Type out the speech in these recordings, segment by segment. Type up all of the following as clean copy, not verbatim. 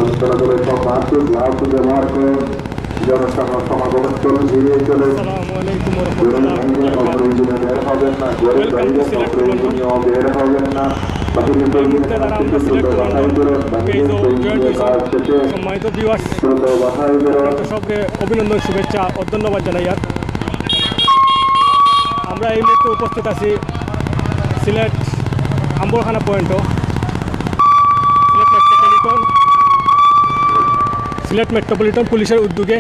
সঞ্চালকের সব মাসুক লাভ ব্যবহার করে জনসমাগমের চলুন এড়িয়ে চলে অপ্রয়োজনীয় বের হবেন না ঘরের বাইরে অপ্রয়োজনীয় বের হবেন না সবকে অভিনন্দন শুভেচ্ছা ও ধন্যবাদ জানাই। আমরা এই মুহূর্তে উপস্থিত আছি সিলেট আম্বরখানা পয়েন্ট সিলেট মেট্রোপলিটন পুলিশের উদ্যোগে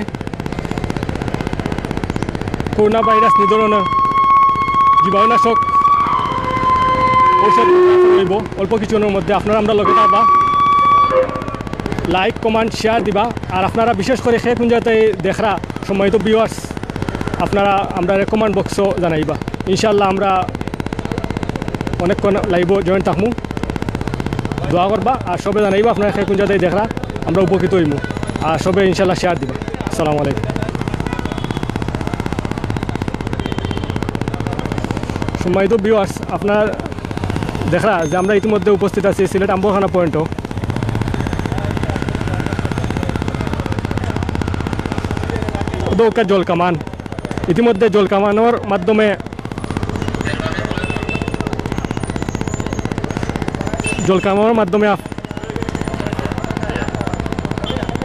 করোনা ভাইরাস নিধনে জীবাণুনাশক ঔষধ রইব অল্প কিছুক্ষণের মধ্যে। আপনারা আমরা লগে থাকবা, লাইক কমেন্ট শেয়ার দিবা। আর আপনারা বিশেষ করে সে কোন জায়গায় দেখরা সম্মানিত ভিউয়ার্স আপনারা আমরা কমেন্ট বক্সও জানাইবা। ইনশাল্লাহ আমরা অনেকক্ষণ লাইভ জয়েন থাকবো, দোয়া করবা আর সবে জানাইবা আপনারা সে কোন জায়গায় দেখরা আমরা উপকৃত হইমু। আর সবে ইনশাল্লাহ শেয়ার দিবা। আসসালামু আলাইকুম। সম্মানিত ভিউয়ার্স আপনার দেখা যে আমরা ইতিমধ্যে উপস্থিত আছি সিলেট আম্বরখানা পয়েন্টও। জল কামান ইতিমধ্যে জল কামানোর মাধ্যমে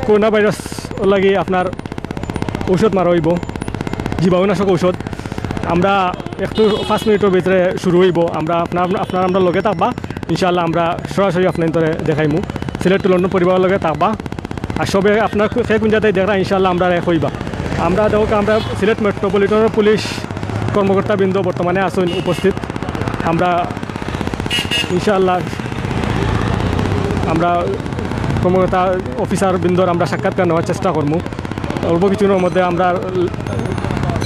করোনা ভাইরাস লাগি আপনার ঔষধ মারা হইব, জীবাণুনাশক ঔষধ। আমরা একটু 5 মিনিটের ভিতরে শুরু হইব। আমরা আপনার লগে থাকবা, ইনশাআল্লাহ আমরা সরাসরি আপনার ধরে দেখাইমু। সিলেট টু লন্ডন পরিবারের লগে থাকবা আর সবে আপনার সে কোন জায়গায় দেখা ইনশাআল্লাহ আমরা হইবা। আমরা দেখো আমরা সিলেট মেট্রোপলিটনের পুলিশ কর্মকর্তাবৃন্দ বর্তমানে আসুন উপস্থিত। আমরা ইনশাআল্লাহ আমরা কর্মকর্তা অফিসার বৃন্দর আমরা সাক্ষাৎকার নেওয়ার চেষ্টা করবো। অল্প কিছুর মধ্যে আমরা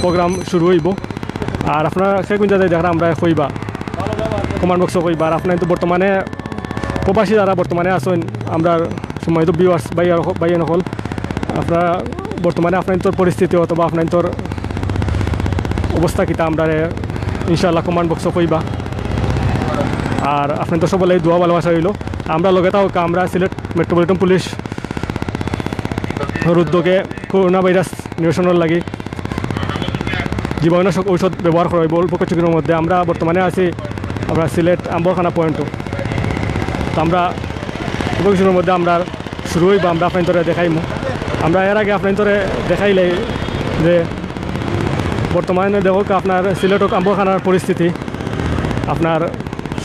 প্রোগ্রাম শুরু হইব। আর আপনারা সে কোন জায়গায় দেখা আমরা হইবা কমান্ড বক্স হইবা। আর আপনার তো বর্তমানে প্রবাসী যারা বর্তমানে আসুন আমরা সময় তো ভিউয়ার্স বাইরে নকল আপনারা বর্তমানে আপনার পরিস্থিতি অথবা আপনার অবস্থা কিতা আমরা ইনশাআল্লাহ কমান্ড বক্স হইবা। আর আপনার তো সবাই দোয়া ভালোবাসা হইল। আমরা লগে থাক আমরা সিলেট মেট্রোপলিটন পুলিশ উদ্যোগে করোনা ভাইরাস নিরসনের লাগি জীবাণুনাশক ঔষধ ব্যবহার করা হইব অল্প কিছুদিনের মধ্যে। আমরা বর্তমানে আছি আমরা সিলেট আম্বরখানা পয়েন্টও। তো আমরা অল্প কিছুদিনের মধ্যে আমরা শুরু হইব, আমরা আপনার ধরে দেখাইমু। আমরা এর আগে আপনার ধরে দেখাইলে যে বর্তমানে দেখো আপনার সিলেট আম্বরখানার পরিস্থিতি আপনার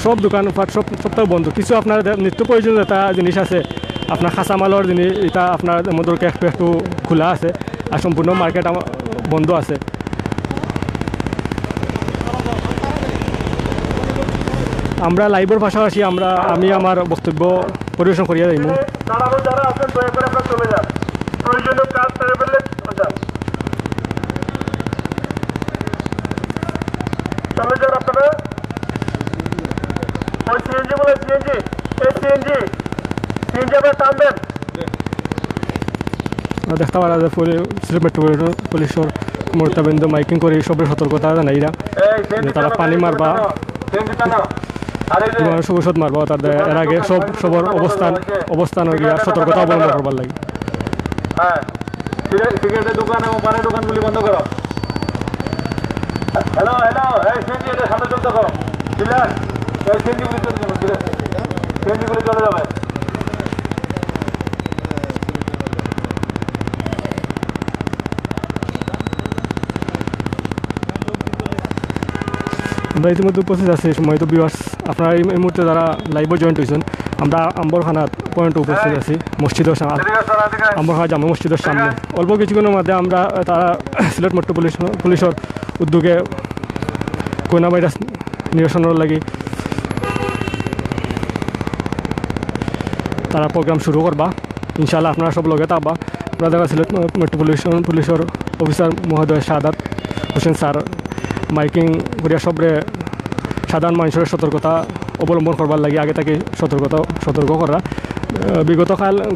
সব দোকানপাট সবটাও বন্ধ। কিছু আপনার নিত্য প্রয়োজনীয় যেটা জিনিস আছে আপনার কাঁচামালের জিনিস এটা আপনার মধ্যে একটু খোলা আছে আর সম্পূর্ণ মার্কেট বন্ধ আছে। আমরা লাইভের পাশাপাশি আমি আমার বক্তব্য পরিবেশন করিয়া যাইমু। যারা আছেন দয়া করে আপনারা চলে যান, প্রয়োজনীয় কাজ সেরে ফেললে চলে যান আপনারা। ওই সিএনজি বলে সিএনজি আপনারা টান দেন। দেখতে পারা যায় সিলেট মেট্রোপলিটন পুলিশের কর্মকর্তাবৃন্দ মাইকিং করে সবের সতর্কতা জানাইরা যে তারা পানি মারবা ঔষধ মারবা তাদের এর আগে সবার অবস্থান গিয়া সতর্কতা অবলম্বন করবার লাগে। হ্যাঁ, সিগারেটের দোকান এবং পানের দোকানগুলি বন্ধ করো। হ্যালো এই সিএনজি এটা সামনে চলতে করো। সিলেট এই সিএনজিগুলি চলে যাবে, সিএনজিগুলি চলে যাবে। আমরা ইতিমধ্যে উপস্থিত আছি সময় তো ভিউয়ার্স আপনারা এই মুহূর্তে যারা লাইভে জয়েন্ট হয়েছেন আমরা আম্বরখানা পয়েন্টে উপস্থিত আছি মসজিদের সামনে, আম্বরখানা জামা মসজিদের সামনে। অল্প কিছুক্ষণের মধ্যে আমরা তারা সিলেট মেট্রো পুলিশের উদ্যোগে করোনা ভাইরাস নিরসনের লাগি তারা প্রোগ্রাম শুরু করবা। ইনশাআল্লাহ আপনারা সব লগে থাকবা। আপনারা দেখা সিলেট মেট্রোপলিটন পুলিশের অফিসার মহোদয় শাহাদাত হোসেন স্যার মাইকিং করিয়া সবরে সাধারণ মানুষের সতর্কতা অবলম্বন করবার লাগে আগে থেকে সতর্ক করা।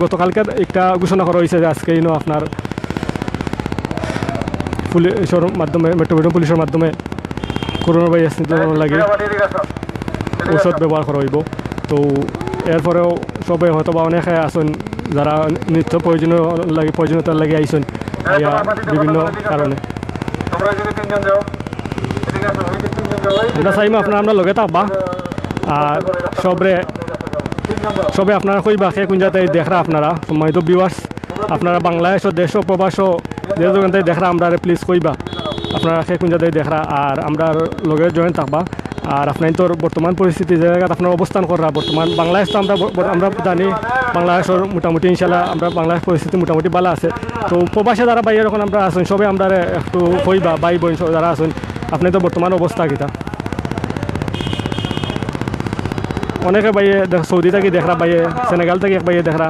গতকালকে একটা ঘোষণা করা হয়েছে যে আজকে আপনার পুলিশের মাধ্যমে মেট্রোপলিটন পুলিশের মাধ্যমে করোনা ভাইরাস নিধনের লাগে ঔষধ ব্যবহার করা হইব। তো এরপরেও সবাই হয়তো বা অনেকে আসুন যারা নিত্য প্রয়োজনীয়তার লাগে আইসন বিভিন্ন কারণে তোমরা যদি তিনজন যাও ঠিক আছে ওই যে তিনজন যাও আমরা চাইম আপনারা লগে থাকবা আর সবে আপনারা কইবা সে কোন জায়গায় দেখরা আপনারা সম্মানিত ভিউয়ার্স আপনারা বাংলাদেশ ও দেশ ও প্রবাস যে জায়গায় দেখরা আমরা প্লিজ কইবা আপনারা সে কোন জায়গায় দেখরা আর আমরা লগে জয়েন থাকবা আর আপনার তোর বর্তমান পরিস্থিতি যে জায়গায় আপনার অবস্থান করা বর্তমান বাংলাদেশ তো আমরা জানি বাংলাদেশের মোটামুটি ইনশাল্লাহ আমরা বাংলাদেশ পরিস্থিতি মোটামুটি ভালো আছে তো প্রবাসে যারা বাইরে এখন আমরা আসুন সবে আমরা একটু কইবা ভাই বোন যারা আসুন আপনি তো বর্তমান অবস্থা কিতা অনেকে ভাইয়ে সৌদি থেকে দেখরা ভাইয়ে সেনেগাল থেকে এক ভাইয়ে দেখরা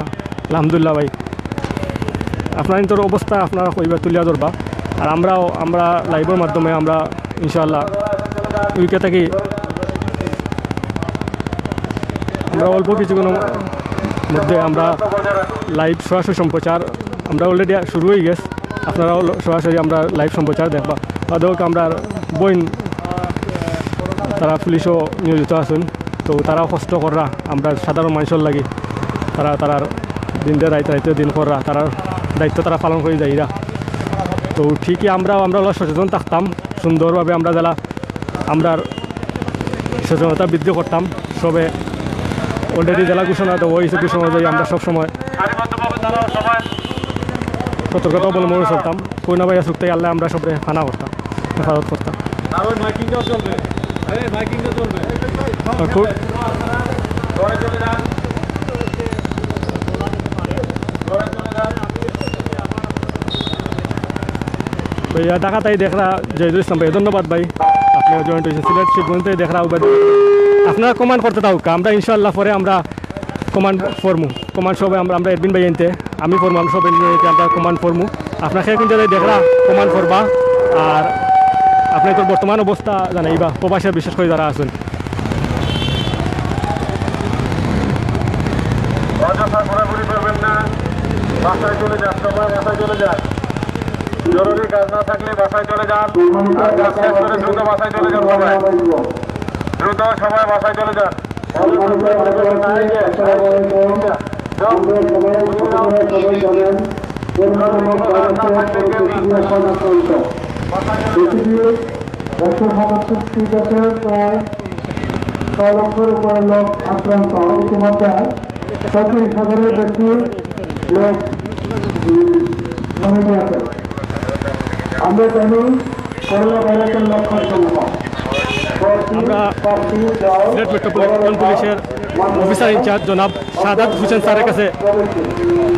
আলহামদুলিল্লাহ ভাই আপনার তোর অবস্থা আপনারা কইবা তুলিয়া ধরবা আর আমরা লাইভের মাধ্যমে আমরা ইনশাআল্লাহ উইকে থাকি আমরা অল্প কিছুক্ষণের মধ্যে আমরা লাইভ সরাসরি সম্প্রচার আমরা অলরেডি শুরু হয়ে গেছে আপনারাও সরাসরি আমরা লাইভ সম্প্রচার দেখবা আদৌক আমরা বইন তারা পুলিশও নিয়োজিত আছেন তো তারাও কষ্ট করা আমরা সাধারণ মানুষের লাগি তারার দিন দিয়ে রাইতে দিন করা তারার দায়িত্ব তারা পালন করে যাইরা তো ঠিকই আমরা সচেতন থাকতাম সুন্দরভাবে আমরা যারা আমরা সচেতনতা বৃদ্ধি করতাম সবে অলরেডি জেলা ঘোষণা তো ওই ঘোষণা অনুযায়ী আমরা সবসময় সতর্কতা অবলম্বন করতাম কোন ভাইয়া চুক্তি আল্লাহ আমরা সবে ফানা করতাম হেফাজত করতাম ভাইয়া ঢাকাতেই দেখরা জয়দুল ইসলাম ভাই ধন্যবাদ ভাই আপনি জয়েন্ট হয়েছেন সিলেট শিবগঞ্জে দেখরা আপনারা কমান্ড করতে থাকুক আমরা ইনশাআল্লাহ পরে আমরা কমান্ড কমান্ড সবে আমরা এডমিন ভাই আনতে আমি ফরমু আমরা সবাই নিয়ে আমরা কমান্ড ফরমু আপনার সেই কোন জায়গায় দেখরা কমান্ড করবা আর আপনি তোর বর্তমান অবস্থা জানাইবা প্রবাসে বিশেষ করে যারা আছেন অযথা ঘোরাঘুরি করবেন না বাসায় চলে যান সবাই বাসায় চলে যান জরুরি কাজ না থাকলে বাসায় চলে যান আর কাজ শেষ করে দ্রুত বাসায় চলে যান সবাই দ্রুত সবাই বাসায় চলে যান প্রায় 6 লক্ষের উপরে লোক আক্রান্ত ইতিমধ্যে 37,000-এর বেশি লোক মরে গিয়েছে আমরা জানি করোনা ভাইরাসের লক্ষণ সমূহ আমরা সিলেট মেট্রোপলিটন পুলিশের অফিসার ইনচার্জ জনাব সাদাত হোসেন স্যারের কাছে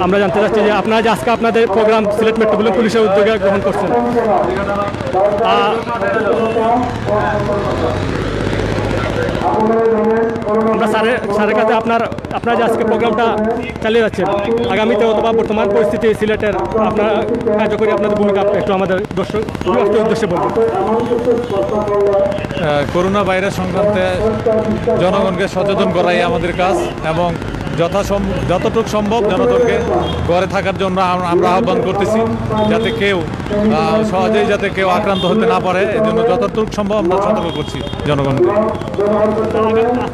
আমরা জানতে চাচ্ছি যে আপনারা যে আজকে আপনাদের প্রোগ্রাম সিলেট মেট্রোপলিটন পুলিশের উদ্যোগে গ্রহণ করছেন আমরা স্যারের কাছে আপনারা যে আজকে প্রোগ্রামটা চালিয়ে যাচ্ছেন আগামীতে অথবা বর্তমান পরিস্থিতি সিলেটের আপনারা কার্যকরী আপনাদের ভূমিকা একটু আমাদের দর্শক উদ্দেশ্যে বলবেন করোনা ভাইরাস সংক্রান্তে জনগণকে সচেতন করাই আমাদের কাজ এবং যতটুকু সম্ভব জনগণকে ঘরে থাকার জন্য আমরা আহ্বান করতেছি যাতে কেউ সহজেই যাতে কেউ আক্রান্ত হতে না পারে এই জন্য যতটুকু সম্ভব আমরা সতর্ক করছি জনগণকে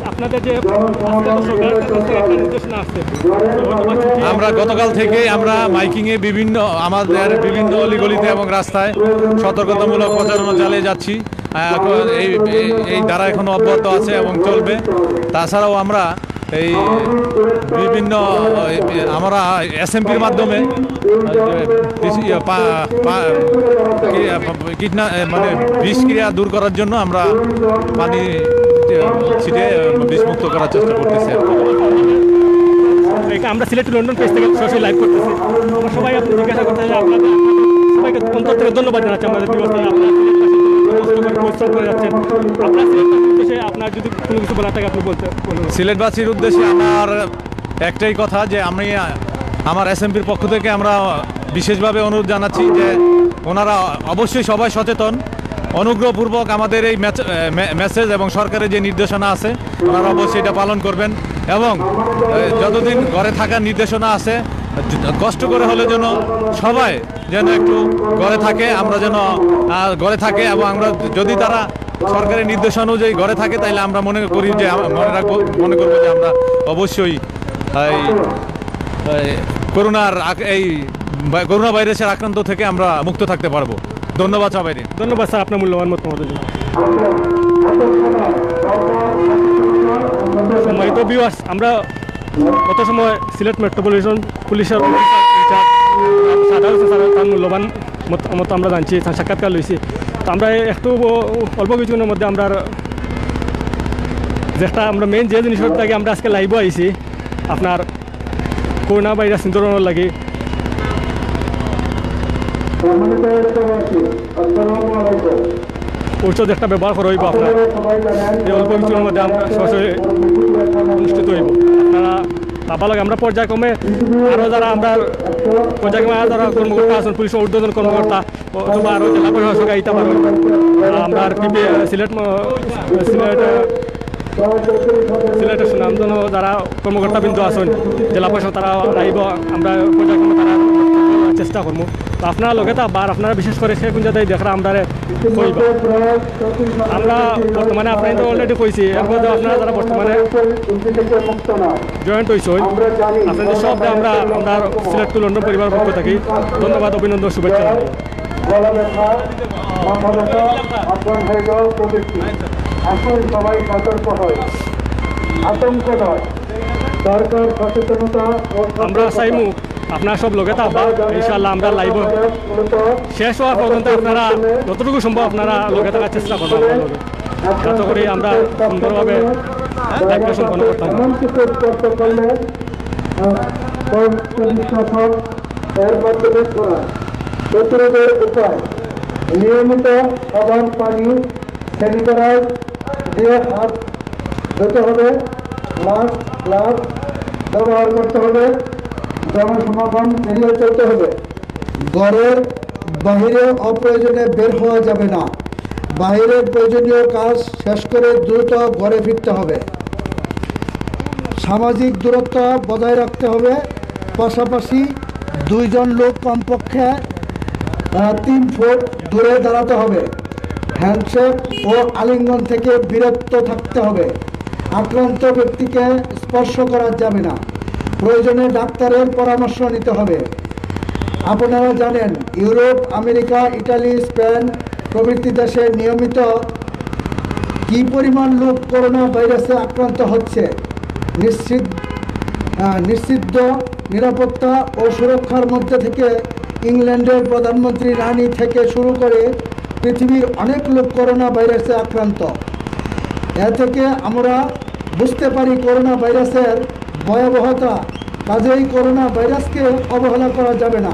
আপনাদের যে আমরা গতকাল থেকে আমরা মাইকিংয়ে আমাদের বিভিন্ন অলিগলিতে এবং রাস্তায় সতর্কতামূলক প্রচারণা চালিয়ে যাচ্ছি এই ধারা এখনো অব্যাহত আছে এবং চলবে তাছাড়াও আমরা এই বিভিন্ন আমরা এসএমপির মাধ্যমে মানে বিষক্রিয়া দূর করার জন্য আমরা পানি ছিটে বিষমুক্ত করার চেষ্টা করতেছি আমরা সিলেট লন্ডন পেজ থেকে সরাসরি লাইভ করতেছি আমরা সবাই আপনি জিজ্ঞাসা করতে আপনাদের সবাইকে অন্তর থেকে ধন্যবাদ জানাচ্ছি আমাদের বিবর্তনে আপনারা পরিশ্রম করে যাচ্ছেন আপনার যদি কোনো কিছু বলার থাকে আপনি বলতে সিলেটবাসীর উদ্দেশ্যে আমার একটাই কথা যে আমি আমার এসএমপির পক্ষ থেকে আমরা বিশেষভাবে অনুরোধ জানাচ্ছি যে ওনারা অবশ্যই সবাই সচেতন অনুগ্রহপূর্বক আমাদের এই মেসেজ এবং সরকারের যে নির্দেশনা আছে ওনারা অবশ্যই এটা পালন করবেন এবং যতদিন ঘরে থাকার নির্দেশনা আছে কষ্ট করে হলে যেন সবাই যেন একটু ঘরে থাকে আমরা যেন ঘরে থাকে এবং আমরা যদি তারা সরকারের নির্দেশনা অনুযায়ী ঘরে থাকে তাহলে আমরা মনে করি যে মনে করবো যে আমরা অবশ্যই করোনা ভাইরাসের আক্রান্ত থেকে আমরা মুক্ত থাকতে পারবো। ধন্যবাদ সবাইকে। ধন্যবাদ স্যার আপনার মূল্যবান মতামত জন্য। সম্মানিত ভিউয়ার্স, আমরা গত সময় সিলেট মেট্রোপলিটন পুলিশের তার মূল্যবান মত আমরা জানছি, সাক্ষাৎকার লইছি। তো আমরা একটু অল্প কিছুক্ষণের মধ্যে আমরা যেটা আমরা মেইন যে জিনিসের লাগে আমরা আজকে লাইভ আইছি আপনার করোনা ভাইরাস নিয়ন্ত্রণের লাগে। ঔষধ একটা ব্যবহার করা হইব আপনার এই অল্প কিছুর মধ্যে আমরা সরাসরি অনুষ্ঠিত হইব। আপনারা পাবা লাগে আমরা পর্যায়ক্রমে আরও যারা আমরা পর্যায়ক্রমে আরও যারা কর্মকর্তা আছেন, পুলিশের ঊর্ধ্বতন কর্মকর্তা অথবা আরও জেলা প্রশাসক আইতে পারো। আমরা সিলেটের সুনামধন্য যারা কর্মকর্তাবৃন্দ আছেন, জেলা প্রশাসক তারা আইব, আমরা পর্যায়ক্রমে তারা চেষ্টা করবো। তো আপনারা লগে তা বার আপনারা বিশেষ করে সে কোন জায়গায় দেখা আমরা কইব। আমরা বর্তমানে আপনার তো অলরেডি কইছি, এর মধ্যে আপনারা যারা বর্তমানে জয়েন্ট হয়েছেন আপনাদের সব আমরা সিলেট টু লন্ডন পরিবার পক্ষ থাকি ধন্যবাদ, অভিনন্দন, শুভেচ্ছা। আসুন সবাই সতর্ক হয়, আতঙ্ক নয়, সরকার সচেতনতা। আমরা চাইমু আপনারা সব লোকে থাকবা, ইনশাআল্লাহ আমরা লাইভ শেষ হওয়ার পর্যন্ত আপনারা যতটুকু সম্ভব আপনারা লোকে থাকার চেষ্টা করবেন, যাতে করে আমরা সুন্দরভাবে দায়িত্ব সম্পন্ন করতাম। এর মাধ্যমে প্রতিরোধের উপায় নিয়মিত সাবান পানি স্যানিটাইজার দিয়ে হাত ধুতে হবে, মাস্ক গ্লাভস ব্যবহার করতে হবে, জনসমাগম এড়িয়ে চলতে হবে। ঘরের বাহিরে অপ্রয়োজনে বের হওয়া যাবে না। বাহিরের প্রয়োজনীয় কাজ শেষ করে দ্রুত ঘরে ফিরতে হবে। সামাজিক দূরত্ব বজায় রাখতে হবে। পাশাপাশি 2 জন লোক কমপক্ষে 3 ফুট দূরে দাঁড়াতে হবে। হ্যান্ডশেক ও আলিঙ্গন থেকে বিরত থাকতে হবে। আক্রান্ত ব্যক্তিকে স্পর্শ করা যাবে না। প্রয়োজনে ডাক্তারের পরামর্শ নিতে হবে। আপনারা জানেন ইউরোপ, আমেরিকা, ইটালি, স্পেন প্রভৃতি দেশে নিয়মিত কী পরিমাণ লোক করোনা ভাইরাসে আক্রান্ত হচ্ছে। নিশ্চিত নিরাপত্তা ও সুরক্ষার মধ্যে থেকে ইংল্যান্ডের প্রধানমন্ত্রী রানী থেকে শুরু করে পৃথিবীর অনেক লোক করোনা ভাইরাসে আক্রান্ত। এ থেকে আমরা বুঝতে পারি করোনা ভাইরাসের ভয়াবহতা। কাজেই করোনা ভাইরাসকে অবহেলা করা যাবে না।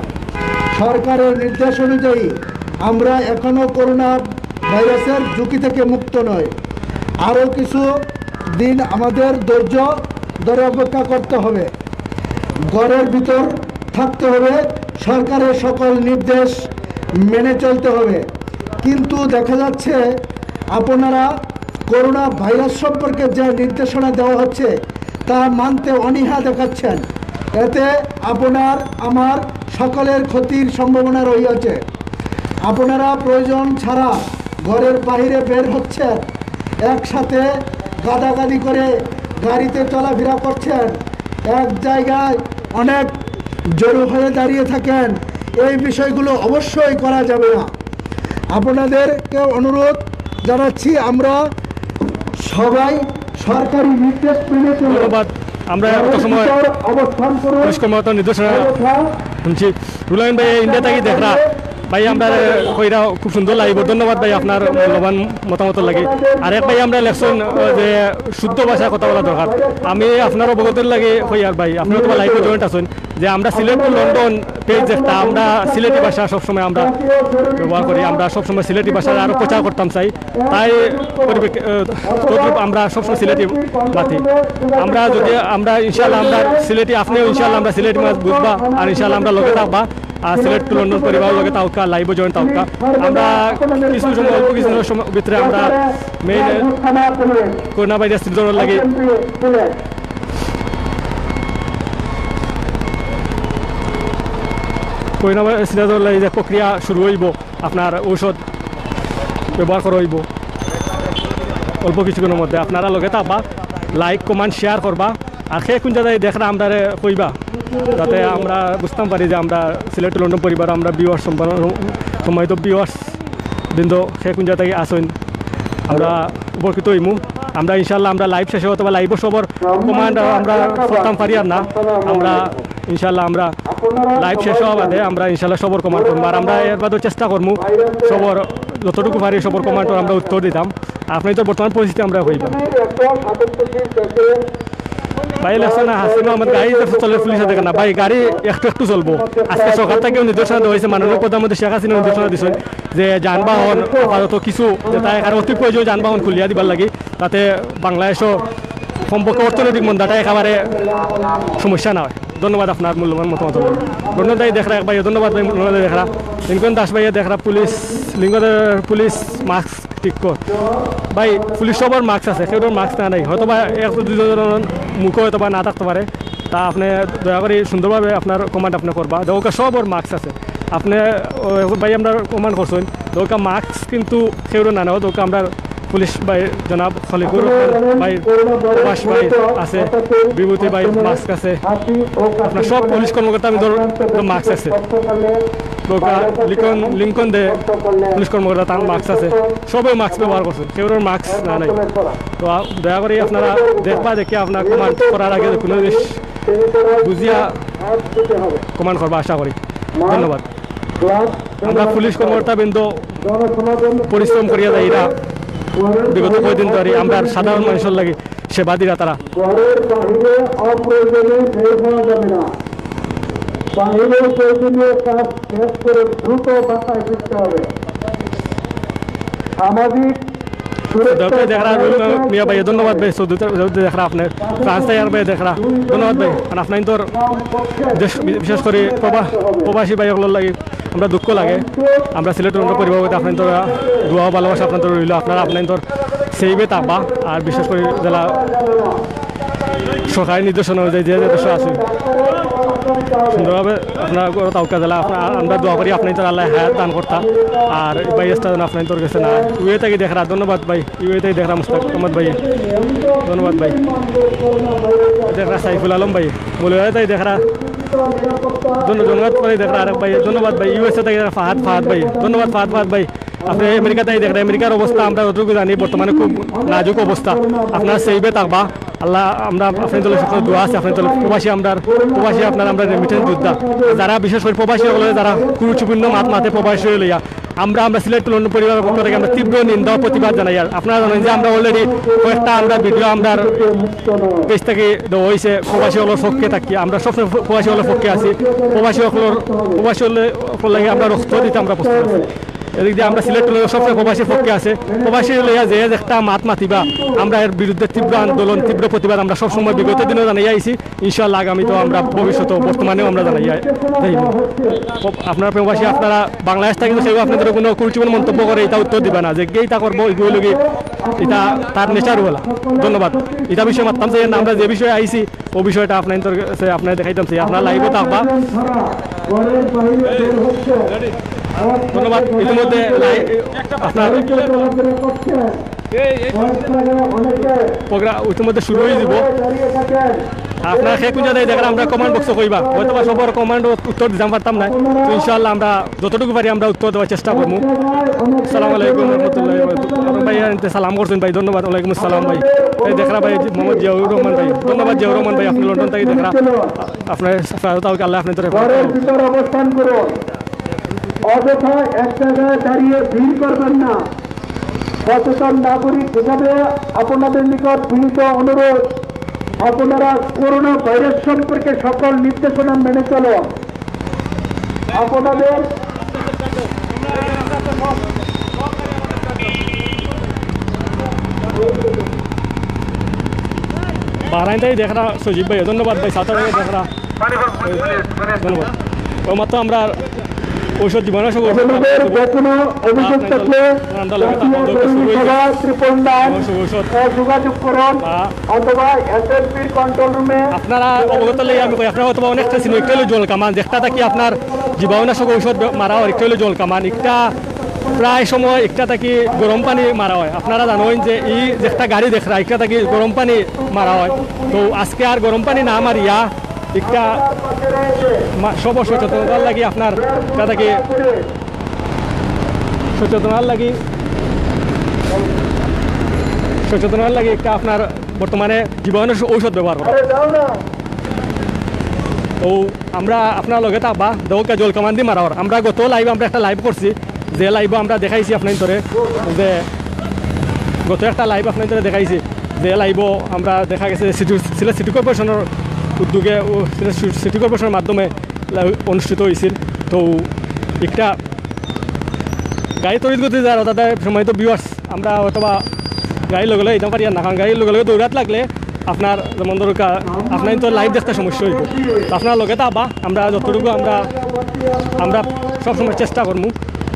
সরকারের নির্দেশ অনুযায়ী আমরা এখনও করোনা ভাইরাসের ঝুঁকি থেকে মুক্ত নই। আরও কিছু দিন আমাদের ধৈর্য ধরে অপেক্ষা করতে হবে। ঘরের ভিতর থাকতে হবে। সরকারের সকল নির্দেশ মেনে চলতে হবে। কিন্তু দেখা যাচ্ছে আপনারা করোনা ভাইরাস সম্পর্কে যে নির্দেশনা দেওয়া হচ্ছে তা মানতে অনীহা দেখাচ্ছেন। এতে আপনার আমার সকলের ক্ষতির সম্ভাবনা রয়েছে। আপনারা প্রয়োজন ছাড়া ঘরের বাইরে বের হচ্ছেন, একসাথে গাদাগাদি করে গাড়িতে চলাফেরা করছেন, এক জায়গায় অনেক জড়ো হয়ে দাঁড়িয়ে থাকেন, এই বিষয়গুলো অবশ্যই করা যাবে না। আপনাদেরকে অনুরোধ জানাচ্ছি আমরা সবাই সরকারি নির্দেশ মেনে ধন্যবাদ। আমরা এত সময় অবস্থান করুন। পুলিশ নির্দেশনা শুনছি। রুলায়ন ভাই ইন্ডিয়া থেকে দেখরা ভাই আমরা কইরা খুব সুন্দর লাগবে। ধন্যবাদ ভাই আপনার মূল্যবান মতামত লাগে। আরেক ভাই আমরা লেখছেন যে শুদ্ধ ভাষায় কথা বলা দরকার। আমি আপনার অবগতের লাগে কই আর ভাই আপনারা তো লাইভে জয়েন্ট আছেন যে আমরা সিলেট লন্ডন পেজ একটা আমরা সিলেটি ভাষা সবসময় আমরা ব্যবহার করি। আমরা সবসময় সিলেটি ভাষার আরও প্রচার করতাম চাই, তাই আমরা সবসময় সিলেটি বাতি। আমরা যদি আমরা ইনশাল্লাহ আমরা সিলেটি আপনিও ইনশাল্লাহ আমরা সিলেটি মাছ বুঝবা আর ইনশাল্লাহ আমরা লগে থাকবা। আর সিলেট টু লন্ডন পরিবার লগে তাওকা লাইভ জয়েন্ট তাওকা আমরা কিছু সময় অল্প কিছু সময় ভিতরে আমরা মেইন করোনা ভাইরাস সিজনের লাগে করোনা ভাইরাস সিজনের লাগে যে প্রক্রিয়া শুরু হইব। আপনার ঔষধ ব্যবহার করা হইব অল্প কিছুক্ষণের মধ্যে। আপনারা লগে থাকবা, লাইক কমেন্ট শেয়ার করবা আর সে কোন জায়গায় দেখরা আমরা কইবা যাতে আমরা বুঝতাম পারি যে আমরা সিলেট লন্ডন পরিবার আমরা ভিউয়ার্স সম্মানিত ভিউয়ার্স বৃন্দ সে কোন জায়গায় আসেন আমরা উপকৃত হইমু আমরা ইনশাল্লাহ আমরা লাইভ শেষে অথবা লাইভও সবর কমান্ড আমরা করতাম পারি আর না আমরা ইনশাল্লাহ আমরা লাইভ শেষ হওয়া বাদে আমরা ইনশাল্লাহ সবর কমান্ড করবো আর আমরা এর বাদেও চেষ্টা করবো সবর যতটুকু পারি সবর কমান্ডর আমরা উত্তর দিতাম আপনি তো বর্তমান পরিস্থিতি আমরা হইব ভাই ইলেকশন হাসিনা আমার গাড়ি চলে পুলিশে দেখে না ভাই গাড়ি একটু একটু চলবো আজকে সরকার থেকেও নির্দেশনা দেওয়া হয়েছে মাননীয় প্রধানমন্ত্রী শেখ হাসিনা নির্দেশনা দিয়েছেন যে যানবাহন আপাতত কিছু তাই আর অতি প্রয়োজনীয় যানবাহন খুলিয়া দিবার লাগে তাতে বাংলাদেশও সম্পর্ক অর্থনৈতিক মন্দাটা একেবারে সমস্যা না হয় ধন্যবাদ আপনার মূল্যবান মতামত ধন্যবাদ ভাই দেখরা ভাই ধন্যবাদ ভাই ধন্যবাদ দেখরা লিঙ্কন দাস ভাইয়া দেখরা পুলিশ লিঙ্কনের পুলিশ মাস্ক ঠিক কর ভাই পুলিশ সবার মাস্ক আছে কেউ মাস্ক না নাই হয়তো বা এক দুজন মুখও হয়তো বা না থাকতে পারে তা আপনি দয়া করে সুন্দরভাবে আপনার কমান্ড আপনি করবা দৌকা সবার মাস্ক আছে আপনি ভাই আমরা কমান্ড করছেন দৌকা মাস্ক কিন্তু কেউ না নেওয়া দৌকা আমরা পুলিশ ভাই জনাব খলিকুর ভাই প্রবাস ভাই আছে বিভূতি ভাই মাস্ক আছে আপনার সব পুলিশ কর্মকর্তা আমি মাস্ক আছে লিঙ্কন দে পুলিশ কর্মকর্তা তার মাস্ক আছে সবাই মাস্ক ব্যবহার করছেন কেউ মাস্ক না নাই তো দয়া করে আপনারা দেখবা দেখে আপনার কমান্ড করার আগে কোনো জিনিস বুঝিয়া কমান্ড করবা আশা করি ধন্যবাদ আমরা পুলিশ কর্মকর্তা বৃন্দ পরিশ্রম করিয়া যাই এরা বিগত কয়েকদিন ধরে আমরা সাধারণ মানুষের লাগে সেবা দিরা তারা ঘরের বাহিরে অপ্রয়োজনে বের হওয়া যাবে না বাহিরে প্রয়োজনীয় কাজ শেষ করে দ্রুত বাসায় ফিরতে হবে সামাজিক মিয়া ভাই ধন্যবাদ ভাই সৌদি দেখরা আপনার ফ্রান্স তাইয়ার ভাই দেখরা ধন্যবাদ ভাই আর আপনার তোর বিশেষ করে প্রবাসী ভাই ওগুলোর লাগে আমরা দুঃখ লাগে আমরা সিলেট পরিবার আপনার তোর দোয়া ভালোবাসা আপনার তোর রইল আপনার তোর সেইবে তাবা আর বিশেষ করে যারা সরকারি নির্দেশনা অনুযায়ী যে দেশ আছে সুন্দরভাবে আপনার তাউকা জেলা আমরা দোয়া করি আপনি তোর আল্লাহ হায়াত দান করতা আর ভাই আপনার তোর গেছে না ইউএ থেকে দেখরা ধন্যবাদ ভাই ইউএ থেকে দেখরা মুস্তাক আহমদ ভাই ধন্যবাদ ভাই দেখরা সাইফুল আলম ভাই বলে তাই দেখরা ধন্যবাদ করে দেখরা আরেক ভাই ধন্যবাদ ভাই ইউএসএ থেকে ফাহাদ ভাই ধন্যবাদ ফাহাদ ভাই আপনি আমেরিকাতেই দেখেন আমেরিকার অবস্থা আমরা যতটুকু জানি বর্তমানে খুব নাজুক অবস্থা আপনার সেইবে থাকবা আল্লাহ আমরা আপনার দলের সকল দোয়া আছে আপনার দলের প্রবাসী আপনার আমরা রেমিটেন্স যোদ্ধা যারা বিশেষ করে প্রবাসী হলে যারা গুরুত্বপূর্ণ মাতে প্রবাসী লইয়া আমরা সিলেট লন্ডন পরিবারের পক্ষ থেকে আমরা তীব্র নিন্দা ও প্রতিবাদ জানাই আর আপনারা জানেন যে আমরা অলরেডি কয়েকটা আমরা ভিডিও আমরা পেজ থেকে দেওয়া হয়েছে প্রবাসী হলের পক্ষে থাকি আমরা সবসময় প্রবাসী হলের পক্ষে আছি প্রবাসী হলে লাগে আমরা রক্ত দিতে আমরা প্রস্তুত আছি এদিক দিয়ে আমরা সিলেক্ট হলে সবসময় প্রবাসীর পক্ষে আছে প্রবাসী লইয়া যে একটা মাতিবা আমরা এর বিরুদ্ধে তীব্র আন্দোলন তীব্র প্রতিবাদ আমরা সবসময় বিগত দিনেও জানাই আইছি ইনশাআল্লাহ আগামী তো আমরা ভবিষ্যতে বর্তমানেও আমরা জানাই আপনারা প্রবাসী আপনারা বাংলাদেশ থেকে সেও আপনাদের কোনো কুরুচিপূর্ণ মন্তব্য করে এটা উত্তর দিবে না যে গেইটা করবো এগুলো লগি এটা তার নেচার বলা ধন্যবাদ এটা বিষয়ে মারতাম যে আমরা যে বিষয়ে আইছি ও বিষয়টা আপনার দেখাইতাম আপনার লাইভও থাকবা ধন্যবাদ ইতিমধ্যে আপনার ইতিমধ্যে শুরু হয়ে যাব আপনার সেই কোন জায়গায় দেখেন আমরা কমান্ড বক্স কইবা হয়তো বা সবার কমান্ড উত্তর দিতে পারতাম না তো ইনশাআল্লাহ আমরা যতটুকু পারি আমরা উত্তর দেওয়ার চেষ্টা করবো আসসালামু আলাইকুম রহমতুল্লাহ ভাই সালাম করছেন ভাই ধন্যবাদ ওয়ালাইকুম আসসালাম ভাই এই দেখরা ভাই মোহাম্মদ জিয়াউর রহমান ভাই ধন্যবাদ জিয়াউর রহমান ভাই আপনি লন্ডন থেকে দেখরা আপনার আল্লাহ আপনার অবস্থান করুন অযথা এক জায়গায় দাঁড়িয়ে ভিড় করবেন না সচেতন নাগরিক হিসাবে আপনাদের নিকট বিনীত অনুরোধ আপনারা করোনা ভাইরাস সম্পর্কে সকল নির্দেশনা মেনে চলুন আপনাদের বাহরাইন থেকে দেখরা সজীব ভাই ধন্যবাদ ভাই সাঁতার দেখরা ধন্যবাদ মাত্র আমরা ঔষধ জীবন যোগাযোগ করুন অথবা কন্ট্রোল রুমে আপনারা অবগত লাগে আমি কই আপনারা অথবা অনেকটা ছিল একটু জল কামান যেটা থাকি আপনার জীবাণুনাশক ঔষধ মারা একটু জল কামান একটা প্রায় সময় একটা থাকি গরম পানি মারা হয়। আপনারা জানেন যে এই যে একটা গাড়ি দেখরা একটা থাকি গরম পানি মারা হয়। তো আজকে আর গরম পানি না মারিয়া একটা সব সচেতনতার লাগি আপনার একটা থাকি সচেতনার লাগি একটা আপনার বর্তমানে জীবাণু ঔষধ ব্যবহার করে। ও আমরা আপনার লগে থাকবা দৌকা জল কামান দিয়ে মারা আমরা গত লাইভ আমরা একটা লাইভ করছি, যে লাইভ আমরা দেখাইছি আপনার ধরে যে গত একটা লাইভ আপনার ধরে দেখাইছি, যে লাইভ আমরা দেখা গেছে সিলেট সিটি কর্পোরেশনের উদ্যোগে ও সিটি কর্পোরেশনের মাধ্যমে অনুষ্ঠিত হয়েছিল। তো একটা গাড়ি তৈরি করতে যার তাদের সময় তো ভিউয়ার্স আমরা অথবা গাড়ি লগে লগে পারি না, কারণ গাড়ির লগে লগে দৌড়াত লাগলে আপনার যেমন দরকার আপনার তো লাইভ দেখতে সমস্যা হইব। আপনার লগে তা বা আমরা যতটুকু আমরা সবসময় চেষ্টা করবো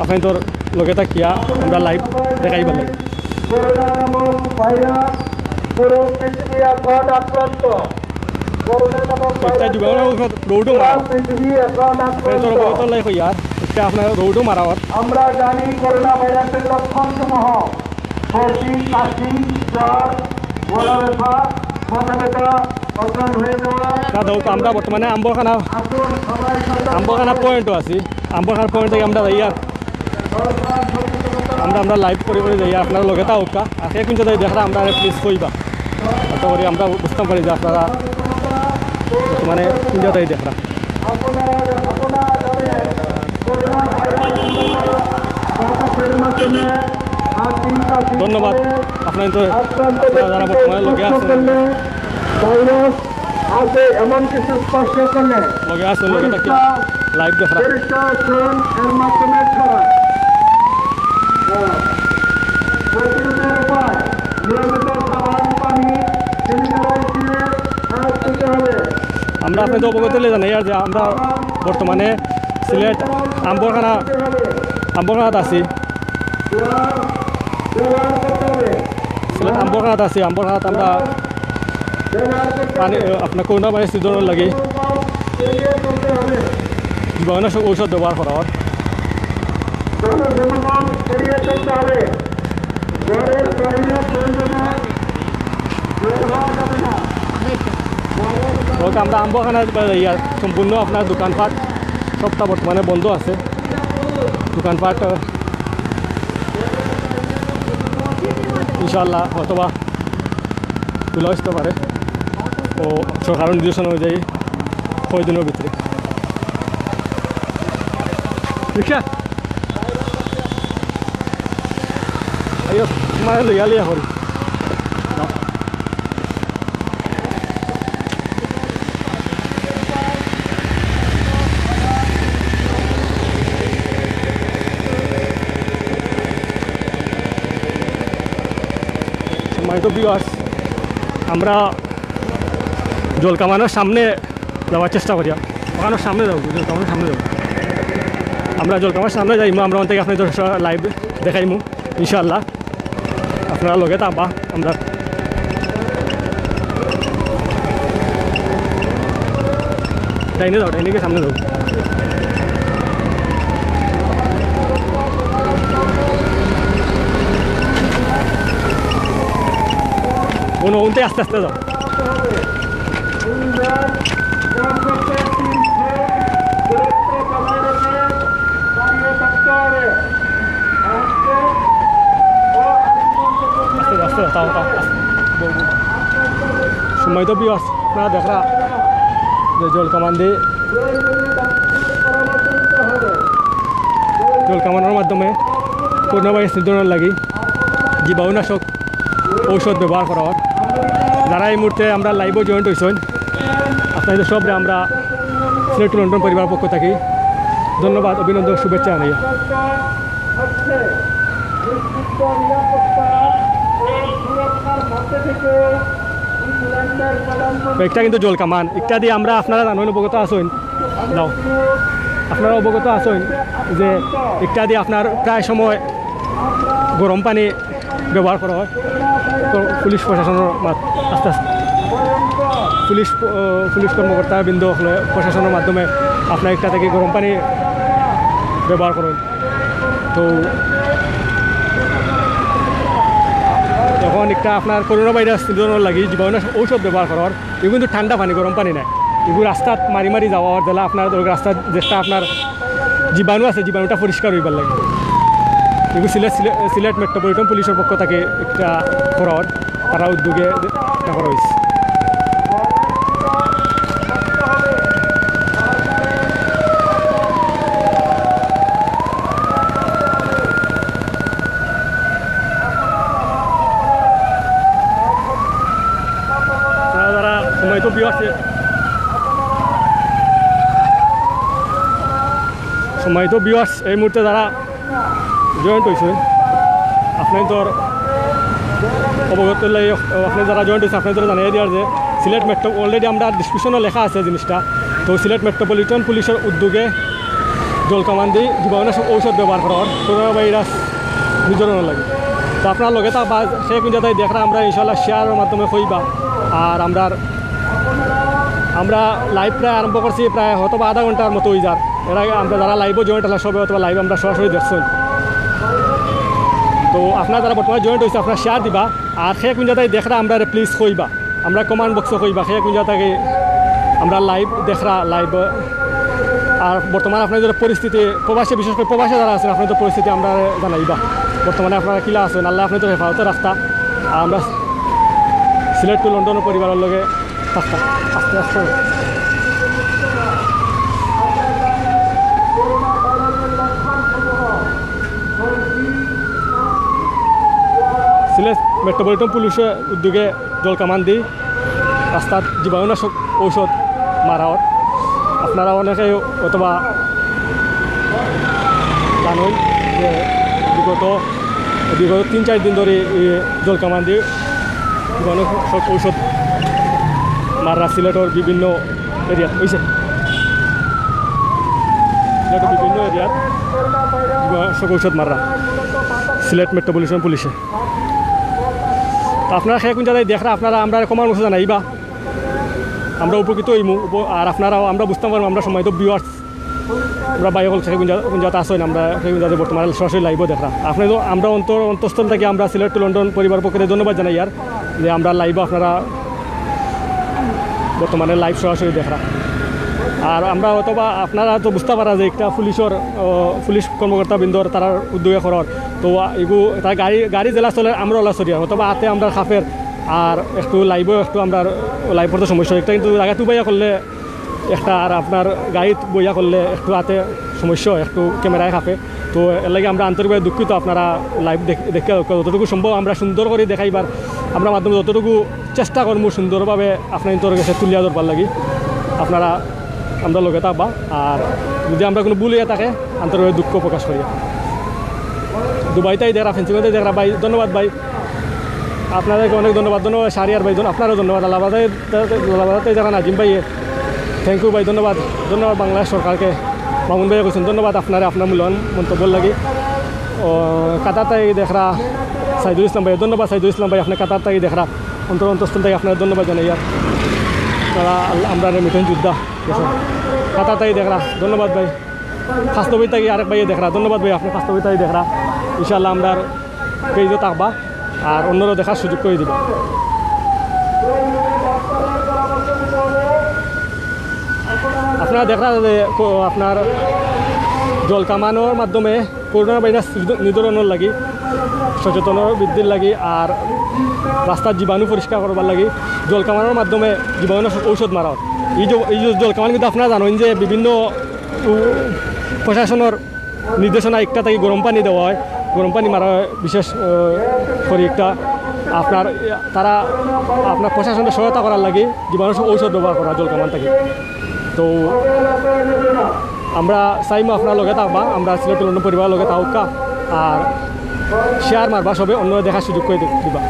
আপনার তোর লগে থাকিয়া আমরা লাইভ দেখাইবার লাগে। রৌডও আপনার রৌডও মারা হওয়ার আমরা জানি করোনা ভাইরাসের লক্ষণ সমূহ সর্দি, কাশি, জ্বর, গলা ব্যথা, মাথা ব্যথা, অজ্ঞান হয়ে যাওয়া। আমরা বর্তমানে আম্বরখানা পয়েন্টও আছি। আম্বরখানা পয়েন্ট থেকে আমরা যাই আর আমরা লাইভ করে যাই আপনার লগে তা হোক আর সে কিন্তু দেখা আমরা প্লিজ কইবা অত করে আমরা বুঝতে পারি যে আপনারা বর্তমানে কিন্তু তাই দেখা। ধন্যবাদ আপনার তো যারা বর্তমানে লগে আছেন আছে এমন কিছু স্পর্শ করলে লগে আছেন লগে থাকি লাইভ দেখা এর মাধ্যমে ছড়ায়। প্রতিরোধের উপায় নিয়মিত সাবান পানি হাত ধুতে হবে। আমরা আপনাদের অবগত হলে জানাই যে আমরা বর্তমানে সিলেট আম্বরখানাত আছি। সিলেট আম্বরখানাত আছি। আম্বরখানাত আমরা পানি আপনার করোনা ভাইরাস নিধনের লাগে জীবাণুনাশক ঔষধ ব্যবহার করা হয়। আমরা আম্বরখানা সম্পূর্ণ আপনার দোকানপাট সবটা বর্তমানে বন্ধ আছে। দোকানপাট ইনশাআল্লাহ অথবা খোলা আসতে পারে ও সরকারের নির্দেশনা অনুযায়ী 6 দিনের ভিতরে। রিক্সা মানে লিয়া করি আমরা জলকামানের সামনে যাওয়ার চেষ্টা করি। ওখানের সামনে যাবো, জলকামানের সামনে যাবো। আমরা জলকামানের সামনে যাইমু। আমরা ওখান থেকে আপনাদের লাইভ দেখাইমু ইনশাআল্লাহ। আপনারা লগে থাকবা। আমরা ডাইনে যাও, ডাইনে গিয়ে সামনে যাবো। উনতে আস্তে আস্তে যাও। সময় তো বিয়স না দেখা যে জলকামান দিয়ে জলকামানের মাধ্যমে করোনা ভাইরাস নিধনের লাগি জীবাণুনাশক ঔষধ ব্যবহার করা হয়। যারা এই মুহূর্তে আমরা লাইভও জয়েন্ট হয়েছেন আপনাদের সবরে আমরা সিলেট লন্ডন পরিবার পক্ষ থাকি ধন্যবাদ, অভিনন্দন, শুভেচ্ছা জানাই। একটা কিন্তু জলকামান একটা দিয়ে আমরা আপনারা জানেন অবগত আছেন দাও আপনারা অবগত আছেন যে একটা দিয়ে আপনার প্রায় সময় গরম পানি ব্যবহার করা হয়। পুলিশ প্রশাসনের আস্তে আস্তে পুলিশ কর্মকর্তা বৃন্দ প্রশাসনের মাধ্যমে আপনার একটা থেকে গরম পানি ব্যবহার করুন। তো এখন একটা আপনার করোনা ভাইরাস নিধনের লাগি জীবাণু ঔষধ ব্যবহার করার এগুলো কিন্তু ঠান্ডা পানি গরম পানি নাই এগুলো রাস্তাত মারি মারি যাওয়ার দিলা আপনার রাস্তার যেটা আপনার জীবাণু আছে জীবাণুটা পরিষ্কার হইবার লাগে এগুলো সিলেট মেট্রোপলিটন পুলিশের পক্ষ থেকে একটা করার তারা উদ্যোগে করা হয়েছে। সময় তো বিয়ে আছে সময় তো বিয়ার্স এই মুহূর্তে যারা জয়েন্ট হয়েছে আপনার তোর অবগত লাগে আপনি যারা জয়েন্ট হয়েছে আপনার তোরা জানিয়ে দেওয়ার যে সিলেট মেট্রো অলরেডি আমরা ডিসক্রিপশনে লেখা আছে জিনিসটা তো সিলেট মেট্রোপলিটন পুলিশের উদ্যোগে জলকামান্দি জীবাণুনাশক ঔষধ ব্যবহার করার করোনা ভাইরাস নিধনের লাগে তো আপনার লগে তা বা সে কোন যাতে দেখা আমরা ইনশাল্লাহ শেয়ারের মাধ্যমে হইবা আর আমরা লাইভ প্রায় আরম্ভ করছি প্রায় হয়তো আধা ঘন্টার মতো হয়ে যার এর আগে আমরা যারা লাইভও জয়েন্ট হলে সবে অথবা লাইভ আমরা সরাসরি দেখছেন তো আপনার যারা বর্তমানে জয়েন্ট হয়েছে আপনার শেয়ার দিবা আর সে কোন জায়গায় দেখরা আমরা প্লিজ কইবা আমরা কমেন্ট বক্সে কইবা সে কোন জায়গায় আমরা লাইভ দেখরা লাইভ আর বর্তমানে আপনাদের পরিস্থিতি প্রবাসী বিশেষ করে প্রবাসী যারা আছেন আপনাদের পরিস্থিতি আমরা জানাইবা বর্তমানে আপনারা কিলা আছেন আল্লাহ আপনাদের হেফাজতে রাস্তা আর আমরা সিলেট টু লন্ডনের পরিবারের লগে রাস্তা আস্তে আস্তে সিলেট মেট্রোপলিটন পুলিশের উদ্যোগে জলকামান্দি রাস্তার জীবাণুনাশক ঔষধ মারাওয়ার আপনারা অনেকে অথবা জানেন যে বিগত 3-4 দিন ধরে জলকামান্দি জীবাণুনাশক ঔষধ মারা সিলেটের বিভিন্ন এরিয়াত হয়েছে সিলেটের বিভিন্ন এরিয়াত জীবাণুনাশক ঔষধ মারা সিলেট মেট্রোপলিটন পুলিশে আপনারা সে কোন জায়গায় দেখরা আপনারা আমরা কমার মতো জানাইবা আমরা উপকৃত হইমু আর আপনারাও আমরা বুঝতে পারবো আমরা সময় তো ভিউয়ার্স আমরা বাইরে হল কোন জায়গাতে আসেন আমরা সেই কোন জায়গায় বর্তমানে সরাসরি লাইভও দেখা আপনি তো আমরা অন্তঃস্থল থেকে আমরা সিলেট টু লন্ডন পরিবার পক্ষে ধন্যবাদ জানাই আর যে আমরা লাইভও আপনারা বর্তমানে লাইভ সরাসরি দেখা আর আমরা অথবা আপনারা তো বুঝতে পারা যে একটা পুলিশ কর্মকর্তা বৃন্দর তারা উদ্যোগে করার তো এগু তার গাড়ি জেলা চলে আমরা ওলা সরিয়া অথবা হাতে আমরা খাফের আর একটু লাইভও একটু আমরা লাইভ করতে সমস্যা একটা কিন্তু আগে বইয়া করলে একটা আর আপনার গাড়িত বইয়া করলে একটু হাতে সমস্যা একটু ক্যামেরায় খাফে তো এর লাগে আমরা আন্তরিকভাবে দুঃখিত আপনারা লাইভ দেখে যতটুকু সম্ভব আমরা সুন্দর করে দেখাইবার আমরা মাধ্যমে যতটুকু চেষ্টা করবো সুন্দরভাবে আপনার কাছে তুলিয়া ধরবার লাগি আপনারা আমরা লগে থাকবা আর যদি আমরা কোনো ভুল হয়ে থাকে আন্তরিকভাবে দুঃখ প্রকাশ করি দুবাইতেই দেখা ফেন্সিংতে দেখা ভাই ধন্যবাদ ভাই আপনাদেরকে অনেক ধন্যবাদ শাহরিয়ার ভাই আপনারও ধন্যবাদ আল্লাহতে যারা নাজিম ভাই থ্যাংক ইউ ভাই ধন্যবাদ বাংলাদেশ সরকারকে মামুন ভাইয়া কৈছেন ধন্যবাদ আপনার মূল্যবান মন্তব্য লাগি কাতারতাই দেখা সাইদুল ইসলাম ভাই ধন্যবাদ সাইদুল ইসলাম ভাই আপনার কাতারতাই দেখা অন্তঃস্থল থেকে আপনার ধন্যবাদ জানাই আর তারা আমরা মিঠন যোদ্ধা কাতারতাই দেখা ধন্যবাদ ভাই ফাস্তবিতাই আরেক ভাইয়ে দেখা ধন্যবাদ ভাই আপনার ফাস্তবিতাই দেখা ইনশাআল্লাহ আমরা পেজও থাকবা আর অন্যরাও দেখার সুযোগ করে দিব আপনারা দেখা যে আপনার জল কামানোর মাধ্যমে করোনা ভাইরাস নিধনের লাগি সচেতন বৃদ্ধির লাগি আর রাস্তার জীবাণু পরিষ্কার করবার লাগি জল কামানোর মাধ্যমে জীবাণু ঔষধ মারা এই যে জল কামান কিন্তু আপনারা জানেন যে বিভিন্ন প্রশাসনের নির্দেশনা একটা থেকে গরম পানি দেওয়া হয় গরম পানি মারা হয় বিশেষ করে একটা আপনার তারা আপনার প্রশাসনের সহায়তা করার লাগে জীবাণু ঔষধ ব্যবহার করা জল কামান থেকে তো আমরা চাইমো আপনার লগে থাকবা আমরা সিলেট লন্ডন পরিবার লগে থাকা আর শেয়ার মারবা সবে অন্য দেখার সুযোগ করে দিবা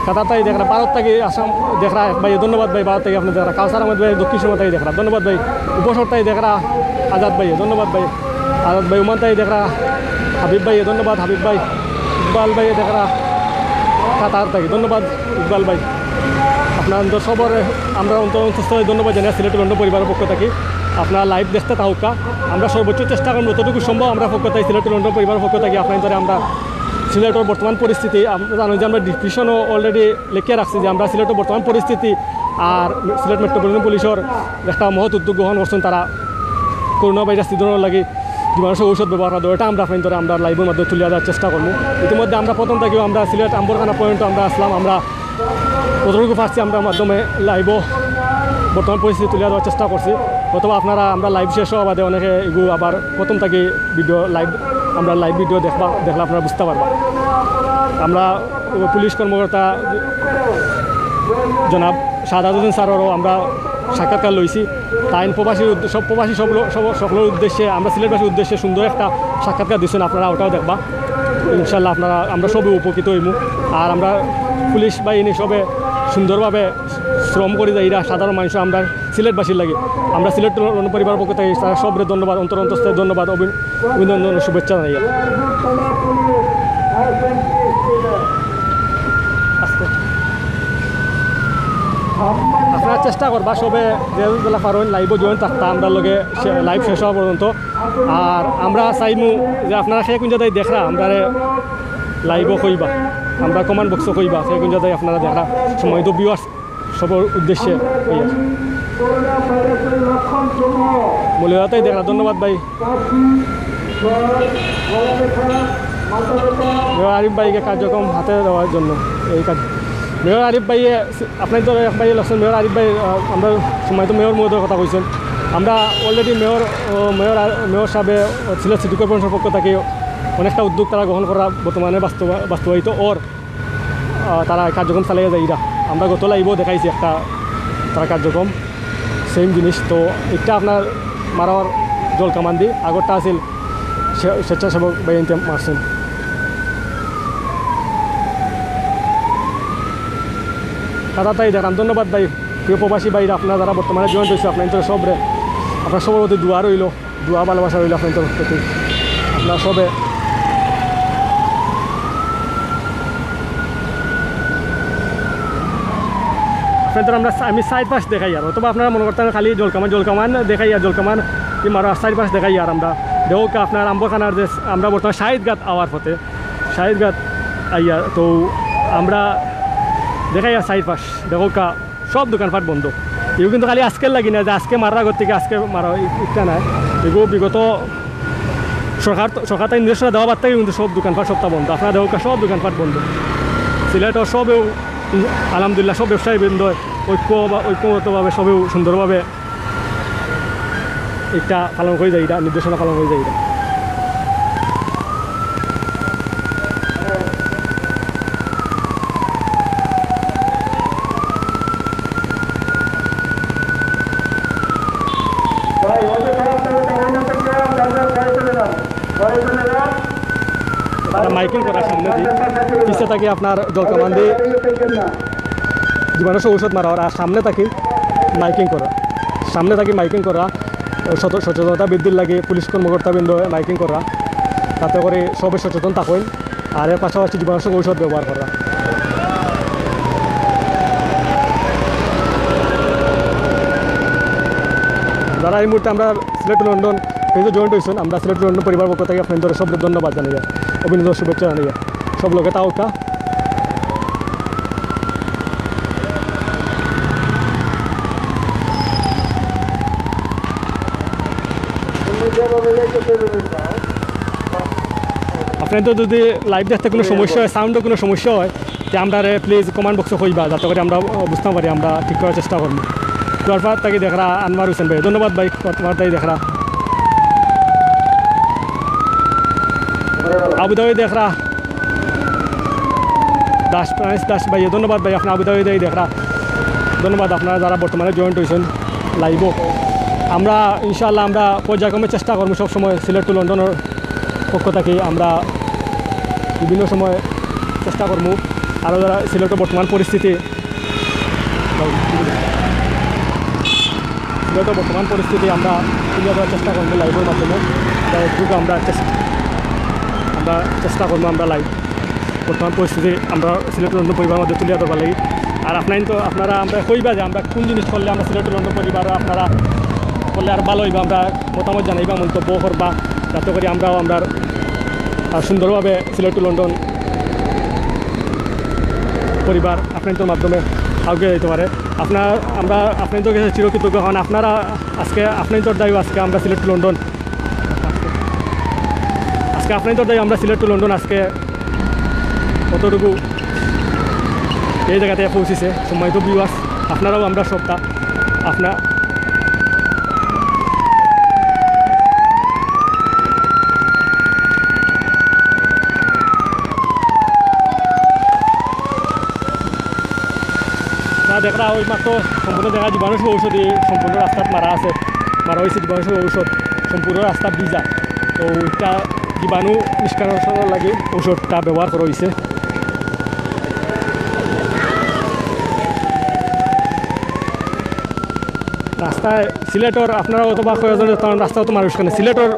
কাতারতাই দেখা ভারত থেকে আসাম দেখা ভাই ধন্যবাদ ভাই ভারত থেকে আপনি দেখা কাউসার আহমেদ ভাই দক্ষিণ সীমা থেকে দেখা ধন্যবাদ ভাই উপসরতাই দেখা আজাদ ভাই ধন্যবাদ ভাই আজাদ ভাই উমানতাই দেখা হাবিব ভাই ধন্যবাদ হাবিব ভাই ইকবাল ভাই দেখা কাতার থেকে ধন্যবাদ ইকবাল ভাই আপনাদের সবার আমরা অন্তঃস্থলে ধন্যবাদ জানাই সিলেট লন্ডন পরিবারের পক্ষ থেকে। আপনারা লাইভ দেখতে থাকুকা, আমরা সর্বোচ্চ চেষ্টা করব যতটুকু সম্ভব আমরা পক্ষ থেকে সিলেট লন্ডন পরিবারের পক্ষ থেকে আপনাদের আমরা সিলেটের বর্তমান পরিস্থিতি আমরা জানো যে আমরা ডিসক্রিপশনও অলরেডি লিখে রাখছি যে আমরা সিলেটের বর্তমান পরিস্থিতি আর সিলেট মেট্রোপলিটন পুলিশের একটা মহৎ উদ্যোগ গ্রহণ করছেন তারা করোনা ভাইরাস নিধনের লাগে জীবাণুনাশক ঔষধ ব্যবহার করা এটা আমরা আপনাদের আমরা লাইভের মাধ্যমে তুলে দেওয়ার চেষ্টা করবো। ইতিমধ্যে আমরা প্রথম থেকেও আমরা সিলেট আম্বরখানা পয়েন্টে আমরা আসলাম, আমরা কতটুকু পারছি আমরা মাধ্যমে লাইভও বর্তমান পরিস্থিতি তুলে দেওয়ার চেষ্টা করছি। অথবা আপনারা আমরা লাইভ শেষ হওয়া বাদে অনেকে এগুলো আবার প্রথম থেকে ভিডিও আমরা লাইভ ভিডিও দেখলে আপনারা বুঝতে পারবা। আমরা পুলিশ কর্মকর্তা জনাব শাহাদাতুদ্দিন স্যারেরও আমরা সাক্ষাৎকার লইছি, তাই প্রবাসী সকলের উদ্দেশ্যে আমরা সিলেটবাসীর উদ্দেশ্যে সুন্দর একটা সাক্ষাৎকার দিচ্ছেন, আপনারা ওটাও দেখবা ইনশাল্লাহ। আমরা সবই উপকৃত হইব। আর আমরা পুলিশ বাহিনী সবে সুন্দরভাবে শ্রম করে যাই, এরা সাধারণ মানুষ আমরা সিলেটবাসীর লাগে আমরা সিলেট পরিবার পক্ষ থেকে তারা সবরে ধন্যবাদ, অন্তরস্থে ধন্যবাদ, অভিনন্দন শুভেচ্ছা জানাই। আপনারা চেষ্টা করবা সবে যেগুলা পারেন লাইভও জয়েন থাকতা আমরা লগে লাইভ শেষ হওয়া পর্যন্ত। আর আমরা চাইমু যে আপনারা সেই কোন জায়গায় দেখরা আমরা লাইভও কইবা, আমরা কমেন্ট বক্সও কইবা সেই কোন জায়গায় আপনারা দেখরা সময় তো ভিউয়ার্স সবার উদ্দেশ্যে মূল্যতাই দেখরা। ধন্যবাদ ভাই মেয়র আরিফ ভাইকে কার্যক্রম হাতে দেওয়ার জন্য এই কাজ। মেয়র আরিফ ভাইয়ে আপনার তো এক ভাই লাগছেন মেয়র আরিফ ভাই, আমরা সময় তো মেয়র মহোদয়ের কথা কইছেন। আমরা অলরেডি মেয়র সাহেবে সিলেট সিটি কর্পোরেশনের পক্ষ থেকে অনেকটা উদ্যোগ তারা গ্রহণ করা বর্তমানে বাস্তবায়িত ওর তারা কার্যক্রম চালিয়ে যায়। এরা আমরা গত লাইভও দেখাইছি একটা তারা কার্যক্রম সেম জিনিস। তো এটা আপনার মারার জল কামান্দি আগরটা আছিল স্বেচ্ছাসেবক বাহিনীতে মারছেন। তাই দেখলাম ধন্যবাদ ভাই, প্রিয় প্রবাসী ভাইরা আপনারা যারা বর্তমানে জয়েন্ট হয়েছে আপনার সবরে আপনার সবার প্রতি দোয়া রইল, দোয়া ভালোবাসা রইল আপনার প্রতি। আপনারা সবে আপনাদের আমি সাইড পাশ দেখাই আর অথবা আপনারা মনে করতেন খালি জলকামান দেখাই আর জলকামান কি মারো সাইড পাশ দেখাই আর আমরা দেখো আপনার আম্বখানার যে আমরা বর্তমানে শাহিদঘাট আওয়ার পথে শাহিদঘাট আইয়া তো আমরা দেখাই আর সাইড পাশ দেখো সব দোকানপাট বন্ধ। এগুলো কিন্তু খালি আজকের লাগি না যে আজকে মারার আগর থেকে আজকে মারা ইচ্ছা নাই, এগুলো বিগত সরকার তাই নির্দেশনা দেওয়া বাদ থেকে কিন্তু সব দোকানপাট সপ্তাহ বন্ধ। আপনারা দেখো সব দোকানপাট বন্ধ। সিলেটর সবেও আলহামদুলিল্লাহ সব ব্যবসায়ী বৃন্দ ঐক্যবদ্ধভাবে সবেও সুন্দরভাবে এটা পালন করে যায়, এটা নির্দেশনা পালন করে যায়। এটা মাইকিং করার সামনে দিয়ে পিছিয়ে থাকি আপনার জলকামান্দি জীবাণুনাশক ঔষধ মারা আর সামনে থাকি মাইকিং করা সচেতনতা বৃদ্ধির লাগে পুলিশ কর্মকর্তাবৃন্দ মাইকিং করা, তাতে করে সবে সচেতন থাকেন। আর এর পাশাপাশি জীবাণুনাশক ঔষধ ব্যবহার করা। যারা এই মুহূর্তে আমরা সিলেট লন্ডন পেজে জয়েন্ট হয়েছেন, আমরা সিলেট লন্ডন পরিবার পক্ষ থেকে আপনাদের সব ধন্যবাদ জানাই, অভিনন্দন শুভেচ্ছা জানাই সব লোকে তাওকা। আপনাদের যদি লাইভ দেখতে কোনো সমস্যা হয়, সাউন্ডের কোনো সমস্যা হয় যে আমরা প্লিজ কমেন্ট বক্সে কইবা যাতে করে আমরা বুঝতে পারি, আমরা ঠিক করার চেষ্টা করবো। তোরপর তাকে দেখরা আনওয়ার হোসেন ভাই ধন্যবাদ ভাই, তোমার তাই দেখরা আবুধাবি দেখরা দাস ভাই ধন্যবাদ ভাই, আপনার আবুধাবি দেখরা ধন্যবাদ। আপনারা যারা বর্তমানে জয়েন্ট হয়েছেন লাইভও আমরা ইনশাআল্লাহ আমরা পর্যায়ক্রমে চেষ্টা করবো সবসময় সিলেট টু লন্ডনের পক্ষ থেকে আমরা বিভিন্ন সময় চেষ্টা করবো আরও যারা সিলেটের বর্তমান পরিস্থিতি আমরা তুলে ধরার চেষ্টা করবো লাইভের মাধ্যমে। একটু আমরা চেষ্টা করবো আমরা লাইভ বর্তমান পরিস্থিতি আমরা সিলেটের অন্য পরিবারের মধ্যে তুলে ধরবার লাগি। আর আপনারা আমরা কইবা যে আমরা কোন জিনিস করলে আমরা সিলেট টু লন্ডন পরিবার আপনারা করলে আর ভালো হইবা, আমরা মতামত জানাইবা, মন্তব্য করবা, যাতে করে আমরাও আমরা সুন্দরভাবে সিলেট টু লন্ডন পরিবার আপনাদের মাধ্যমে আগে যেতে পারে। আমরা আপনাদের কাছে চিরকৃতজ্ঞ হন। আপনারা আজকে আপনাদের দায়ী আজকে আমরা সিলেট টু লন্ডন আপনাদের দায়ী আমরা সিলেট টু লন্ডন আজকে কতটুকু এই জায়গাতে পৌঁছেছে। সময় তো ভিউয়ার্স আপনারাও আমরা সবটা আপনার দেখা ওই মাত্র সম্পূর্ণ দেখা জীবাণুষ ঔষধি সম্পূর্ণ রাস্তাত মারা হয়েছে জীবাণুষ ঔষধ সম্পূর্ণ রাস্তা ভিজা, তো ওইটা জীবাণু নিষ্কাশনের লাগে ঔষধটা ব্যবহার করা হয়েছে। রাস্তায় সিলেটর আপনারা অথবা কয়েকজন রাস্তা তো মানুষ কেন সিলেটর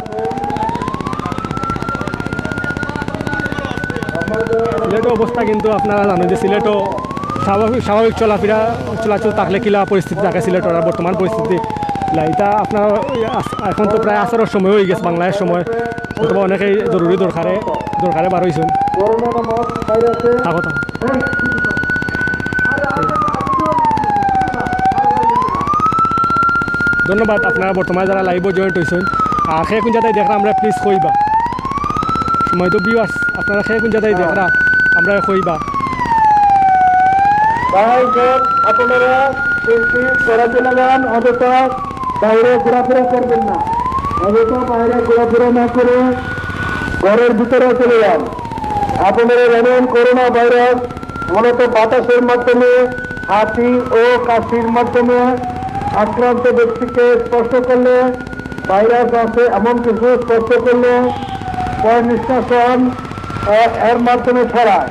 অবস্থা কিন্তু আপনারা জানেন যে সিলেটও স্বাভাবিক চলাচল থাকলে কিলা পরিস্থিতি থাকে সিলেটের আর বর্তমান পরিস্থিতি এটা আপনার এখন তো প্রায় আসরের সময় হয়ে গেছে বাংলাদেশ সময়, অথবা অনেকেই জরুরি দরকারে বার হয়েছেন। ধন্যবাদ আপনারা বর্তমানে যারা লাইভও জয়েন্ট হয়েছেন। আর সেই কোন জায়গায় দেখা আমরা প্লিজ কইবা সময় তো ভিউয়ার্স আপনারা সেই কোন জায়গায় দেখা আমরা কইবা আপনারা চলাচলে যান, অযথা বাইরে ঘোরাফেরা করবেন না, অযথা বাইরে ঘোরাফেরা না করে ঘরের ভিতরে চলে যান। আপনারা জানেন করোনা ভাইরাস মূলত বাতাসের মাধ্যমে, হাঁচি ও কাশির মাধ্যমে আক্রান্ত ব্যক্তিকে স্পর্শ করলে ভাইরাস আছে এমন কিছু স্পর্শ করলে পয় নিষ্কাশন এর মাধ্যমে ছড়ায়।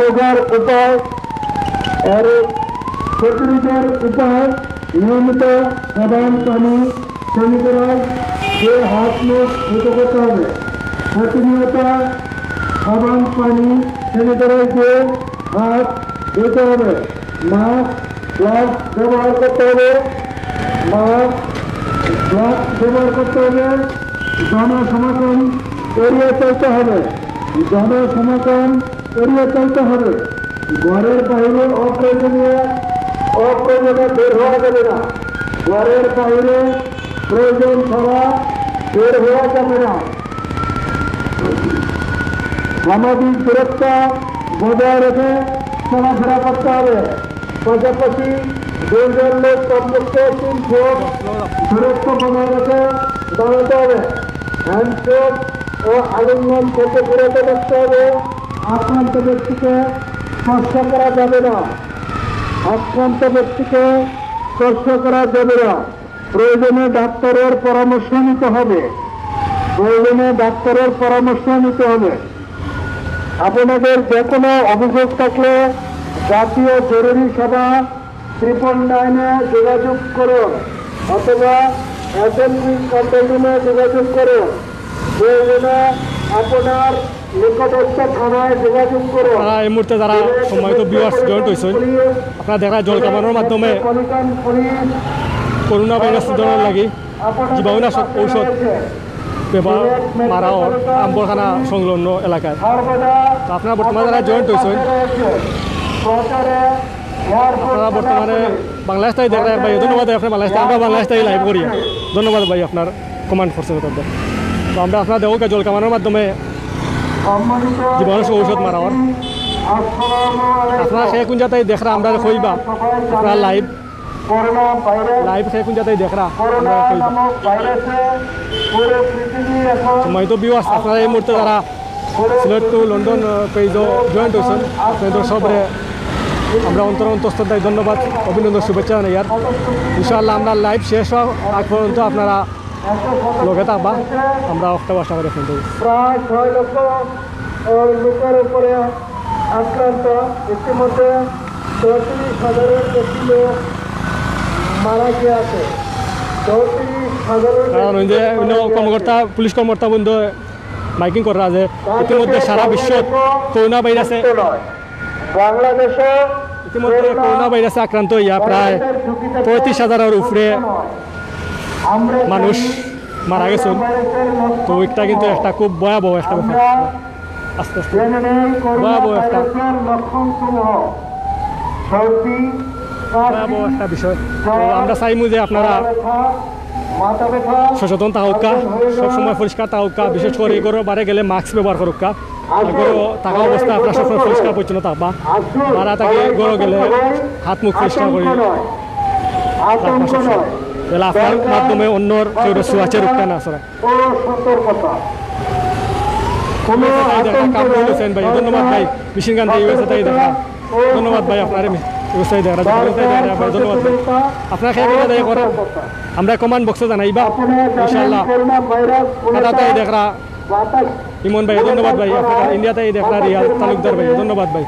রোগের উপায় প্রতিরোধের উপায় নিয়মিত সাবান পানি স্যানিটাইজার দিয়ে হাত মুখ ধুতে করতে হবে। প্রতিনিয়ত সাবান পানি স্যানিটাইজার দিয়ে হাত ধুতে হবে। মাস্ক গ্লাভস ব্যবহার করতে হবে। জনসমাগম এড়িয়ে চলতে হবে। ঘরের বাইরে অপ্রয়োজনে বের হওয়া যাবে না। ঘরের বাইরে প্রয়োজন ছাড়া বের হওয়া যাবে না। সামাজিক দূরত্ব বজায় রেখে চলাফেরা করতে হবে। পাশাপাশি দুজন লোক কমপক্ষে 3 ফুট দূরত্ব বজায় রেখে দাঁড়াতে হবে। হ্যান্ডশেক ও আলিঙ্গন থেকে বিরত রাখতে হবে। আক্রান্ত ব্যক্তিকে স্পর্শ করা যাবে না। প্রয়োজনে ডাক্তারের পরামর্শ নিতে হবে। আপনাদের যে কোনো অভিযোগ থাকলে জাতীয় জরুরি সেবা 999-এ যোগাযোগ করুন অথবা অ্যাসেম্বলি কন্ট্রোল রুমে যোগাযোগ করুন। প্রয়োজনে আপনার নিকটস্থ থানায় যোগাযোগ করুন। এই মুহূর্তে যারা সময় তো ভিউয়ার্স জয়েন্ট হয়েছেন আপনারা দেখা জল কামানোর মাধ্যমে করোনা ভাইরাস ধরনের লাগি জীবাণুনাশক ঔষধ ব্যবহার মারা আম্বরখানা সংলগ্ন এলাকায়। তো আপনারা বর্তমানে যারা জয়েন্ট হয়েছেন আপনারা বর্তমানে বাংলাদেশ থেকে দেখা ভাই ধন্যবাদ আপনার বাংলাদেশ আমরা বাংলাদেশ থেকে লাইভ করি। ধন্যবাদ ভাই আপনার কমান্ড ফোর্সের তাদের। তো আমরা আপনারা দেখো জল কামানোর মাধ্যমে জীবাণু ঔষধ মারাওয়ার আপনারা সেই কোন জায়গায় দেখরা আমরা কইবা আপনারা লাইভ সেই কোন জায়গায় দেখরা আমরা কইবা সময় তো ভিউয়ার্স আপনারা এই মুহূর্তে যারা Sylhet to London page joint হয়েছেন আপনাদের সবরে আমরা অন্তঃস্থতায় ধন্যবাদ অভিনন্দন শুভেচ্ছা জানাই। আর ইনশাআল্লাহ আমরা লাইভ শেষ হওয়ার আগ পর্যন্ত আপনারা লোকে থাকবা আমরা একটা বাসা করে ফেলতে প্রায় 6 লক্ষ লোকের উপরে আক্রান্ত। ইতিমধ্যে 34,000-এর বেশি লোক মারা গিয়েছে। 34,000 কর্মকর্তা পুলিশ কর্মকর্তা বন্ধু মাইকিং করা আছে ইতিমধ্যে সারা বিশ্ব করোনা ভাইরাসে বাংলাদেশে ইতিমধ্যে করোনা ভাইরাসে আক্রান্ত হইয়া প্রায় 35,000-এর উপরে মানুষ মারা গেছেন। তো এটা কিন্তু একটা খুব ভয়াবহ একটা ব্যাপার, আস্তে আস্তে ভয়াবহ একটা বিষয়। তো আমরা চাইমু যে আপনারা সচেতন থাকুকা, সবসময় পরিষ্কার থাকুকা, বিশেষ করে ঘরে বাইরে গেলে মাস্ক ব্যবহার করুকা। ঘরে থাকা অবস্থা আপনার সবসময় পরিষ্কার পরিচ্ছন্ন থাকবা, বাড়া থাকে ঘরে গেলে হাত মুখ পরিষ্কার করে তাহলে আপনার মাধ্যমে অন্যর কেউ সুয়াচে রুখতে না আসলে। ভাই ধন্যবাদ ভাই, মেশিন গান থেকে দেখা ধন্যবাদ ভাই, আপনার ব্যবসায়ী দেখা ভাই ধন্যবাদ ভাই, আপনার খেয়ে দেয় করে আমরা কমান্ড বক্সে জানাইবা ইনশাল্লাহ। কাটাতে দেখা ইমন ভাই ধন্যবাদ ভাই, আপনার ইন্ডিয়াতে দেখা রিয়াজ তালুকদার ভাই ধন্যবাদ ভাই,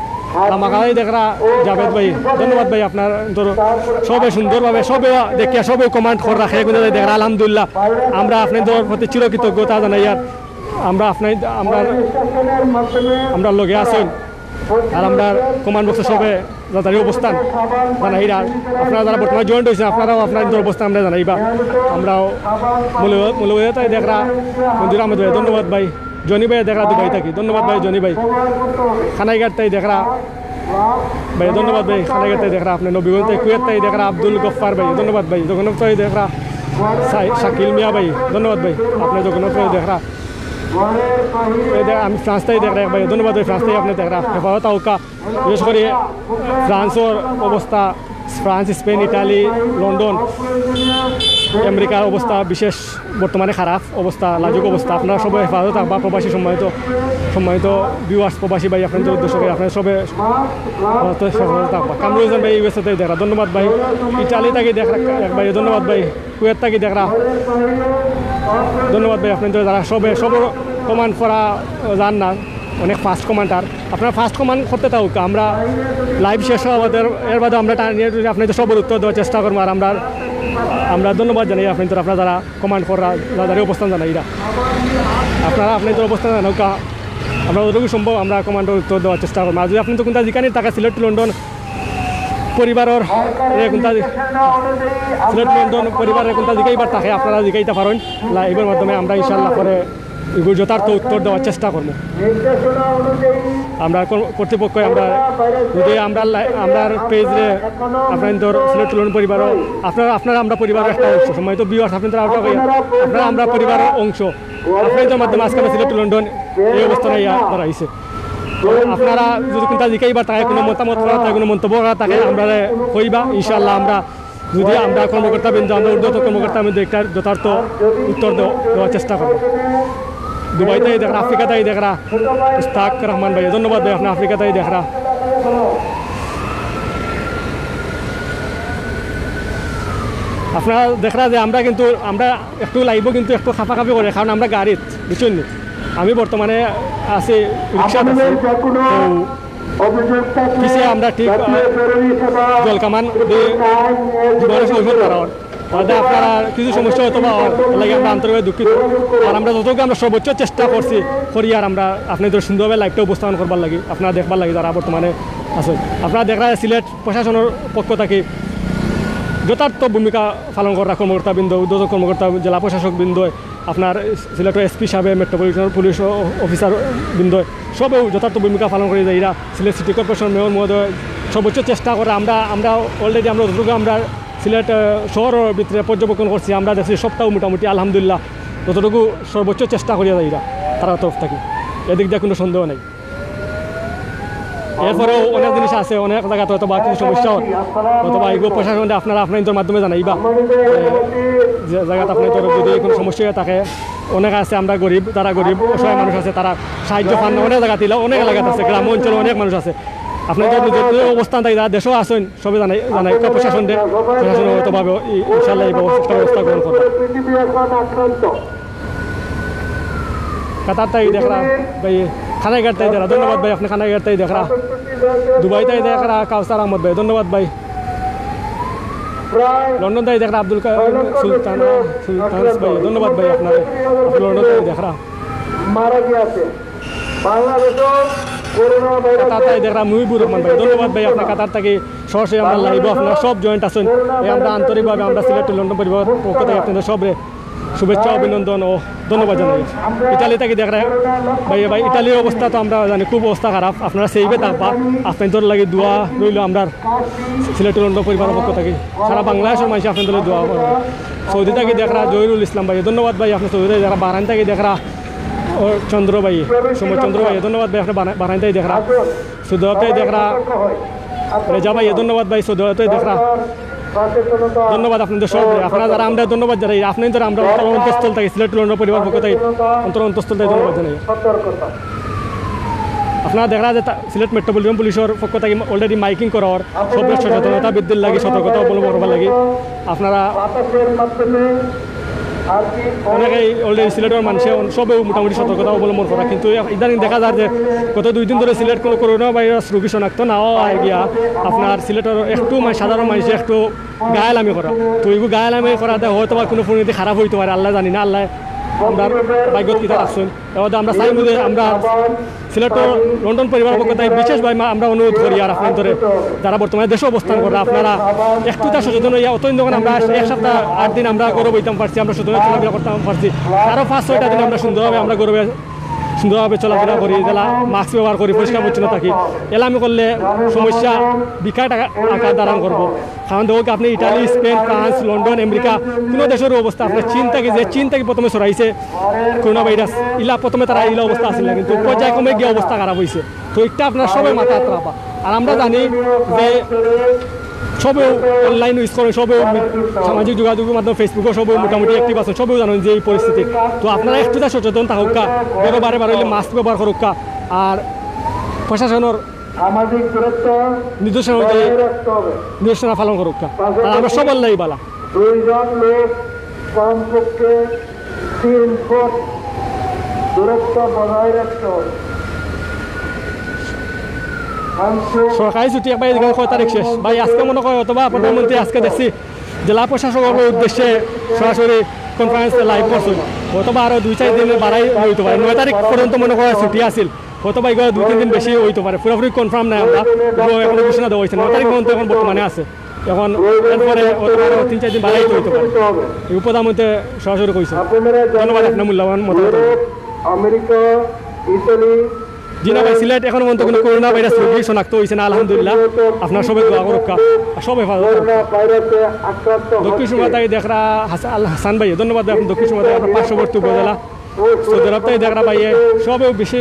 আমাকাই দেখা জাভেদ ভাই ধন্যবাদ ভাই, আপনার সবে সুন্দরভাবে সবে দেখিয়া সবে কমান্ড করে রাখে দেখা আলহামদুলিল্লাহ। আমরা আপনাদের প্রতি চিরকৃতজ্ঞতা জানাই। আর আমরা আপনার আমরা লগে আছেন আর আমরা কমান্ড বক্সে সবে যাদের অবস্থান জানাইরা, আপনারা যারা বর্তমানে জয়েন্ট হয়েছেন আপনারাও আপনাদের অবস্থান আমরা জানাইবা। আমরাও মূল্যতাই দেখা মঞ্জুর আহমেদ ভাই ধন্যবাদ ভাই, জনি ভাই দেখা দুবাই থাকি ধন্যবাদ ভাই, জনি ভাই খানাইঘাট তাই দেখা ভাই ধন্যবাদ ভাই, খানাইঘাট তাই দেখা আপনার নবীগঞ্জ তাই কুয়েত তাই দেখা আব্দুল গফার ভাই ধন্যবাদ ভাই, জগন্নাথ তাই দেখা শাকিল মিয়া ভাই ধন্যবাদ ভাই, আপনার জগন্নাথ ভাই দেখা আমি ফ্রান্স তাই দেখা ভাই ধন্যবাদ ভাই, ফ্রান্স তাই আপনি দেখা হেফাজত আউকা। বিশেষ করে ফ্রান্সের অবস্থা, ফ্রান্স, স্পেন, ইটালি, লন্ডন, আমেরিকার অবস্থা বিশেষ বর্তমানে খারাপ অবস্থা, লাজুক অবস্থা। আপনারা সবাই হেফাজত থাকবা, প্রবাসী সম্মানিত ভিউয়ার্স প্রবাসী ভাই আপনাদের উদ্দেশ্য করে আপনারা সবাই থাকবা। কামরুজান ভাই ইউএসএ থেকে দেখা ধন্যবাদ ভাই, ইটালি থেকে দেখা ভাই ধন্যবাদ ভাই, কুয়েত থেকে দেখা ধন্যবাদ ভাই, আপনাদের যারা সব কমান্ড করা যান না অনেক ফাস্ট কমান্ডার, আপনারা ফাস্ট কমান্ড করতে থাকুক। আমরা লাইভ শেষ আমাদের এর বাদে আমরা আপনাদের সবার উত্তর দেওয়ার চেষ্টা করবো। আর আমরা ধন্যবাদ জানাই আপনাদের, আপনারা যারা কমান্ড করা যাদের অবস্থান জানাই আপনারা আপনাদের অবস্থান জানাউকা, আমরা যতটুকু সম্ভব আমরা কমান্ডের উত্তর দেওয়ার চেষ্টা করবো। আর যদি আপনি তো কোনটা যেখানে টাকা সিলেট লন্ডন পরিবারের কোনটা সিলেট লন্ডন পরিবারের কোনটা জিকাইবার থাকে আপনারা জিকাইতে পারেন লাইভের মাধ্যমে, আমরা ইনশাল্লাহ করে এগুলো যথার্থ উত্তর দেওয়ার চেষ্টা করবো। আমরা কর্তৃপক্ষ আমরা যদি আমরা পেজে আপনাদের সিলেট লন্ডন পরিবারও আপনারা আমরা পরিবারের একটা অংশ, সময় তো বিয়ার আপনারা আপনারা আমরা পরিবারের অংশ, আপনাদের মাধ্যমে আজকে সিলেট লন্ডন এই অবস্থানে দাঁড়াইছে। আপনারা যদি কোনটা জিকাইবার থাকে, কোনো মতামত করা থাকে, কোনো মন্তব্য করা থাকে আমরা কইবা ইনশাল্লাহ। আমরা যদি আমরা কর্মকর্তা বৃন্দ আমরা ঊর্ধ্বতন কর্মকর্তা বৃন্দ একটা যথার্থ উত্তর দেওয়ার চেষ্টা করবো। দুবাইতেই দেখা, আফ্রিকাতেই দেখা ইস্তাক রহমান ভাই ধন্যবাদ ভাই, আপনার আফ্রিকাতেই দেখা আপনারা দেখা যে আমরা কিন্তু আমরা একটু লাইভও কিন্তু একটু খাফাখাফি করে, কারণ আমরা গাড়িত বুঝছেন। আমি বর্তমানে আছি রিক্সাতে, পিছিয়ে আমরা ঠিক জলকামান জীবনের সমস্যার কারণ আপনারা কিছু সমস্যা হতো বা লাগে আমরা আন্তরিকভাবে দুঃখিত। আর আমরা যতটুকু আমরা সর্বোচ্চ চেষ্টা করছি করি, আর আমরা আপনাদের সুন্দরভাবে লাইভটা উপস্থাপন করবার লাগে, আপনারা দেখবার লাগে যারা বর্তমানে আছেন। আপনারা দেখা সিলেট প্রশাসনের পক্ষ থেকে যথার্থ ভূমিকা পালন করা কর্মকর্তাবৃন্দ, উদ্যোগ কর্মকর্তা, জেলা প্রশাসক বৃন্দ, আপনার সিলেটের এসপি সাহেব, মেট্রোপলিটন পুলিশ অফিসার বৃন্দ সবেও যথার্থ ভূমিকা পালন করে যায়। এরা সিলেট সিটি কর্পোরেশন মেয়র মহোদয় সর্বোচ্চ চেষ্টা করে। আমরা অলরেডি আমরা যতটুকু আমরা সিলেট শহরের ভিতরে পর্যবেক্ষণ করছি, আমরা দেখছি সবটাও মোটামুটি আলহামদুলিল্লাহ যতটুকু সর্বোচ্চ চেষ্টা করিয়া যায় এরা তারা তরফ থেকে, এদিক দিয়ে কোনো সন্দেহ নেই। এরপরেও অনেক জিনিস আছে, অনেক জায়গাতে হয়তো বা কিছু সমস্যা অথবা এগুলো প্রশাসন আপনারা আপনাদের মাধ্যমে জানাইবা যে জায়গাতে আপনাদের যদি কোনো সমস্যা থাকে। অনেক আছে আমরা গরিব, তারা গরিব অসহায় মানুষ আছে, তারা সাহায্য পান না অনেক জায়গাতে, অনেক এলাকাতে আছে, গ্রাম অঞ্চলে অনেক মানুষ আছে। আপনাদের যত অবস্থান থাকে যারা দেশও আসেন সবে জানাই প্রশাসন হয়তোভাবে ইনশাল্লাহ এই ব্যবস্থা গ্রহণ করবে। কাতার তাই দেখা ভাই, খানাইঘাট তাই দেখা ধন্যবাদ ভাই, আপনি খানাইঘাট তাই দেখা, দুবাই তাই দেখা কাউসার আহমদ ভাই ধন্যবাদ ভাই, লন্ডন তাই দেখা আব্দুল সুলতান ভাই ধন্যবাদ ভাই, আপনার লন্ডন তাই দেখা কাতার তাই দেখা মুহিবুর রহমান ভাই ধন্যবাদ ভাই, আপনার কাতার থেকে সরাসরি আমরা লাইভ আপনারা সব জয়েন্ট আছেন এই আমরা আন্তরিকভাবে আমরা সিলেট লন্ডন পরিবার পক্ষ থেকে আপনাদের সব শুভেচ্ছা অভিনন্দন ও ধন্যবাদ জানাই ইটালি থেকে দেখ ভাই ইটালির অবস্থা তো আমরা জানি খুব অবস্থা খারাপ আপনারা সেইভাবে থাকবা আপনাদের লাগে দোয়া রইল আমরা সিলেট লন্ডন পরিবারের পক্ষ থেকে সারা বাংলাদেশের মানুষ আপনাদের দোয়া করবো সৌদি থেকে দেখরা জহিরুল ইসলাম ভাই ধন্যবাদ ভাই আপনার সৌদি যারা বারান থেকে দেখরা ও চন্দ্র ভাই সময় চন্দ্র ভাই ধন্যবাদ ভাই আপনার বারান থেকে দেখরা সুদতে দেখরা রেজা ভাই ধন্যবাদ ভাই সুদতে দেখরা ধন্যবাদ আপনাদের সব আপনারা যারা আমরা ধন্যবাদ জানাই আপনাদের যারা আমরা অন্তঃস্থল থেকে সিলেট লন্ডন পরিবার পক্ষ থেকে অন্তঃস্থল থেকে ধন্যবাদ জানাই আপনারা দেখা যায় সিলেট মেট্রোপলিটন পুলিশের পক্ষ থেকে অলরেডি মাইকিং করার সব সচেতনতা বৃদ্ধির লাগে সতর্কতা অবলম্বন করবার লাগে আপনারা অনেকেই অলরেডি সিলেটের মানুষে সবেও মোটামুটি সতর্কতা অবলম্বন করা কিন্তু ইদানিং দেখা যায় যে গত 2 দিন ধরে সিলেট কোনো করোনা ভাইরাস রোগী শনাক্ত নাও আয় গিয়া আপনার সিলেটের একটু সাধারণ মানুষ একটু গায়ালামি করা তো এইগুলো গায়ালামি করাতে হয়তো বা কোনো পরিণতি খারাপ হইতে পারে আল্লাহ জানি না আল্লাহ আমরা ভাগ্যত কিতা আসছেন এবার আমরা চাই মধ্যে আমরা সিলেটের লন্ডন পরিবার পক্ষ থেকে বিশেষভাবে আমরা অনুরোধ করি আর আপনাদের যারা বর্তমানে দেশে অবস্থান করে আপনারা একটুটা সচেতন হইয়া অতদিন যখন আমরা 1 সপ্তাহ 8 দিন আমরা গৌরব হইতাম পারছি আমরা সুন্দর চলাফেরা করতাম পারছি আরও 5-6টা দিন আমরা সুন্দরভাবে চলাফেরা করি যারা মাস্ক ব্যবহার করি পরিষ্কার পরিচ্ছন্ন থাকি এলামি করলে সমস্যা বিকট আকার ধারণ করবো কারণ দেখো আপনি Italy Spain France London America কোনো দেশের অবস্থা আপনার চীন থেকে প্রথমে ছড়াইছে করোনা ভাইরাস ইলা প্রথমে তারা ইলা অবস্থা আসছিল কিন্তু পর্যায়ক্রমে গিয়ে অবস্থা খারাপ হয়েছে তো এটা আপনার সবাই মাথা রাখা আর আমরা জানি যে সবেও অনলাইন ইউজ করে সবেও সামাজিক যোগাযোগের মাধ্যমে ফেসবুকও সবেও মোটামুটি অ্যাক্টিভ আছে সবেও জানেন যে এই পরিস্থিতি তো আপনারা একটুটা সচেতন থাকুক বড় বারে হইলে মাস্ক ব্যবহার করুক আর প্রশাসনের নির্দেশনা পালন করুক আর আমরা সবার লাই বালা 2 জন লোক কমপক্ষে 3 ফুট দূরত্ব বজায় রাখতে হবে সরকারি ছুটি একবার 6 তারিখ শেষ ভাই আজকে মনে হয় অথবা প্রধানমন্ত্রী আজকে দেখছি জেলা প্রশাসকের উদ্দেশ্যে সরাসরি কনফারেন্স লাইভ করছেন অথবা আরও 2-4 দিন বাড়াই হইতে পারে 9 তারিখ পর্যন্ত মনে করা ছুটি আসিল অথবা এগুলো 2-3 দিন বেশি হইতে পারে পুরোপুরি কনফার্ম নাই আমরা এখন ঘোষণা দেওয়া হয়েছে 9 তারিখ পর্যন্ত এখন বর্তমানে আছে এখন এরপরে 3-4 দিন বাড়াইতে হইতে পারে এই প্রধানমন্ত্রী সরাসরি কইছে ধন্যবাদ আপনার মূল্যবান মতামত আমেরিকা ইতালি জি না ভাই সিলেট এখন পর্যন্ত কোনো করোনা ভাইরাস রোগী শনাক্ত হয়েছে না আলহামদুলিল্লাহ আপনার সবাই দোয়া করুক সবাই ভালো দক্ষিণ সুমাতায় দেখরা হাসান ভাই ধন্যবাদ আপনি দক্ষিণ সুমাতায় আপনার পার্শ্ববর্তী উপজেলা সৌদি আরব থেকে দেখরা ভাইয়ে সবেও বেশি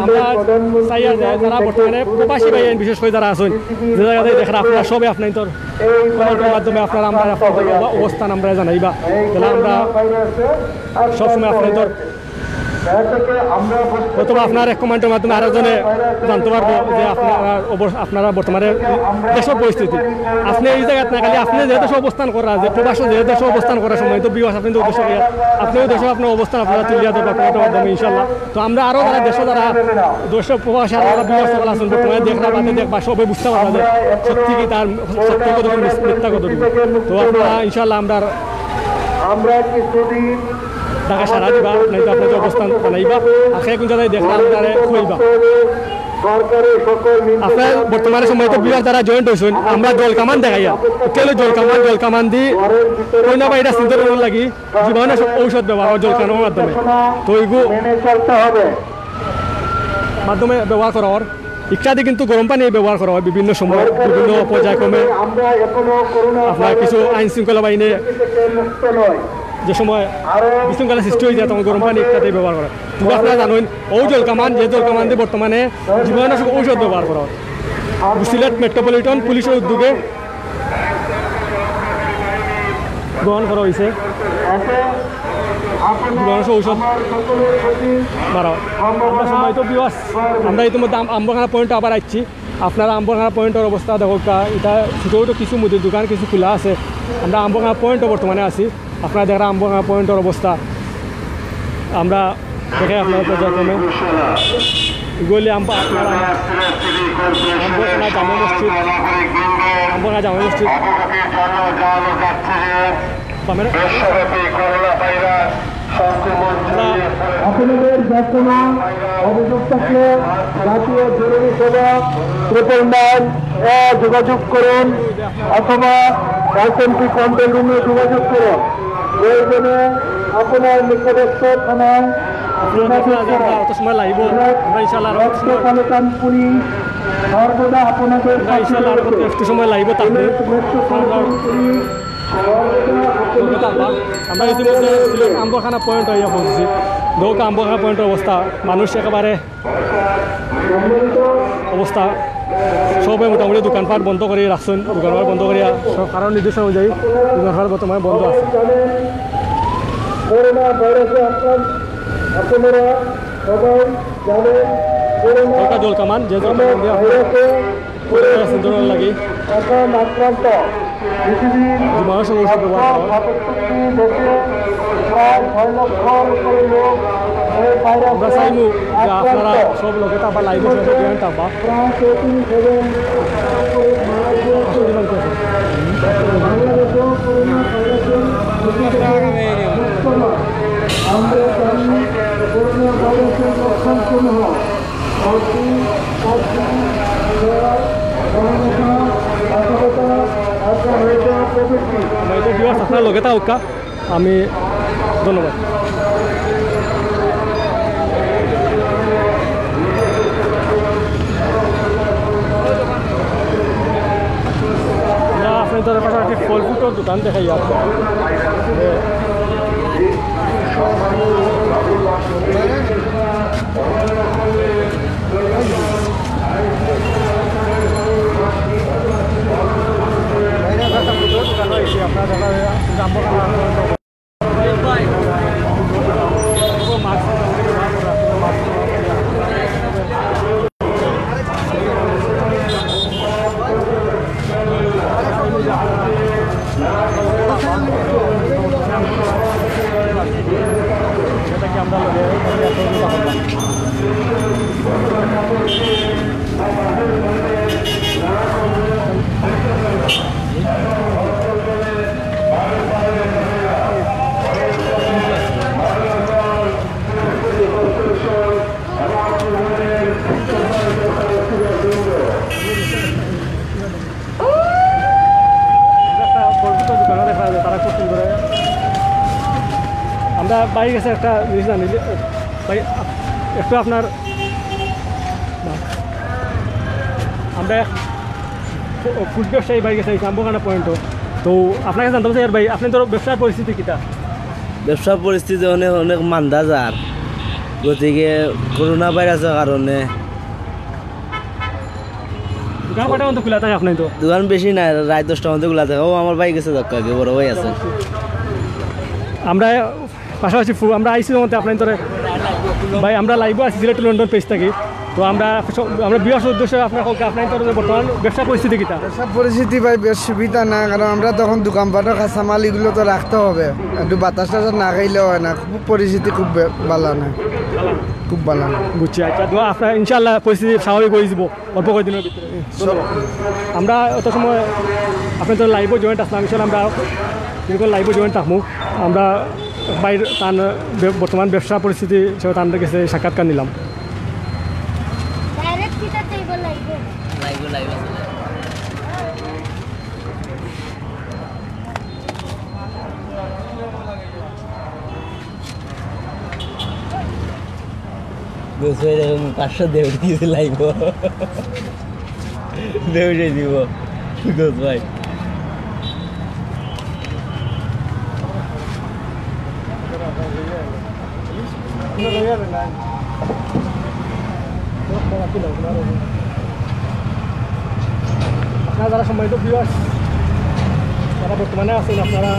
আমরা চাই যারা বর্তমানে প্রবাসী ভাই বিশেষ করে যারা আছেন যে জায়গাতে দেখরা আপনারা সবাই আপনার কমেন্টের মাধ্যমে আপনারা আমরা অবস্থান আমরা জানাইবা তাহলে আমরা সবসময় আপনাদের অথবা আপনার এক কমেন্টের মাধ্যমে আরো জনে জানতে পারবো যে আপনারা বর্তমানে দেশের পরিস্থিতি আপনি এই জায়গায় না খালি আপনি যে দেশে অবস্থান করা যে প্রবাসী যে দেশে অবস্থান করার সময় তো বিবাস আপনি উদ্দেশ্য আপনিও দেশে আপনার অবস্থান আপনারা তুলিয়া দেবেন কমেন্টের মাধ্যমে ইনশাল্লাহ তো আমরা আরও যারা দেশে যারা দেশের প্রবাসী যারা বিবাস আছেন বর্তমানে দেখরা বাদে দেখবা সবাই বুঝতে পারবা যে সত্যি কি তার সত্য কত মিথ্যা কত তো আপনারা ইনশাল্লাহ আমরা কিছুদিন ঢাকা সারা দিবা নাই তো আপনাদের অবস্থান জানাইবা আখে কোন জায়গায় দেখলাম তারা কইবা আপনার বর্তমানে সময় তো বিভাগ যারা জয়েন্ট হয়েছেন আমরা জল কামান দেখাইয়া কেলে জল কামান দি করোনা ভাইরাস নিয়ন্ত্রণ লাগি জীবাণু ঔষধ ব্যবহার জল কামানের মাধ্যমে তো এইগুলো মাধ্যমে ব্যবহার করার ইত্যাদি কিন্তু গরম পানি ব্যবহার করা হয় বিভিন্ন সময় বিভিন্ন পর্যায়ক্রমে আপনার কিছু আইন শৃঙ্খলা বাহিনী যে সময় বিশৃঙ্খলা সৃষ্টি হয়ে যায় তখন গরম পানি ইত্যাদি ব্যবহার করা কিন্তু আপনারা জানেন জল কামান দিয়ে বর্তমানে জীবাণুনাশক ঔষধ ব্যবহার করা হয় সিলেট মেট্রোপলিটন পুলিশের উদ্যোগে গ্রহণ করা হয়েছে জীবাণুনাশক ঔষধ বাড়া আমরা সময় তো বিবাস আমরা ইতিমধ্যে আম্বরখানা পয়েন্ট আবার আসছি আপনারা আম্বরখানা পয়েন্টের অবস্থা দেখো এটা ছোটো ছোটো কিছু মুদির দোকান কিছু খোলা আছে আমরা আম্বরখানা পয়েন্টও বর্তমানে আছি আপনারা দেখা আম্বরখানা পয়েন্টের অবস্থা আমরা দেখে আপনার পর্যায়ক্রমে এগুলি আপনারা আম্বরখানা জামা মসজিদ আপনাদের যে কোনো অভিযোগ থাকলে জাতীয় জরুরি সেবা 999 যোগাযোগ করুন অথবা এসএমপি কন্ট্রোল রুমে যোগাযোগ করুন। প্রয়োজনে আপনার নিকটস্থ থানায় অত সময় লাগব আমরা ইনশাআল্লাহ মেট্রোপলিটন পুলিশ সর্বদা আপনাদের পাশে রয়েছে। একটু সময় লাগব তাহলে মেট্রোপলিটন পুলিশ আমরা ইতিমধ্যে সিলেট আম্বরখানা পয়েন্ট হয়ে পৌঁছেছি। দৌকা আম্বরখানা পয়েন্টের অবস্থা, মানুষ একেবারে অবস্থা সবাই মোটামুটি দোকানপাট বন্ধ করে রাখছেন। দোকানপাট বন্ধ করিয়া সরকারের নির্দেশ অনুযায়ী দোকানপাট বর্তমানে বন্ধ আছে। করোনা ভাইরাসে আপনারা সবাই জানেন দৌকা জল কামান যে জল কামান দিয়ে আপনার চিন্তন লাগে এখন আক্রান্ত পৃথিবীর মানুষ ঔষধ ব্যবহার করা 67 দেশে প্রায় 6 লক্ষর উপরে লোক এই আমরা ভাইরাসে চাইমু যে আপনারা আক্রান্ত। সব লোকে তাবা লাইভ তাবা প্রায় 37 বাংলাদেশেও করোনা ভাইরাসের মুক্ত নয়। আমরা জানি করোনা ভাইরাসের লক্ষণ সমূহ সর্দি, কাশি, জ্বর, গরমতা, অসুস্থতা, আশা হয়ে যাওয়া প্রভৃতি। ভিউয়ার্স আপনার লোকে থাকা আমি ধন্যবাদ। আপনাদের পাশাপাশি ফল ফুটের দোকান দেখাই আছে। আমরা বাইরে গেছে একটা জিনিস জানি ভাই একটু আপনার আমরা ফুড ব্যবসায়ী বাইরে গেছে আম্বখানা পয়েন্টও তো আপনাকে জানতে চাই ভাই আপনি ধরো ব্যবসার পরিস্থিতি কিটা? ব্যবসার পরিস্থিতি অনেক অনেক মান্দা যার, গতিকে করোনা ভাইরাসের কারণে দোকান কটা মতো খোলা থাকে আপনি তো? দোকান বেশি নাই, রাত 10টার মধ্যে খোলা থাকে। ও আমার ভাই গেছে দক্কাকে, বড় ভাই আছে। আমরা পাশাপাশি আমরা আইসি মধ্যে আপনার ধরে ভাই আমরা লাইভও আছি সিলেট লন্ডন পেজ থাকি। তো আমরা বিয়ার উদ্দেশ্যে আপনার আপনার বর্তমান ব্যবসা পরিস্থিতি কিটা? সব পরিস্থিতি ভাই বেশ সুবিধা না, কারণ আমরা তখন দোকানপাটের কাঁচামাল এগুলো তো রাখতে হবে, একটু বাতাস টাতাস না খাইলেও হয় না। খুব পরিস্থিতি খুব ভালো না, খুব ভালো না। বুঝছি। আচ্ছা তো আপনার ইনশাল্লাহ পরিস্থিতি স্বাভাবিক হয়ে যাব অল্প কয়েকদিনের ভিতরে। আমরা অত সময় আপনি তো লাইভও জয়েন্ট আসলাম, ইনশাল্লাহ আমরা যেরকম লাইভও জয়েন্ট থাকবো। আমরা বাইরে তার বর্তমান ব্যবসা পরিস্থিতি হিসেবে তাদের কাছে সাক্ষাৎকার নিলাম। পাঁচশো দেউড়ে দিয়েছে লাইব, দেউড়ে দিব গোস ভাই। আপনারা যারা সম্মানিত ভিউয়ার্স যারা বর্তমানে আছেন আপনারা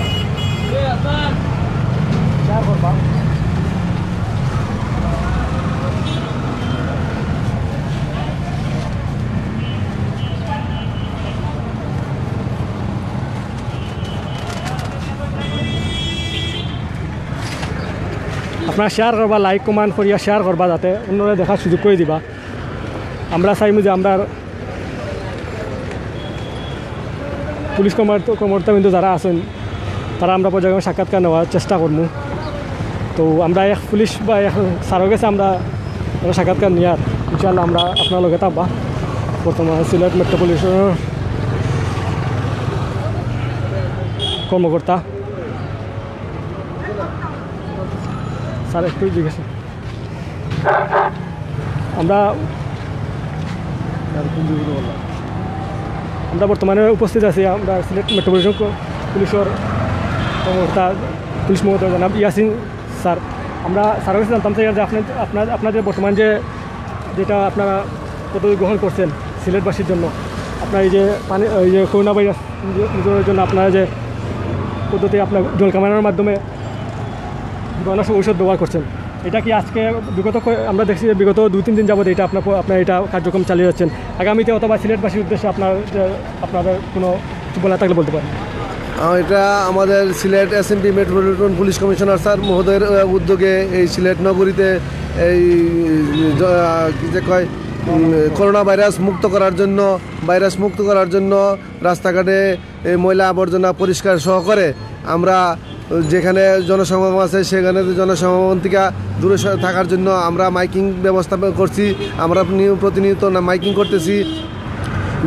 শেয়ার করবা। আপনারা শেয়ার করবা, লাইক কমেন্ট করিয়া শেয়ার করবা যাতে অন্যরা দেখার সুযোগ করে দিবা। আমরা চাইমু যে আমরা পুলিশ কর্মকর্তা কিন্তু যারা আছেন তারা আমরা পর্যায়ে সাক্ষাৎকার নেওয়ার চেষ্টা করবো। তো আমরা এক পুলিশ বা এক স্যারের কাছে আমরা একটা সাক্ষাৎকার নিয়ে আর ইনশাআল্লাহ আমরা আপনার লগে থাকবা বর্তমানে সিলেট মেট্রো পুলিশের কর্মকর্তা স্যার একটু জিজ্ঞেস আমরা বর্তমানে উপস্থিত আছি আমরা সিলেট মেট্রো পুলিশের কর্মকর্তা পুলিশ মহোদয় জনাব ইয়াসিন স্যার আমরা স্যারের কাছে জানতাম চাই যে আপনাদের বর্তমান যেটা আপনারা পদ্ধতি গ্রহণ করছেন সিলেটবাসীর জন্য আপনার এই যে করোনা ভাইরাস নিধনের জন্য আপনারা যে পদ্ধতি আপনার জল কামানোর মাধ্যমে জীবাণুনাশক ঔষধ ব্যবহার করছেন এটা কি আজকে আমরা দেখছি যে বিগত 2-3 দিন যাবত এটা আপনার এটা কার্যক্রম চালিয়ে যাচ্ছেন আগামীতে অথবা সিলেটবাসীর উদ্দেশ্যে আপনাদের কোনো বলা থাকলে বলতে পারেন? এটা আমাদের Sylhet SMP metropolitan police commissioner sir মহোদয়ের উদ্যোগে এই সিলেট নগরীতে এই কী যে কয় করোনা ভাইরাস মুক্ত করার জন্য রাস্তাঘাটে ময়লা আবর্জনা পরিষ্কার সহকারে আমরা যেখানে জনসমাগম আছে সেখানে জনসমাগম থেকে দূরে থাকার জন্য আমরা মাইকিং ব্যবস্থা করছি। আমরা প্রতিনিয়ত মাইকিং করতেছি,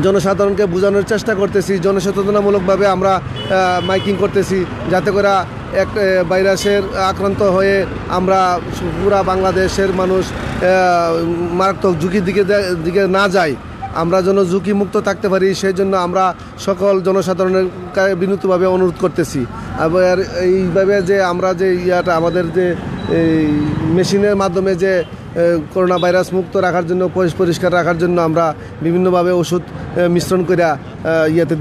জনসাধারণকে বোঝানোর চেষ্টা করতেছি, জনসচেতনামূলকভাবে আমরা মাইকিং করতেছি যাতে করে এক ভাইরাসের আক্রান্ত হয়ে আমরা পুরা বাংলাদেশের মানুষ মারাত্মক ঝুঁকির দিকে না যায়, আমরা যেন ঝুঁকিমুক্ত থাকতে পারি সেই জন্য আমরা সকল জনসাধারণের বিনীতভাবে অনুরোধ করতেছি। আবার এইভাবে যে আমরা যে আমাদের যে এই মেশিনের মাধ্যমে যে করোনা ভাইরাস মুক্ত রাখার জন্য পরিষ্কার রাখার জন্য আমরা বিভিন্নভাবে ওষুধ মিশ্রণ করে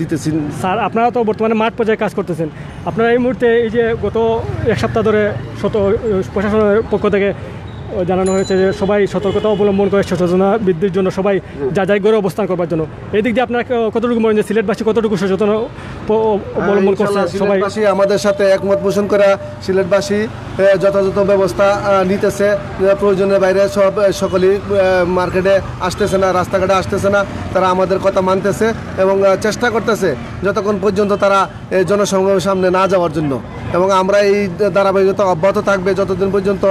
দিতেছি। স্যার আপনারা তো বর্তমানে মাঠ পর্যায়ে কাজ করতেছেন, আপনারা এই মুহূর্তে এই যে গত এক সপ্তাহ ধরে প্রশাসনের পক্ষ থেকে জানানো হয়েছে যে সবাই সতর্কতা অবলম্বন করে সচেতনতা বৃদ্ধির জন্য সবাই যাচাই করে অবস্থান করবার জন্য, এই দিক দিয়ে আপনারা কতটুকু মনে হয় সিলেটবাসী কতটুকু সচেতন অবলম্বন করছে? সবাই আমাদের সাথে একমত পোষণ করে সিলেটবাসী যথাযথ ব্যবস্থা নিতেছে, প্রয়োজনের বাইরে সকলেই মার্কেটে আসতেছে না, রাস্তাঘাটে আসতেছে না, তারা আমাদের কথা মানতেছে এবং চেষ্টা করতেছে যতক্ষণ পর্যন্ত তারা জনসমাগমের সামনে না যাওয়ার জন্য। এবং আমরা এই ধারাবাহিকতা অব্যাহত থাকবে যতদিন পর্যন্ত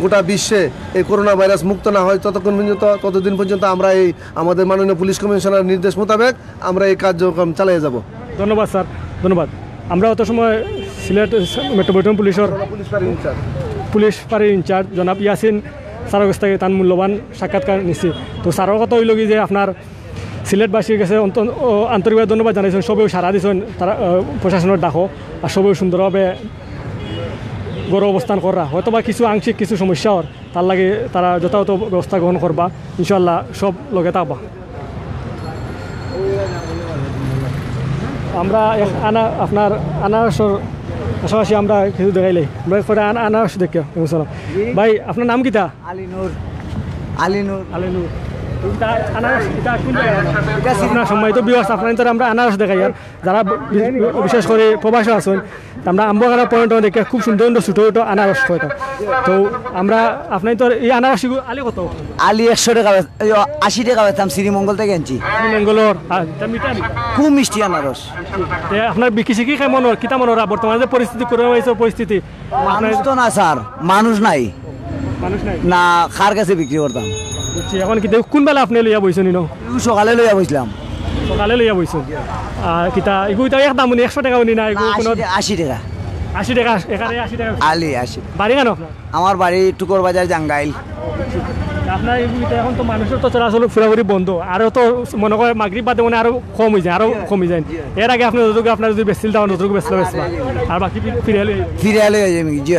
গোটা বিশ্বে এই করোনা ভাইরাস মুক্ত না হয় ততদিন পর্যন্ত আমরা এই আমাদের মাননীয় পুলিশ কমিশনারের নির্দেশ মোতাবেক আমরা এই কার্যক্রম চালিয়ে যাব। ধন্যবাদ স্যার, ধন্যবাদ। আমরা অত সময় সিলেট মেট্রোপলিটন পুলিশ ফাঁড়ির ইনচার্জ জনাব ইয়াসিন স্যারের কাছ থেকে তার মূল্যবান সাক্ষাৎকার নিচ্ছি। তো স্যারের কথা হইল কি যে আপনার সিলেটবাসীর কাছে আন্তরিকভাবে ধন্যবাদ জানাইছেন, সবেও সারা দিয়েছেন তারা প্রশাসনের ডাকো আর সবেও সুন্দরভাবে গড় অবস্থান করা, হয়তো বা কিছু আংশিক কিছু সমস্যা হর তার লাগে তারা যথাযথ ব্যবস্থা গ্রহণ করবা, ইনশাল্লাহ সব লগে থাকবা। আমরা আপনার আনারসর পাশাপাশি আমরা কিছু দেখাইলে আমরা আনারস দেখি ভাই আপনার নাম কিতা? আলিনুর আপনার সময় তো বিবাস আপনার আমরা আনারস দেখাই আর যারা বিশেষ করে প্রবাসী আছেন আমরা আম্বগাড়া পয়েন্ট দেখে খুব সুন্দর সুন্দর ছোটো ছোটো আনারস হয়তো। তো আমরা আপনার তো এই আনারস আলি কত? আলি 100 টাকা 80 টাকা বেচতাম, শ্রীমঙ্গল থেকে আনছি। শ্রীমঙ্গলের খুব মিষ্টি আনারস। আপনার বিক্রি শিখি কেমন কিতা মনে হয় বর্তমানে যে পরিস্থিতি করে হয়েছে পরিস্থিতি? মানুষ তো না স্যার, মানুষ নাই না, খার কাছে বিক্রি করতাম। এখন কি কোন বেলা আপনি লইয়া বইছেন? সকালে লইয়া বসলাম, সকালে লইয়া বইছেন। আর কিতা এগুলো তো এক দাম 100 টাকা উনি না, এগুলো 80 টাকা। 80 টাকা এখানে 80 টাকা আলি 80। বাড়ি কেন আপনার? আমার বাড়ি টুকর বাজার জাঙ্গাইল। আপনার এগুলিতে এখন তো মানুষের তো চলাচল পুরোপুরি বন্ধ, আরও তো মনে করে মাগরিব বাদে মানে আরও কম হয়ে যায়, আরও কমে যায়। এর আগে আপনি যতটুকু আপনার যদি বেচছিল তখন ততটুকু বেচলে আর বাকি ফিরে এলে হয়ে যাবে জি।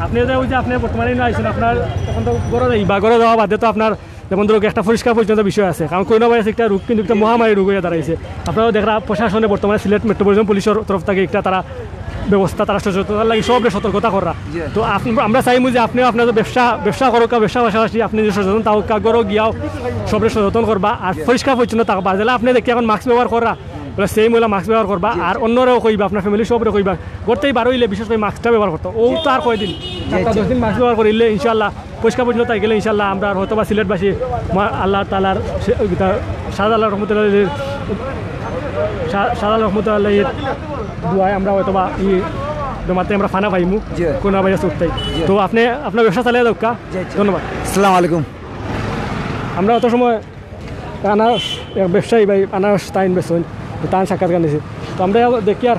আপনি ওই যে আপনি বর্তমানে আইছেন আপনার এখন তো গড়ে যাই বা গড়ে যাওয়া বাদে তো আপনার যেমন ধরো একটা পরিষ্কার পরিচ্ছন্ন বিষয় আছে, কারণ করোনা ভাইরাস একটা রোগ কিন্তু একটা মহামারী রোগ হয়ে দাঁড়াইছে। আপনারাও দেখরা প্রশাসনে বর্তমানে সিলেট মেট্রোপলিটন পুলিশের তরফ থেকে একটা তারা ব্যবস্থা তারা সচেতনতার লাগে সব সতর্কতা করা। তো আমরা চাইমু যে আপনিও আপনার ব্যবসা করো ব্যবসা পাশাপাশি আপনি যে সচেতন তাও কাগরও গিয়াও সবরে সচেতন করবা আর পরিষ্কার পরিচ্ছন্ন থাকবা। যেটা আপনি দেখি এখন মাস্ক ব্যবহার করা বলে সেই মহিলা মাস্ক ব্যবহার করবা আর অন্যরাও কইবা, আপনার ফ্যামিলি সবরে কইবা করতেই বারো হইলে বিশেষ করে মাস্কটা ব্যবহার করতো। ও তো আর কয়দিন 10 দিন মাস্ক ব্যবহার করিলে ইনশাল্লাহ পরিষ্কার পরিচ্ছন্ন তাই গেলে ইনশাল্লাহ আমরা হয়তো বা সিলেটবাসী আল্লাহ তালার শাহজালাল রহমতুল্লাহ দোয়ায় আমরা হয়তো বা বেমারতে আমরা ফানা পাইমু জি। করোনা ভাইরাস উঠতেই তো আপনি আপনার ব্যবসা চালিয়ে দোকা ধন্যবাদ। আসসালামু আলাইকুম। আমরা অত সময় আনারস এক ব্যবসায়ী ভাই আনারস তাইন বেসন তান সাক্ষাৎকার নিয়েছি তো আমরা দেখি আর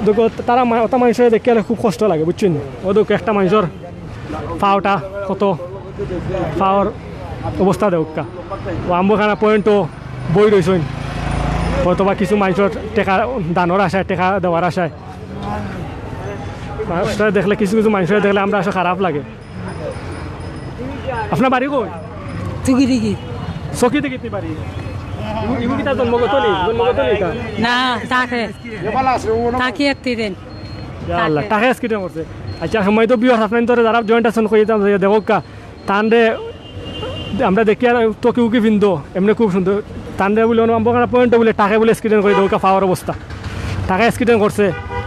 দেখো তারা অত মানুষের দেখি আর খুব কষ্ট লাগে বুঝছেন ও দেখো একটা মানুষের ফাওটা কত ফাওয়ার অবস্থা দেউকা ও আম্বখানা পয়েন্টও বই রয়েছেন অথবা কিছু মানুষের টেকা দানোর আশায় টেকা দেওয়ার আশায় মানুষরা দেখলে কিছু কিছু মানুষের দেখলে আমরা আসলে খারাপ লাগে। আপনার বাড়ি কই? তুকি দেখি চকি থেকে কি বাড়ি ইমু কি তার জন্মগত নেই তা না তাকে তাকে একটি দেন আল্লাহ টাকা স্কিটে করছে আচ্ছা সময় তো বিয়ে আপনার তো যারা জয়েন্ট আছেন কই দেখো কা তানরে আমরা দেখি আর তোকে উকি বিন্দু এমনি খুব সুন্দর তানরে বলে আমরা পয়েন্ট বলে টাকা বলে স্কিটেন করে দেবো ফাওয়ার অবস্থা টাকা স্কিটেন করছে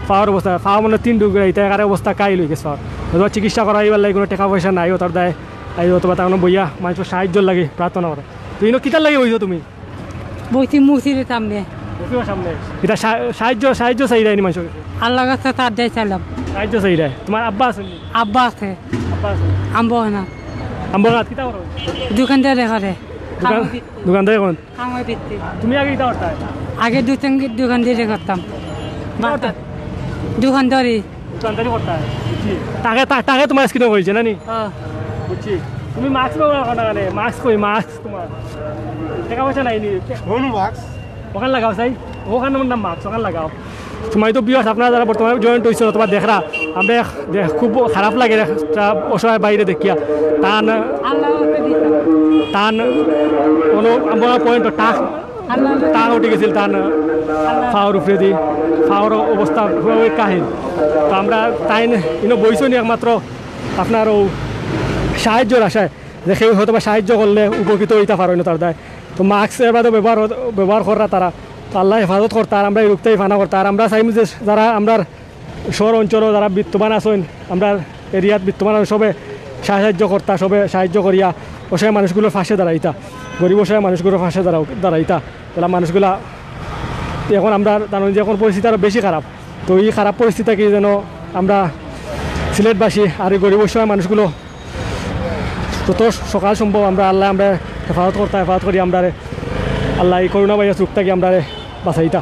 ফাওয়ার অবস্থা ফাওয়া মানে 3 ডুগরে এটা একার অবস্থা কাই লই গেছে ফাওয়ার চিকিৎসা করা এইবার লাগে কোনো টাকা পয়সা নাই তার দায় আই অথবা তার বইয়া মানুষের সাহায্য লাগে প্রার্থনা করে তুই কিতার লাগে হইছো তুমি বইতে মুসিরে সামনে সামনে এটা সাহায্য সাহায্য চাই দেয়নি মানুষের আল্লাহ কাছে তার দেয় চাইলাম সাহায্য চাই দেয় তোমার আব্বা আছে আব্বা আছে আব্বা আছে আম্ব না আম্বগাত কিতা করো দোকানদারে করে দোকানদার এখন আমার ভিত্তি তুমি আগে কিতা করতা আগে দোকান দিয়ে করতাম দোকানদারি দোকানদারি করতা টাকা টাকা তোমার স্কিন হয়েছে না নি বুঝছি তুমি মাস্ক ব্যবহার করো না মাস্ক কই মাস্ক তোমার টাকা পয়সা নাই নি ওখানে লাগাও চাই ওখানে আমার নাম মাস্ক ওখানে লাগাও তোমার তো বিয়াস আপনারা যারা বর্তমানে জয়েন্ট হয়েছিল তোমার দেখরা আমরা খুব খারাপ লাগে অসহায় বাইরে দেখিয়া টান টান কোনো আমরা পয়েন্ট টান উঠে গেছিল টান ফাওয়ার উপরে দি ফাওয়ার অবস্থা কাহিন তো আমরা তাই বইছো নি একমাত্র আপনার ও সাহায্যর আশায় যে সেই হয়তো বা সাহায্য করলে উপকৃত হইতে পারো না তার দায় তো মাস্ক এবার ব্যবহার করা তারা আল্লাহ হেফাজত করতে আর আমরা এই রূপটাই ফানা করতে আর আমরা চাইম যে যারা আমরা শহর অঞ্চলও যারা বিত্তবান আছেন আমরা এরিয়াত বিত্তবান সবে সাহায্য কর্তা সবে সাহায্য করিয়া অসহায় মানুষগুলোর ফাঁসে দাঁড়াইতা গরিব অসহায় মানুষগুলোর ফাঁসে দাঁড়াইতা তাহলে মানুষগুলা এখন আমরা জানি যে এখন পরিস্থিতি আরও বেশি খারাপ তো এই খারাপ পরিস্থিতিকে যেন আমরা সিলেটবাসী আর এই গরিব অসহায় মানুষগুলো তত সকাল সম্ভব আমরা আল্লাহ আমরা হেফাজত করি আমরা আল্লাহ এই করোনা ভাইরাস রোগটাকে আমরা বাঁচাইতা।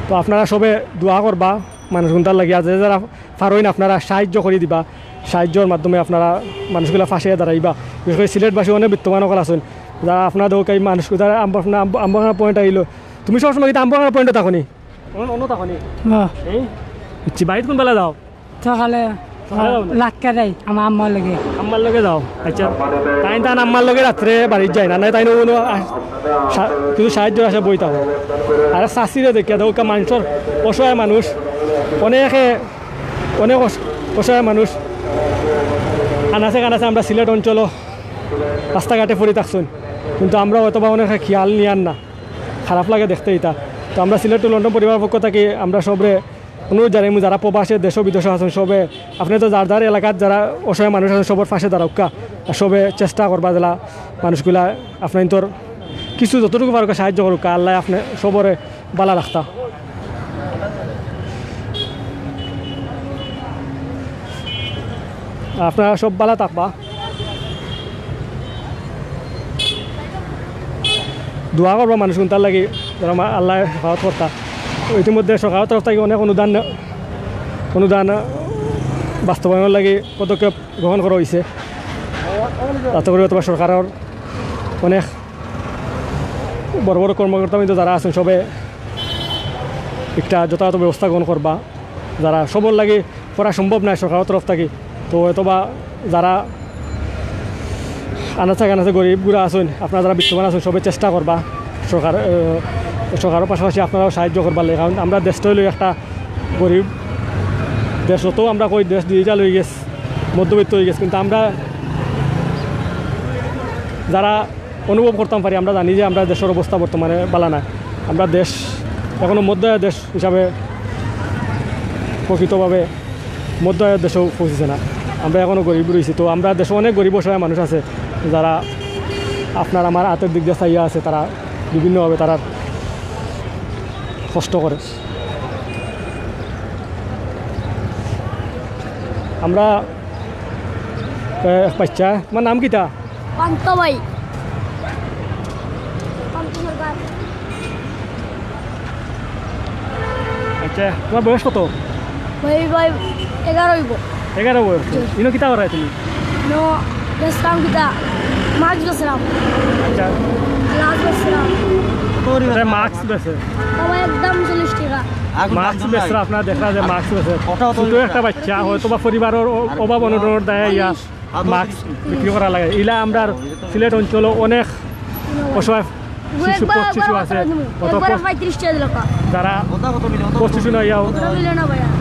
তো আপনারা সবে দোয়া করবা মানুষগুলার লাগিয়া যে যারা পারইন আপনারা সাহায্য করে দিবা সাহায্যের মাধ্যমে আপনারা মানুষগুলা ফাঁসিয়ে দাঁড়াইবা বিশেষ করে সিলেটবাসী অনেক বিত্তমান সকল আছেন যারা আপনার দোক এই মানুষ যারা আম্বাখানা পয়েন্ট আহিল তুমি সবসময় কিন্তু আম্বাখানা পয়েন্টে থাকনি অন্য থাকনি বাড়িত কোন বেলা যাও সকালে লাটকা দেয় আমার আম্মার লগে আম্মার লগে যাও আচ্ছা তাই তান আম্মার লগে রাত্রে বাড়ির যায় না নাই তাই কোনো কিছু সাহায্য আসে বই থাকো আর চাষিরে দেখিয়া দৌকা মানুষের অসহায় মানুষ অনেক অসহায় মানুষ আনাচে কানাচে আমরা সিলেট অঞ্চল রাস্তাঘাটে পড়ে থাকছেন কিন্তু আমরা হয়তো বা অনেক খেয়াল নিয়ান না খারাপ লাগে দেখতে এটা তো আমরা সিলেট লন্ডন পরিবার পক্ষ থেকে আমরা সবরে অনুরোধ জানাই যারা প্রবাসে দেশ বিদেশে আছেন সবে আপনি তো যার যার এলাকার যারা অসহায় মানুষ আছেন সবার পাশে দাঁড়াউকা আর সবে চেষ্টা করবা জেলা মানুষগুলা আপনার তোর কিছু যতটুকু পারুকা সাহায্য করুকা আল্লাহ আপনি সবরে বালা রাখতা। আপনারা সব বালা থাকবা দোয়া করবা মানুষ তার লাগে যারা আল্লাহ হেফাজত করতা। ইতিমধ্যে সরকারের তরফ থেকে অনেক অনুদান বাস্তবায়নের লাগে পদক্ষেপ গ্রহণ করা হয়েছে তাতে করে তোমার সরকারের অনেক বড় বড় কর্মকর্তা কিন্তু যারা আছেন সবে একটা যথাযথ ব্যবস্থা গ্রহণ করবা যারা সবর লাগে করা সম্ভব নয় সরকারের তরফ থেকে তো হয়তোবা যারা আনাচে গরিবগুলো আছেন আপনারা যারা বিত্তবান আছেন সবে চেষ্টা করবা সরকারের পাশাপাশি আপনারাও সাহায্য করবার লাগে কারণ আমরা দেশটাই লই একটা গরিব দেশ যত আমরা কই দেশ ডিজিটাল হয়ে গেছে মধ্যবিত্ত হয়ে গেছে কিন্তু আমরা যারা অনুভব করতাম পারি আমরা জানি যে আমরা দেশের অবস্থা বর্তমানে বালা না আমরা দেশ এখনও মধ্য দেশ হিসাবে প্রকৃতভাবে মধ্য দেশেও পৌঁছেছে না আমরা এখনও গরিব রয়েছি তো আমরা দেশে অনেক গরিব অসহায় মানুষ আছে যারা আপনার আমার হাতের দিক দিয়ে চাইয়া আছে তারা বিভিন্নভাবে তারা কষ্ট করে। আমরা বাচ্চা, তোমার নাম কিটা? পান্ত ভাই। আচ্ছা, তোমার বয়স কত? ভাই 11 হইব। 11 বয়স। ইনো কিতা করায় তুমি? নো বেসরাম কিতা মাছ বেসরাম। আচ্ছা, লাজ বেসরাম। মাস্ক বেছে বাবা একদম 40 টাকা। মাস্ক বেছে আপনার দেখা যায় মাস্ক বেছে। ছোট একটা বাচ্চা হয়তো বা পরিবারের অভাব অনটনের দায় ইয়া মাস্ক বিক্রি করা লাগে। ইলা আমরা সিলেট অঞ্চল অনেক অসহায় শিশু শিশু আছে, যারা প্রস্টিটিউশন হইয়া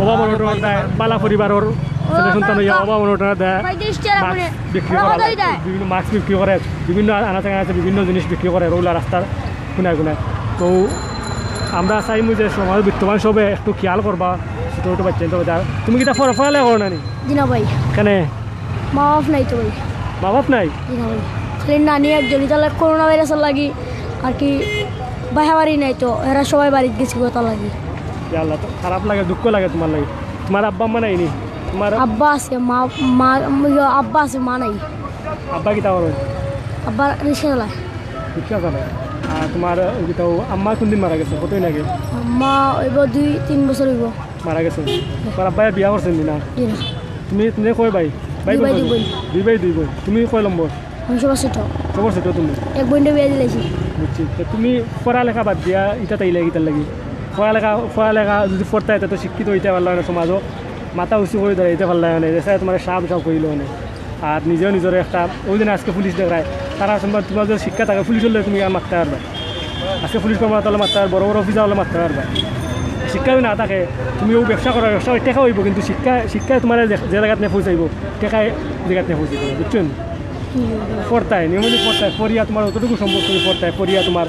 অভাব অনটনের দায়, বালা পরিবারের ছেলে সন্তান হইয়া অভাব অনটনের দায় মাস্ক বিক্রি করা লাগে। বিভিন্ন মাস্ক বিক্রি করে, বিভিন্ন আনাচে কানাচে বিভিন্ন জিনিস বিক্রি করে রৌলা রাস্তার কোনায় কোনায়। তো আমরা চাইমু যে সমাজ বর্তমান সবে একটু খেয়াল করবা ছোটো ছোটো বাচ্চা। তুমি কিটা ফরালে করো না নি? দিনা ভাই কেন? মা বাপ নাই তো ভাই। মা বাপ নাই? দিনা ভাই খালি নানি একজনই, তাহলে করোনা ভাইরাসের লাগি আর কি বাহাবাড়ি নাই, তো এরা সবাই বাড়িতে গেছি কথা লাগি। আল্লাহ, তো খারাপ লাগে, দুঃখ লাগে তোমার লাগে। তোমার আব্বা আম্মা নাই নি? তোমার আব্বা আছে, আব্বা আছে, মা নাই। আব্বা কিটা করো? আব্বা রিক্সা চালায়। রিক্সা চালায়। আর তোমার কিটাও আম্মা কোনদিন মারা গেছে? কতদিন আগে? আম্মা হইব 2-3 বছর হইব মারা গেছে। তোমার আব্বাই বিয়া করছেন না? তুমি তুমি কয় ভাই? দুই ভাই। 2 ভাই 2 বোন। তুমি কয় নম্বর? আমি সবার ছোট। সবার ছোট তুমি? এক বোনটা বিয়া দিলাইছি। বুঝছি। তুমি পড়ালেখা বাদ দিয়া ইটা তাইলে গীতার লাগি পড়ালেখা যদি পড়তে হয় তো শিক্ষিত হইতে পারলো না, সমাজও মাথা উঁচু করে দাঁড়াইতে পারলো না, দেশে তোমার সাপ সাপ করিল না। আর নিজেও নিজের একটা ওই দিন আজকে পুলিশ দেখায়, তারা তোমার যদি শিক্ষা থাকে পুলিশ হলে তুমি আর মারতে পারবে। আজকে পুলিশ কর্মকর্তা হলে মারতে পারবে, বড় বড় অফিসার হলে মারতে পারবে। শিক্ষা যদি না থাকে তুমি ও ব্যবসা করার ব্যবসা টেকা হইব, কিন্তু শিক্ষায় তোমার যে জায়গাত নিয়ে পৌঁছাইব টেকায় জায়গাত নিয়ে পৌঁছাইব। বুঝছেন? পড়তায় নিয়মিত পড়তায় পড়িয়া তোমার অতটুকু সম্ভব তুমি পড়তায় পড়িয়া তোমার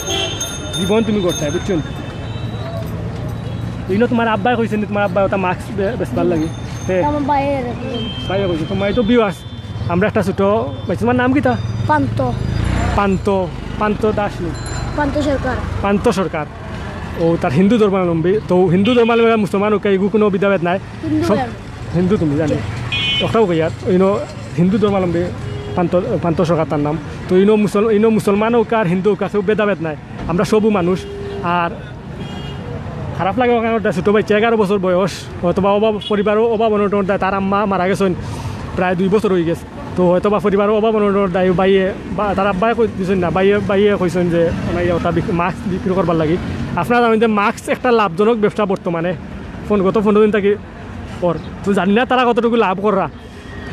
জীবন তুমি করতায়। বুঝছেন? এইগুলো তোমার আব্বাই কইছেন, তোমার আব্বাই ওটা মাস্ক বেশ ভালো লাগে। বাইরে কইছে তোমার তো বিওয়াস। আমরা একটা ছোট পাইছি, তোমার নাম কি? তা পান্ত। পান্ত পান্ত দাস? পান্ত সরকার। পান্ত সরকার। ও তার হিন্দু ধর্মাবলম্বী। তো হিন্দু ধর্মাবলম্বী মুসলমান ওকে এগুলো কোনো বিধাভেদ নাই, সব হিন্দু। তুমি জানি ওটাও কইয়ার হিন্দু ধর্মাবলম্বী পান্ত সরকার তার নাম। তো ইনো মুসলমান হোক আর হিন্দু হোক, কেউ ভেদাভেদ নাই, আমরা সবু মানুষ। আর খারাপ লাগে ওখানে ছোটো বাচ্চা 11 বছর বয়স, অথবা পরিবারও অভাব অনটন দেয়। তার আম্মা মারা গেছেন প্রায় 2 বছর হয়ে গেছে। তো হয়তো বা পরিবারও অভাব অনটন দেয়, বাইয়ে বা তার আব্বাই দিয়েছেন না, বাইয়ে কইছেন যে ওটা মাস্ক বিক্রি করবার লাগি। আপনারা জানেন যে মাস্ক একটা লাভজনক ব্যবসা বর্তমানে। গত 15 দিন থাকি পর তো জানি না তারা কতটুকু লাভ করা।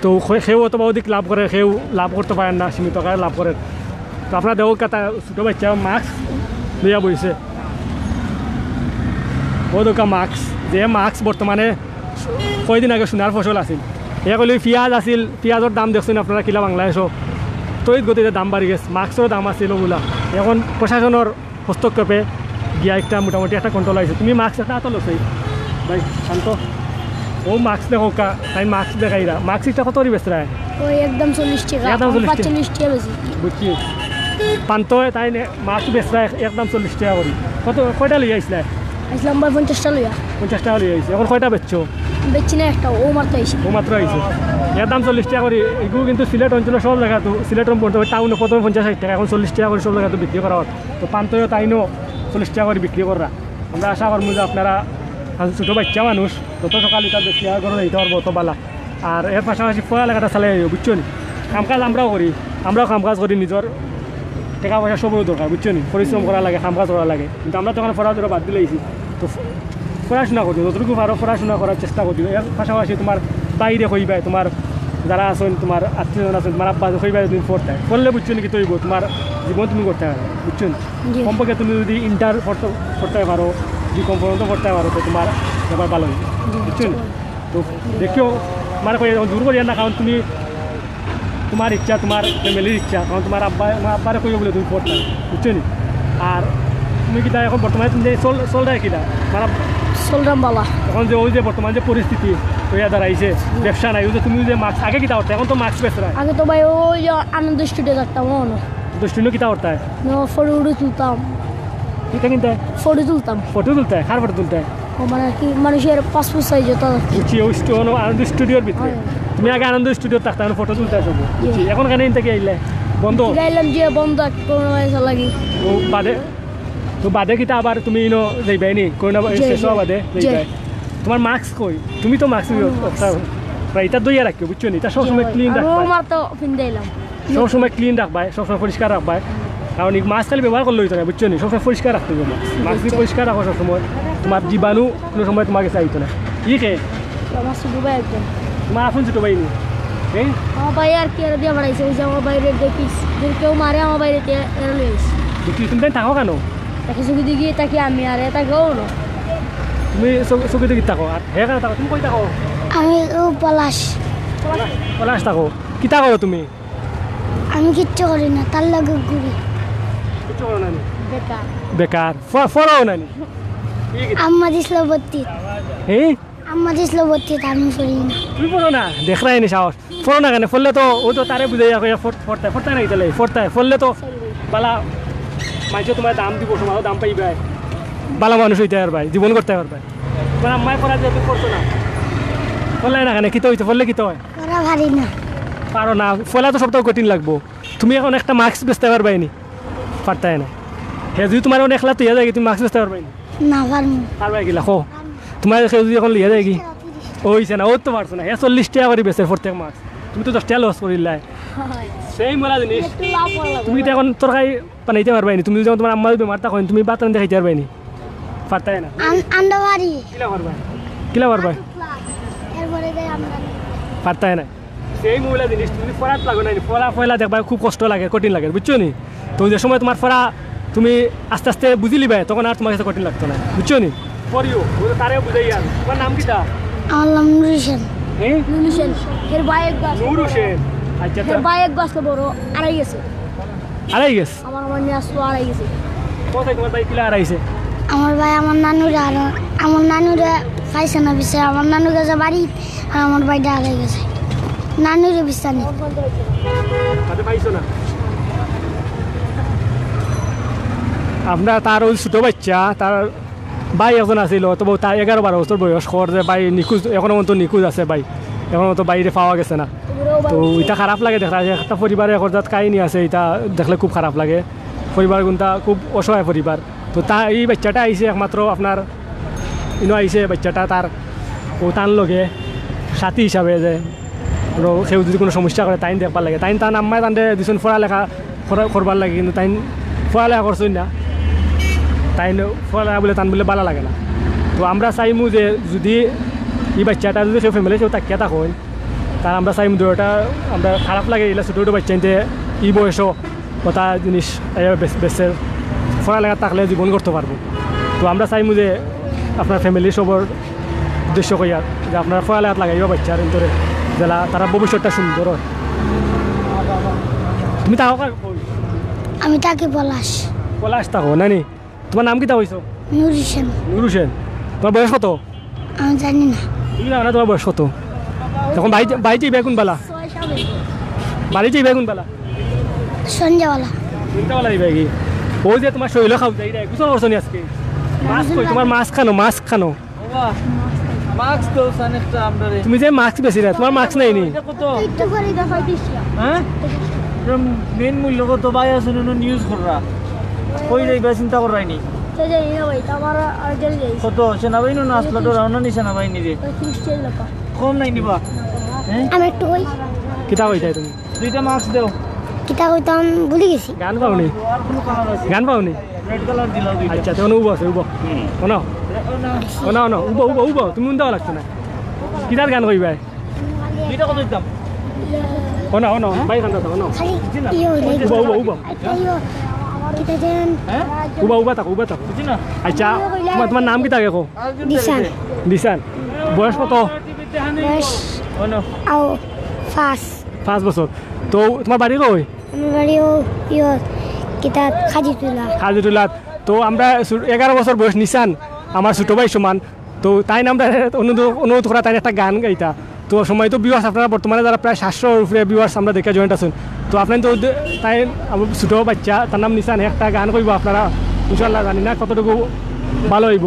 তো সেও অথবা অধিক লাভ করে, সেও লাভ করতে পারেন না, সীমিত আকারে লাভ করেন। তো আপনার দেহ কাটা ছোটো বাচ্চা মাস্ক লইয়া বইছে, ওদকা মাস্ক। যে মাস্ক বর্তমানে কয়দিন আগে সোনার ফসল আছিল, এ কইলে পিঁয়াজ আছিল, পিঁয়াজের দাম দেখছেন আপনারা কিলা বাংলাদেশও তৈত গতিতে দাম বাড়ি গেছে। মাস্কেরও দাম আছিল ওগুলা। এখন প্রশাসনের হস্তক্ষেপে গিয়া একটা মোটামুটি একটা কন্ট্রোল আছে। তুমি মাস্ক একটা হাতত লছেই ভাই শান্ত। ও মাস্ক দেখো কা, তাই মাস্ক দেখাইরা মাস্ক এটা কত বেচতে রায়? ওই একদম 40 টাকা। একদম 40 টাকা। 40 টাকা বেশি। বুঝছি। পান্ত তাই মাস্ক বেচতে একদম 40 টাকা করি। কয়টা লইয়া আইসলে? আসলাম ভাই 50টা লইয়া। 50 টাকা লইয়া আইছে। এখন কয়টা বেচছো? বেচছি না একটা, ও মাত্র আইছে। ও মাত্র আইছে। এর দাম 40 টাকা করি। এগুলো কিন্তু সিলেট অঞ্চলের সব জায়গা, তো সিলেটের টাউনে প্রথমে 50-60 টাকা, এখন 40 টাকা করে সব জায়গাতে বিক্রি করা হয়। তো পান্তও তাইনও 40 টাকা করে বিক্রি করা। আমরা আশা করবো যে আপনারা ছোটো বাচ্চা মানুষ যত সকালে তার বেশি করে দিতে পারবো অত বালা। আর এর পাশাপাশি পড়ালেখাটা চালাই বুঝছো নি। কামকাজ আমরাও করি, আমরাও কামকাজ করি, নিজের টাকা পয়সা সবরও দরকার বুঝছো নি। পরিশ্রম করা লাগে, কামকাজ করা লাগে, কিন্তু আমরা তখন পড়াশোনা বাদ দিলেইছি। তো পড়াশোনা করছো যতটুকু পারো পড়াশোনা করার চেষ্টা করছো। এর পাশাপাশি তোমার বাইরে কইবাই, তোমার যারা আছেন তোমার আত্মীয়জন আছেন, তোমার আব্বা কইবাই তুমি পড়তে করলে বুঝছো নি কি তৈব তোমার জীবন তুমি করতে পারো বুঝছো নি। কমপক্ষে তুমি যদি ইন্টার পড়তে পারো, যদি কম পর্যন্ত পড়তে পারো, তো তোমার ব্যাপার ভালো হয়েছে বুঝছো নি। তো দেখিও মানে দূর করিয়া না, কারণ তুমি তোমার ইচ্ছা, তোমার ফ্যামিলির ইচ্ছা, কারণ তোমার আব্বারে কইব বলে তুমি পড়তে বুঝছো নি। আর তুমি কিটা এখন বর্তমানে তুমি চল দেয় কিটা মানে চলরাম বালা। এখন যে ওই যে বর্তমান যে পরিস্থিতি হইয়া দাঁড়াইছে, ব্যবসা নাই, ওই যে তুমি যে মাস্ক আগে কিটা করতে, এখন তো মাস্ক বেচরা। আগে তো ভাই ওই যে আনন্দ স্টুডিও থাকতাম, দুষ্টুনো কিটা করতে ফটো তুলতাম। কিতা কিনতে ফটো তুলতাম ফটো তুলতে কার ফটো তুলতে ও মানে আর কি মানুষের পাসপোর্ট সাইজ যত বুঝছি ওই আনন্দ স্টুডিওর ভিতরে তুমি আগে আনন্দ স্টুডিও থাকতে ফটো তুলতে আসবো বুঝছি এখন কেন থেকে আইলে বন্ধ গাইলাম যে বন্ধ করোনা ভাইরাস লাগি ও বাদে তো বাদে কিতা আবার তুমি ইনো যাইবাই নি করোনা শেষ হওয়া বাদে যাইবাই তোমার মাস্ক কই তুমি তো মাস্ক প্রায় এটা দইয়া রাখিও বুঝছো নি এটা সবসময় ক্লিন রাখবা আমার তো পিন্দাইলাম সবসময় ক্লিন রাখবাই সবসময় পরিষ্কার রাখবাই কারণ এই মাস্ক খালি ব্যবহার করলে হইতো না বুঝছো নি সবসময় পরিষ্কার রাখতে হবে মাস্ক যদি পরিষ্কার রাখো সবসময় তোমার জীবাণু কোনো সময় তোমাকে চাইতো না ই কে আমার ছোট ভাই একজন তোমার আপন ছোটো ভাই নি এই আমার ভাই আর কি দিয়ে বাড়াইছে ওই যে আমার বাইরে দেখিস যদি কেউ মারে আমার বাইরে এর লইস তুমি তাই থাকো কেন তাকে চুকি দিকে তাকে আমি আর তাকেও না তুমি চকুতে গীত থাকো আর হে কেন থাকো তুমি কই থাকো আমি পলাশ পলাশ থাকো কিতা করো তুমি আমি কিচ্ছু করি না তার লাগে ঘুরি কিচ্ছু করো না নি? বেকার বেকার ফরাও না নি আম্মা দিছিল ভর্তি এই আম্মা দিছিল ভর্তি আমি করি না তুমি পড়ো না দেখলাই নি সাহস পড়ো না কেন ফললে তো ও তো তারে বুঝাই ফরতায় না গেলে ফরতায় ফললে তো বালা মাইছে তোমার দাম দিব সময় দাম পাইবাই বালা মানুষ হইতে আর ভাই জীবন করতে পারবে তোমার আম্মায় পড়া যে তুমি করছো না ফললাই না কেন কিতো হইতে ফললে কিতো হয় করা ভারি না পারো না ফলা তো সবটাও কঠিন লাগবো তুমি এখন একটা মাস্ক বেচতে পারবাই নি পারতাই না হে যদি তোমার এখন একলা তুই যায় তুমি মাস্ক বেচতে পারবাই নি না পারবো পারবাই গিলা খো তোমার সে যদি এখন লিয়ে যায় কি ওইছে না ও তো পারছো না হে 40 টাকা করে বেচে প্রত্যেক মাস তুমি তো 10 টাকা লস করিলাই সেই মরা জিনিস তুমি তো এখন তরকারি বানাইতে পারবাই নি তুমি যখন তোমার আম্মা বেমার তখন তুমি বাত রান্ধতে খাইতে পারবাই নি পারতাই না আন্ডা ভারি কিলা পারবাই এরপরে যাই আমরা পারতাই না সেই মহিলা জিনিস তুমি ফরাত লাগো না ফলা দেখবা খুব কষ্ট লাগে কঠিন লাগে বুঝছো নি তো যে সময় তোমার ফরা তুমি আস্তে আস্তে বুঝি লিবে তখন আর তোমার কাছে কঠিন লাগতো না বুঝছো নি পড়িও তারেও বুঝাই আর তোমার নাম কিটা আমার নাম নুর হোসেন হ্যাঁ নুর হোসেন এর বাইক গাছ নূর হোসেন আচ্ছা এর বাইক গাছ বড় আড়াই গেছে আড়াই গেছ আমার নিয়ে আসলো আড়াই গেছে কোথায় তোমার বাইক কিলা আড়াইছে আমার ভাই আমার নানুরে আর আমার নানুরে পাইছে না বিষয় আমার নানু গেছে বাড়ি আর আমার ভাইটা আড়াই গেছে নানুরে বিশ্বাস নেই তাতে পাইছো না আপনার তার ওই ছোটো বাচ্চা তার ভাই এখন আছিল তবু তার 11-12 বছর বয়স খর যে ভাই নিখোঁজ এখনো মতো নিখোঁজ আছে ভাই এখনো মতো বাইরে পাওয়া গেছে না তো এটা খারাপ লাগে দেখা যায় একটা পরিবারে এখন যাত কাহিনী আছে এটা দেখলে খুব খারাপ লাগে পরিবার কোনটা খুব অসহায় পরিবার তো তা এই বাচ্চাটা আইছে একমাত্র আপনার ইনো আইছে বাচ্চাটা তার ও তার লগে সাথী হিসাবে যে সেও যদি কোনো সমস্যা করে তাইন দেখবার লাগে তাইন তার আম্মায় তান্তে দুজন পড়ালেখা করবার লাগে কিন্তু তাইন পড়ালেখা করছই না তাইন পড়ালেখা বলে তান বলে ভালো লাগে না তো আমরা চাইমু যে যদি এই বাচ্চাটা যদি সে ফ্যামিলি সেও তাকিয়া থাকুন তার আমরা চাইমু ওটা আমরা খারাপ লাগে এগুলো ছোটো ছোটো বাচ্চাইতে ই বয়সও কথা জিনিস বেসের পড়ালেখা থাকলে জীবন করতে পারবো তো আমরা চাইমু যে আপনার ফ্যামিলি সবর উদ্দেশ্য কইয়া যে আপনার পড়ালেখাত লাগাইবা বাচ্চার ভিতরে জেলা তারা ভবিষ্যৎটা সুন্দর হয় তুমি তাও আমি তাকে পলাশ পলাশ থাকো নানি তোমার নাম কি তা হইছো নুর হোসেন নুর হোসেন তোমার বয়স কত আমি জানি না তুমি জানো না তোমার বয়স কত তখন বাড়ি যাইবে কোন বেলা বাড়ি যাইবে কোন বেলা সন্ধ্যাবেলা তিনটা যাইবে কি ওই যে তোমার শৈল খাও যাই রে গুছো করছো নি আজকে মাছ কই তোমার মাছ খানো মাস্ক তো সানেকটা আমরা রে তুমি যে মাস্ক বেশি না তোমার মাস্ক নাই নি একটু করে দেখাই দিছি হ্যাঁ মেন মূল্য কত ভাই আসুন নিউজ কররা কই যাইবা চিন্তা করাইনি তো যাই না ভাই তোমার আর জল যাই কত সেনাবাহিনী না আসলো তো রাউনা নি সেনাবাহিনী রে 30 টাকা লাগা কম নাই নিবা হ্যাঁ আমি একটু কই কিতা কইতাই তুমি দুইটা মাস্ক দাও কিতা কইতাম ভুলে গেছি গান পাওনি আর কোন কালার আছে গান পাওনি রেড কালার দিলা দুইটা আচ্ছা তখন উবো আছে উবো না উবো তুমি উন্দাও লাগতো না কিতার গান কইবা দুইটা কত দিতাম না বাই গান দাও না খালি ইও রে উবো ইও কিতা দেন হ্যাঁ উবো থাকো বুঝি না আচ্ছা তোমার নাম কি থাকে কো দিশান দিশান বয়স কত বেশ ওনো আও ফাস 5 বছর তো তোমার বাড়ি কই আমার বাড়িও ইও কিতা খাজিটুলাত তো আমরা 11 বছর বয়স নিশান আমার ছোটো ভাই সমান তো তাই আমরা অনুরোধ করা তাই একটা গান গাইতা তো সময় তো ভিউয়ার্স আপনারা বর্তমানে যারা প্রায় 700 উপরে ভিউয়ার্স আমরা দেখে জয়েন্ট আছেন তো আপনার তো তাই ছোটো বাচ্চা তার নাম নিশান একটা গান কইব আপনারা ইনশাল্লাহ জানি না কতটুকু ভালো হইব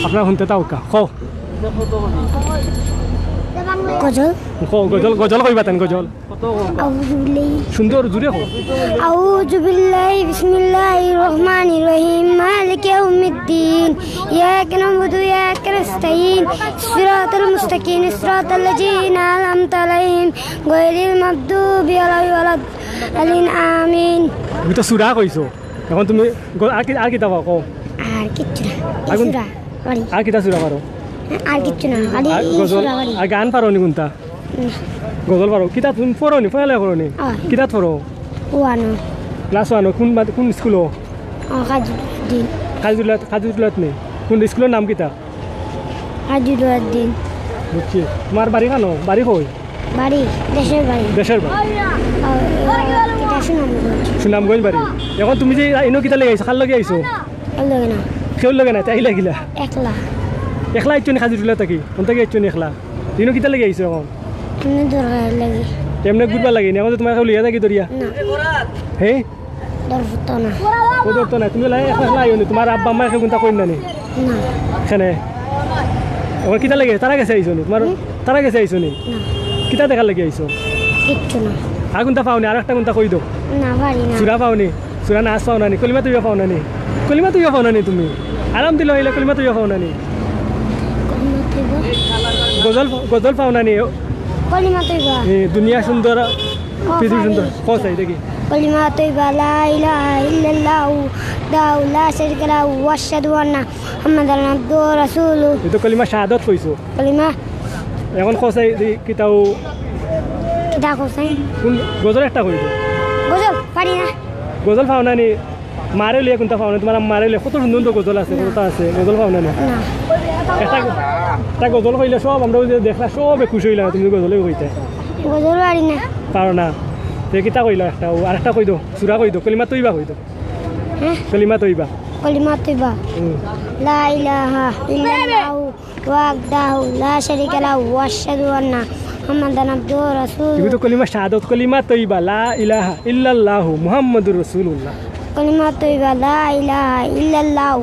আপনার শুনতে তাও কা কও গজল গজল গজল কইবা তেন গজল সুন্দর জুড়ে কও أعوذ بالله بسم الله الرحمن الرحيم مالك يوم الدين إياك نعبد وإياك نستعين صراط المستقيم صراط الذين أنعمت عليهم غير المغضوب عليهم ولا الضالين آمين তুমি তো সুরা কইছো এখন তুমি আর কি দাও কও আর কিচ্ছু না আগুন- সুরা বাড়ি আর কিতা সুরা পারো আর কিচ্ছু না খালি আর এই গজল সুরা বাড়ি আর গান পারো নি কোনটা গজল পারো কিতা তুমি পড়ো নি পড়ালে করো নি কিতা পড়ো ওয়ানো ক্লাস ওয়ান কোন স্কুলও কাজুদ্দিন কাজুদুল্লাত নেই কোন স্কুলের নাম কিতা কাজুদ্দিন বুঝছি তোমার বাড়ি কেন বাড়ি কই বাড়ি দেশের বাড়ি দেশের বাড়ি এটা সুনামগঞ্জ সুনামগঞ্জ বাড়ি এখন তুমি যে ইনো কিতা লেগে আইছো কার লগে আইছো এলোকে না কেউ লগে না তাই লাগিলা একলা একলা আইছো নি কাজুদুল্লাহ থাকি কোন থেকে আইছো নি একলা ইনো কিতা লেগে আইছো এখন এমনি দরকার লাগে এমনি ঘুরবার লাগে নি এখন তো তোমার কেউ লিয়া থাকি দরিয়া না হে দরকার না ওদের তো না তুমি লাই একলা আইও নি তোমার আব্বা আম্মা কেউ কোনটা কইন না নি না এখানে এখন কিতা লাগে তারা গেছে আইছো নি তোমার তারা গেছে আইছো নি না কিতা দেখার লাগে আইছো কিচ্ছু না আর কোনটা পাওনি আর একটা কোনটা কই দাও না পারি না সুরা পাওনি সুরা নাচ পাও না নি কলিমা তুইও পাও না নি কলিমা তুইও পাও না নি তুমি আরাম দিল হইলে কলিমা তুইও পাও না নি গজল পাও না নি কলিমা তৈবা দুনিয়া সুন্দর পৃথিবী সুন্দর পৌঁছাই দেখি কলিমা তৈবা লা ইলাহা ইল্লাল্লাহু দাউ লা শারীকা লাহু ওয়া আশহাদু আন্না মুহাম্মাদান আবদুহু ওয়া রাসূলুহু এই তো কলিমা শাহাদাত কইছো কলিমা এখন পৌঁছাই কিতাও কিতা কোসাই কোন গজল একটা কইছো গজল পারি না গজল পাও না নি মারে লিয়ে কোনটা পাও না তোমার মারে লিয়ে কত সুন্দর সুন্দর গজল আছে কতটা আছে গজল পাও না নি না একটা গজল কইলে সব আমরা যে দেখলা সবে খুশি হইলা তুমি গজলে কইতে গজল পারি না পারো না তে কিতা কইলা একটা আর একটা কই দো সুরা কই দো কলিমা তৈবা কই দো হ্যাঁ কলিমা তৈবা কলিমা তৈবা লা ইলাহা ইল্লাল্লাহু ওয়াহদাহু লা শারীকা লাহু ওয়া আশহাদু আন্না মুহাম্মাদান আবদুহু ওয়া রাসূলুহু তুমি তো কলিমা শাহাদাত কলিমা তৈবা লা ইলাহা ইল্লাল্লাহু মুহাম্মাদুর রাসূলুল্লাহ কলিমা তৈবা লা ইলাহা ইল্লাল্লাহু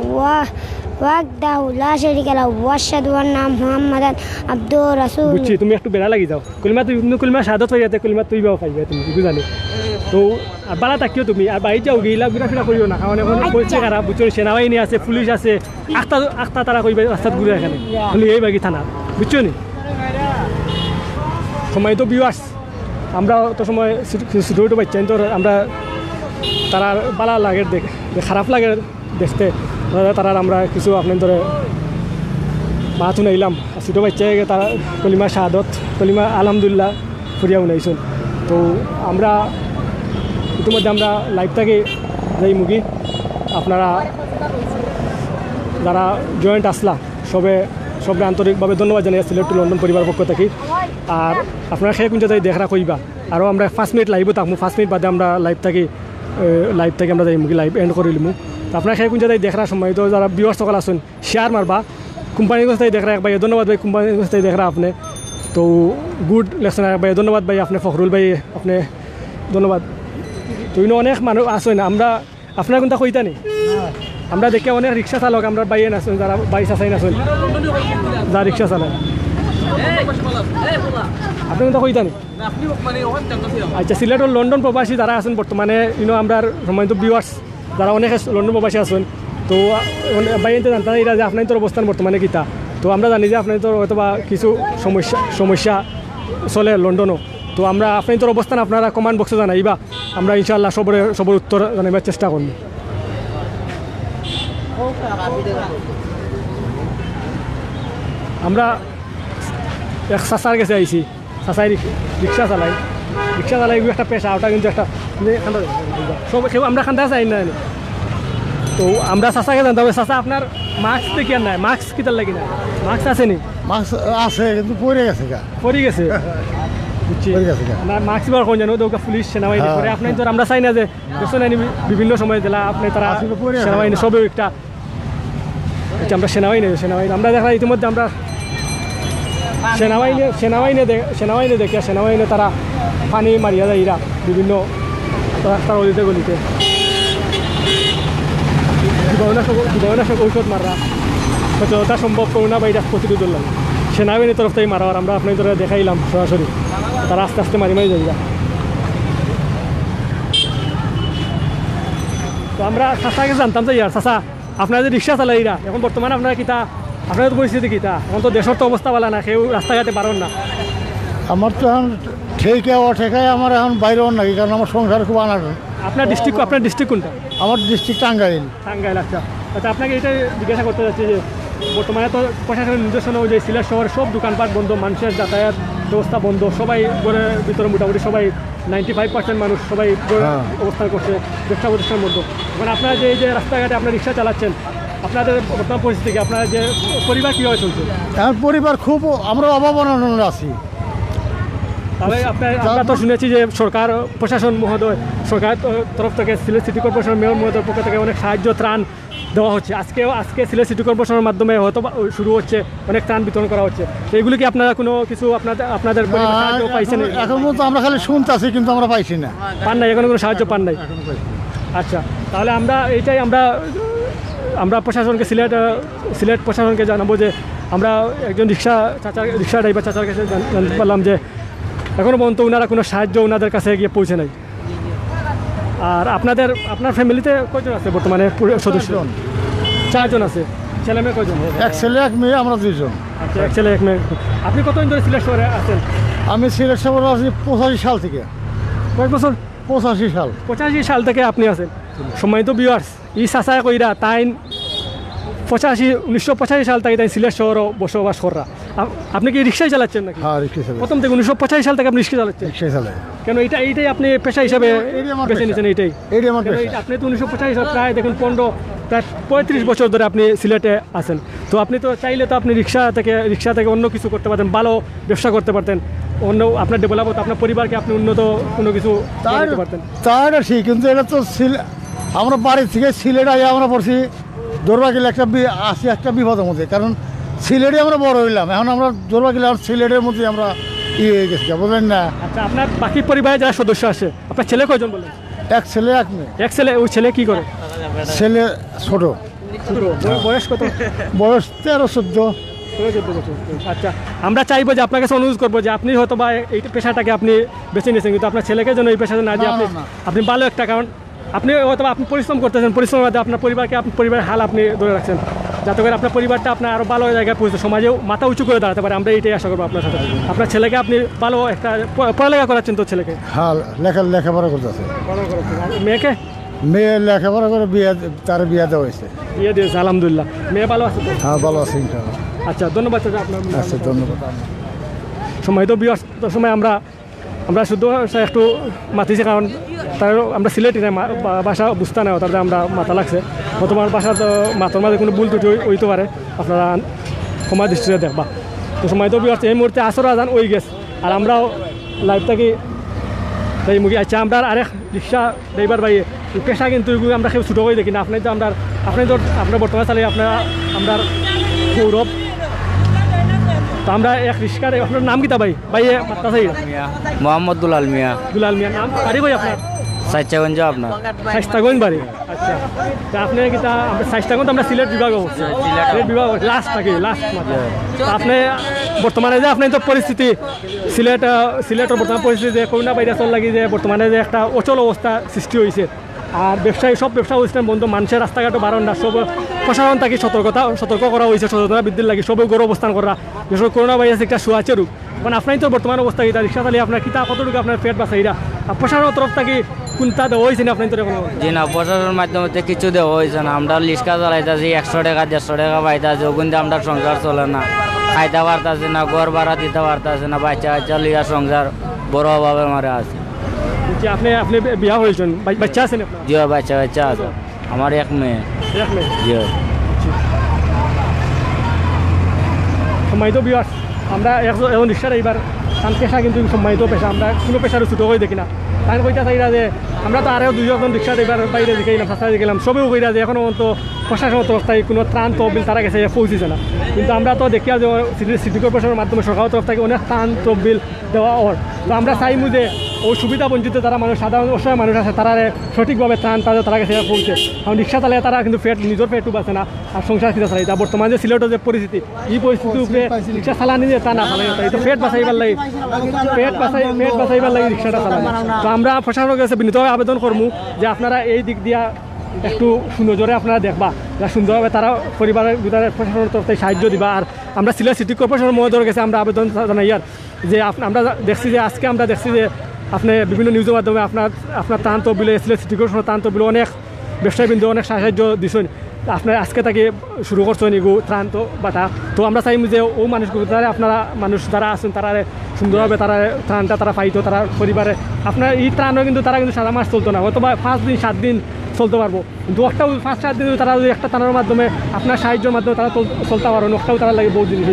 ওয়াহদাহু লা শারীকা লাহু ওয়া আশহাদু আন্না মুহাম্মাদান আবদুহু ওয়া রাসূলুহু বুঝছি তুমি একটু বেড়া লাগি যাও কলিমা তুমি কলিমা শাহাদাত হয়ে যাতে কলিমা তৈবাও পাইবে তুমি বুঝো জানি তো আর বালা থাকিও তুমি আর বাইরে যাও গিলা ঘুরাফিরা করিও না কারণ এখন বলছে খারাপ বুঝছো সেনাবাহিনী আছে পুলিশ আছে আখতা তারা কইবে রাস্তাত ঘুরে এখানে খালি এই বাকি থানা বুঝছো নি সময় তো বিওয়ার্স আমরা তো সময় ছোটো বাচ্চা তো আমরা তারা বালা লাগে খারাপ লাগে দেখতে তারা আমরা কিছু আপনার ধরে মাথু নাইলাম ছোটো বাচ্চায় তারা কলিমা শাহাদত কলিমা আলহামদুলিল্লাহ ফুরিয়া উনাইছুন তো আমরা ইতিমধ্যে আমরা লাইভটাকে যাই মুগি আপনারা যারা জয়েন্ট আসলা সবে আন্তরিকভাবে ধন্যবাদ জানাই সিলেট টু লন্ডন পরিবার পক্ষ থেকে আর আপনারা সেই কোন জায়গায় দেখা কইবা আরও আমরা 5 মিনিট লাইভও থাকবো 5 মিনিট বাদে আমরা লাইভ থেকে আমরা যাই মুগি লাইভ এন্ড করিলিমু তো আপনারা সেই কোন জায়গায় দেখার সময় তো যারা বিওয়ার সকল আসুন শেয়ার মারবা কোম্পানির কাছ থেকে দেখা ভাই ধন্যবাদ ভাই কোম্পানির কাছ থেকে দেখা আপনি তো গুড লেকশন ভাই ধন্যবাদ ভাই আপনি ফখরুল ভাই আপনি ধন্যবাদ তো অনেক মানুষ আসেন আমরা আপনার কোনটা কইতা নি আমরা দেখে অনেক রিক্সা চালক আমরা বাইয়ে নাচুন যারা বাই চাচাই নাচুন যা রিক্সা চালায় আপনি কোনটা কইতা নি আচ্ছা সিলেটের লন্ডন প্রবাসী যারা আছেন বর্তমানে আমরা সময় তো ভিউয়ার্স যারা অনেক লন্ডন প্রবাসী আছেন তো বাইতে জানতাম এরা যে আপনার তোর অবস্থান বর্তমানে কিতা তো আমরা জানি যে আপনার তোর হয়তো বা কিছু সমস্যা চলে লন্ডনও তো আমরা আপনার তোর অবস্থান আপনারা কমেন্ট বক্সে জানাইবা আমরা ইনশাআল্লাহ সবর উত্তর জানাইবার চেষ্টা করব আমরা এক চাচার কাছে আইছি চাচাই রিক্সা চালাই একটা পেশা ওটা কিন্তু একটা সব কেউ আমরা খান্দা চাই না তো আমরা চাচাকে জানতে হবে চাচা আপনার মাস্ক দেখি আর নাই মাস্ক কিতার লাগি না মাস্ক আছে নি মাস্ক আছে কিন্তু পরে গেছে পরে গেছে বুঝছি আপনার মাস্ক বার কোন জানো তো পুলিশ সেনাবাহিনী করে আপনার তো আমরা চাই না যে দেখছেন বিভিন্ন সময় জেলা আপনি তারা সেনাবাহিনী সবেও একটা আমরা সেনাবাহিনী আমরা দেখা ইতিমধ্যে আমরা সেনাবাহিনী দেখে সেনাবাহিনী তারা পানি মারিয়া যায় এরা বিভিন্ন রাস্তার অলিতে গলিতে জীবাণুনাশক ঔষধ মারা যতটা সম্ভব করোনা ভাইরাস প্রতিরোধের লাগে সেনাবাহিনীর তরফ থেকে মারা আর আমরা আপনাদের দেখাইলাম সরাসরি তারা আস্তে আস্তে মারি যাইবা। তো আমরা চাষাকে জানতাম যে ইয়ার চাষা আপনারা যে রিক্সা চালাইরা এখন বর্তমানে আপনারা কিতা আপনাদের পরিস্থিতি কিতা এখন তো দেশের তো অবস্থা ভালো না কেউ রাস্তাঘাটে পারেন না। আমার তো এখন ঠেকে ঠেকায় আমার এখন বাইরেও নাকি, কারণ আমার সংসার খুব আনাটন। আপনার ডিস্ট্রিক্ট কোনটা? আমার ডিস্ট্রিক্ট টাঙ্গাইল। আচ্ছা আচ্ছা, আপনাকে এটাই জিজ্ঞাসা করতে যাচ্ছি যে বর্তমানে তো প্রশাসনের নির্দেশনা অনুযায়ী সিলেট শহরের সব দোকানপাট বন্ধ, মানুষের যাতায়াত ব্যবস্থা বন্ধ, সবাই ঘরের ভিতরে মোটামুটি সবাই 95% মানুষ সবাই অবস্থান করছে, ব্যবসা প্রতিষ্ঠান বন্ধ। এখন আপনারা যে এই যে রাস্তাঘাটে আপনার রিক্সা চালাচ্ছেন, আপনাদের বর্তমান পরিস্থিতি কি, আপনার যে পরিবার কীভাবে চলছে? আমার পরিবার খুব আমরা অভাব অনটনে আছি। তাহলে আমরা তো শুনেছি যে সরকার প্রশাসন মহোদয় সরকার তরফ থেকে সিলেট সিটি কর্পোরেশন মেয়র মহোদয়ের পক্ষ থেকে অনেক সাহায্য ত্রাণ দেওয়া হচ্ছে। আজকে সিলেট সিটি কর্পোরেশনের মাধ্যমে হয়তো শুরু হচ্ছে, অনেক ত্রাণ বিতরণ করা হচ্ছে। তো এগুলি কি আপনারা কোনো কিছু আপনাদের সাহায্য পাইছেন? এখন পর্যন্ত আমরা খালি শুনতেছি, কিন্তু আমরা পাইছি না, পান নাই, এখনো কোনো সাহায্য পান নাই। আচ্ছা, তাহলে আমরা প্রশাসনকে সিলেট প্রশাসনকে জানাবো যে আমরা একজন রিক্সা ড্রাইভার চাচার কাছে জানতে পারলাম যে এখনও পর্যন্ত ওনারা কোনো সাহায্য ওনাদের কাছে গিয়ে পৌঁছে নাই। আর আপনার ফ্যামিলিতে কয়জন আছে বর্তমানে সদস্য? 4 জন আছে। ছেলে মেয়ে কয়জন? এক ছেলে এক মেয়ে, আমরা 2 জন। আচ্ছা, এক ছেলে এক মেয়ে। আপনি কতদিন ধরে সিলেট শহরে আছেন? আমি সিলেট শহরে আছি 85 সাল থেকে। কয়েক বছর? 85 সাল থেকে আপনি আছেন। সম্মানিত ভিউয়ার্স, ই চাচা কইরা তাই 1985 সাল থেকে তাই সিলেট শহরও বসবাস করা। আপনি কি রিক্সায় চালাচ্ছেন নাকি? হ্যাঁ, রিক্সা চালাই। প্রথম থেকে 1985 সাল থেকে আপনি রিক্সা চালাচ্ছেন? রিক্সা চালাই। কেন এইটাই আপনি পেশা হিসাবে বেছে নিয়েছেন? এইটাই আমার পেশা। আপনি তো 1985 সাল প্রায় দেখুন প্রায় 35 বছর ধরে আপনি সিলেটে আছেন। তো আপনি তো চাইলে তো আপনি রিক্সা থেকে অন্য কিছু করতে পারতেন, ভালো ব্যবসা করতে পারতেন, অন্য আপনার ডেভেলপ হতো, আপনার পরিবারকে আপনি উন্নত কোনো কিছু করতে পারতেন। তাই না, ঠিক। কিন্তু এটা তো আমরা বাড়ি থেকে সিলেট আগে আমরা পড়ছি দৌড়বা গেলে একটা বিপদের মধ্যে, কারণ সিলেটে আমরা বড় হইলাম। এখন আমরা দৌড়বা গেলে সিলেটের মধ্যে আমরা হয়ে গেছি, বুঝলেন না? আচ্ছা, আপনার বাকি পরিবারে যারা সদস্য আছে, আপনার ছেলে কয়জন বলেন? এক ছেলে এক মেয়ে। এক ছেলে। ওই ছেলে কি করে? ছেলে ছোট। বয়স কত? বয়স 13-14। আচ্ছা, আমরা চাইবো যে আপনার কাছে অনুরোধ করবো যে আপনি হয়তো বা এই পেশাটাকে আপনি বেছে নিয়েছেন, কিন্তু আপনার ছেলেকে যেন এই পেশাটা না দিয়ে আপনি ভালো একটা, কারণ আপনি হয়তো আপনি পরিশ্রম করতেছেন, পরিশ্রমের মধ্যে আপনার পরিবারের হাল আপনি ধরে রাখছেন, যাতে করে আপনার পরিবারটা আপনার আরও ভালো জায়গায় পৌঁছে সমাজেও মাথা উঁচু করে দাঁড়াতে পারে। আমরা এইটাই আশা করবো আপনার সাথে। আপনার ছেলেকে আপনি ভালো একটা পড়ালেখা করাচ্ছেন তো ছেলেকে? হ্যাঁ, লেখাপড়া করতেছে। মেয়েকে? মেয়ে লেখাপড়া করে তার বিয়ে দেওয়া হয়েছে। বিয়ে দিয়েছে, আলহামদুলিল্লাহ। মেয়ে ভালো আছে তো? হ্যাঁ, ভালো আছে ইনশাআল্লাহ। আচ্ছা, ধন্যবাদ চাচা আপনার। আচ্ছা, ধন্যবাদ। সময় তো বিয়ের সময় আমরা শুধু একটু মাতিছি, কারণ তার আমরা সিলেটি না ভাষা বুঝতে না, তারপরে আমরা মাথা লাগছে। তোমার ভাষা তো মাথার মাঝে কোনো ভুল ত্রুটি হইতে পারে, আপনারা ক্ষমা দৃষ্টিতে দেখবা। তো সময় তো বিয়ের এই মুহূর্তে আসর আজান ওই গেছে, আর আমরাও লাইভ থাকি তাই মুখে। আচ্ছা, আমরা আরেক রিক্সা ড্রাইভার ভাই পেশা, কিন্তু আমরা কেউ ছোটো হয়ে দেখি না। আপনি তো আপনার বর্তমানে চালিয়ে আমরা গৌরব। তো আমরা এক রিক্সার, আপনার নাম কিতা ভাই? মোহাম্মদ দুলাল মিয়া। নাম বাড়ি ভাই আপনার? সাইচাগঞ্জ। আপনার? সাইস্তাগঞ্জ বাড়ি। আচ্ছা, তা আপনি কিতা সাইস্তাগঞ্জ আমরা সিলেট বিভাগ হচ্ছে, সিলেট বিভাগ লাস্ট মাত্র। আপনি বর্তমানে যে আপনি তো পরিস্থিতি সিলেটের বর্তমান পরিস্থিতি যে করোনা ভাইরাসের লাগি যে বর্তমানে যে একটা অচল অবস্থা সৃষ্টি হয়েছে, আর সব ব্যবসা প্রতিষ্ঠান বন্ধ, মানুষের রাস্তাঘাটও বারণ না, সব প্রশাসন তাকে সতর্ক করা হয়েছে, সচেতনতা বৃদ্ধির লাগে, সবে গড় অবস্থান করা। বিশেষ করোনা ভাইরাস একটা শুয়াচে রোগ। কারণ আপনার তো বর্তমান অবস্থা কিতা রিক্সা চালিয়ে আপনার কিতা কতটুকু আপনার পেট বাঁচাইরা প্রশাসনের তরফ থেকে কোনটা দেওয়া হয়েছে না আপনার? জি না, প্রশাসনের মাধ্যমে কিছু দেওয়া হয়েছে না। আমরা রিক্সা চালাইতেছি 100 টাকা 150 টাকা পাইতেছি, ওগুন আমরা সংসার চলে না, খাইতে পারতেছি না, ঘর ভাড়া দিতে পারতেছি না, বাচ্চা লিয়া সংসার বড় অভাবে মারা আছে। আপনি বিয়া হয়েছেন, বাচ্চা আছেন? জি, বাচ্চা আছে আমার, এক মেয়ে। জি। সম্মানিত ভিউয়ার্স, আমরা এখন রিক্সা ড্রাইভার, কারণ পেশা কিন্তু সম্মানিত পেশা, আমরা কোনো পেশারও ছোটো হয়ে দেখি না। কারণ কইটা চাইরা যে আমরা তো আরও 2জন রিক্সা ড্রাইভার বাইরে দেখলাম, রাস্তায় দেখলাম, সবেও কইরা যে এখনও তো প্রশাসনের তরফ থেকে কোনো ত্রাণ তহবিল তারা কাছে পৌঁছেছে না। কিন্তু আমরা তো দেখি যে সিটি কর্পোরেশনের মাধ্যমে সরকারের তরফ থেকে অনেক ত্রাণ তহবিল দেওয়া হয়। তো আমরা চাইমু যে ওই সুবিধা বঞ্চিত যারা মানুষ সাধারণ অসহায় মানুষ আছে তারা সঠিকভাবে ত্রাণ তারা কাছে পৌঁছে। কারণ রিক্সা চালায় তারা কিন্তু নিজের পেটু বাঁচে না আর সংসার খিদা চালাই। বর্তমানে যে সিলেটের যে পরিস্থিতি এই পরিস্থিতির উপরে রিক্সা চালানি যে তা না চালাই তো পেট বাঁচাইবার লাগে পেট বাঁচাইবার লাগে রিক্সাটা চালানো। তো আমরা প্রশাসনের কাছে বিনীতভাবে আবেদন করবো যে আপনারা এই দিক দিয়া একটু সুনজরে আপনারা দেখবা সুন্দরভাবে তারা পরিবারের ভিতরে প্রশাসনের তরফ থেকে সাহায্য দিবা। আর আমরা সিলেট সিটি কর্পোরেশনের মহোদয়ের কাছে আমরা আবেদন জানাই আর যে আমরা দেখছি যে আজকে আমরা দেখছি যে আপনি বিভিন্ন নিউজের মাধ্যমে আপনার ত্রাণ তহবিলে সিলেট সিটি কর্পোরেশনের ত্রাণ তহবিলে অনেক ব্যবসায়ী অনেক সাহায্য দিচ্ছেন। আপনার আজকে তাকে শুরু করছেন এগু ত্রাণ তো বাটা। তো আমরা চাইব যে ও মানুষগুলো দ্বারা আপনারা মানুষ যারা আছেন তারা সুন্দরভাবে তারা ত্রাণটা তারা পাইতো তারা পরিবারে আপনার এই ত্রাণও কিন্তু তারা কিন্তু সারা মাস চলতো না, হয়তো বা 5 দিন 7 দিন চলতে পারবো। কিন্তু একটাও 5-7 দিন তারা যদি একটা ত্রাণের মাধ্যমে আপনার সাহায্যের মাধ্যমে তারা চলতে পারবেন, একটাও তারা লাগে বহুত জিনিস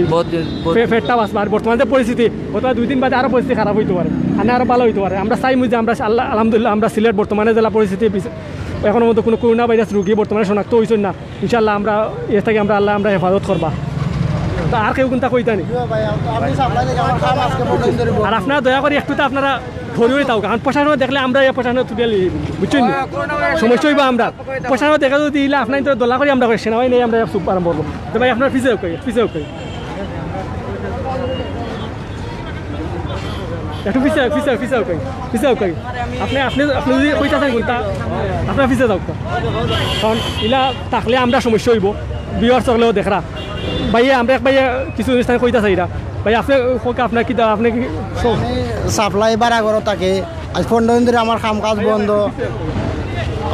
পেটটা বাঁচবে। আর বর্তমানে যে পরিস্থিতি হয়তো 2 দিন বাদে আরও পরিস্থিতি খারাপ হইতে পারে, আরও ভালো হইতে পারে। আমরা চাইমু যে আমরা আলহামদুলিল্লাহ আমরা সিলেট বর্তমানে জেলা পরিস্থিতি এখনো মতো কোনো করোনা ভাইরাস রোগী বর্তমানে শনাক্ত হয়েছেন না। ইনশাল্লাহ আমরা এর থেকে আমরা হেফাজত করবা। তো আর কেউ কিন্তু কইতানি আর আপনারা দয়া করে একটু তো আপনারা ধরিয়ে তাও কারণ প্রশাসন দেখলে আমরা প্রশাসন তুলে বুঝছেন সমস্যা হইবা। আমরা প্রশাসন দেখা যদি দিলে আপনার দোলা করি আমরা সেনাবাহিনী নেই আমরা চুপ আরম্ভ করবো। তো ভাই আপনার পিছিয়ে করি একটু পিছিয়ে করি আপনি যদি কইতাছেন কোনটা আপনার পিছিয়ে যাও কারণ ইলা থাকলে আমরা সমস্যা হইব বিয়ার চকলেও দেখরা ভাইয়া আমরা এক ভাইয়া কিছু অনুষ্ঠানে কইতাছে এরা ভাই আপনার কি আপনি কি সাপ্লাই বাড়া করো তাকে আজ 15 দিন ধরে আমার কাম কাজ বন্ধ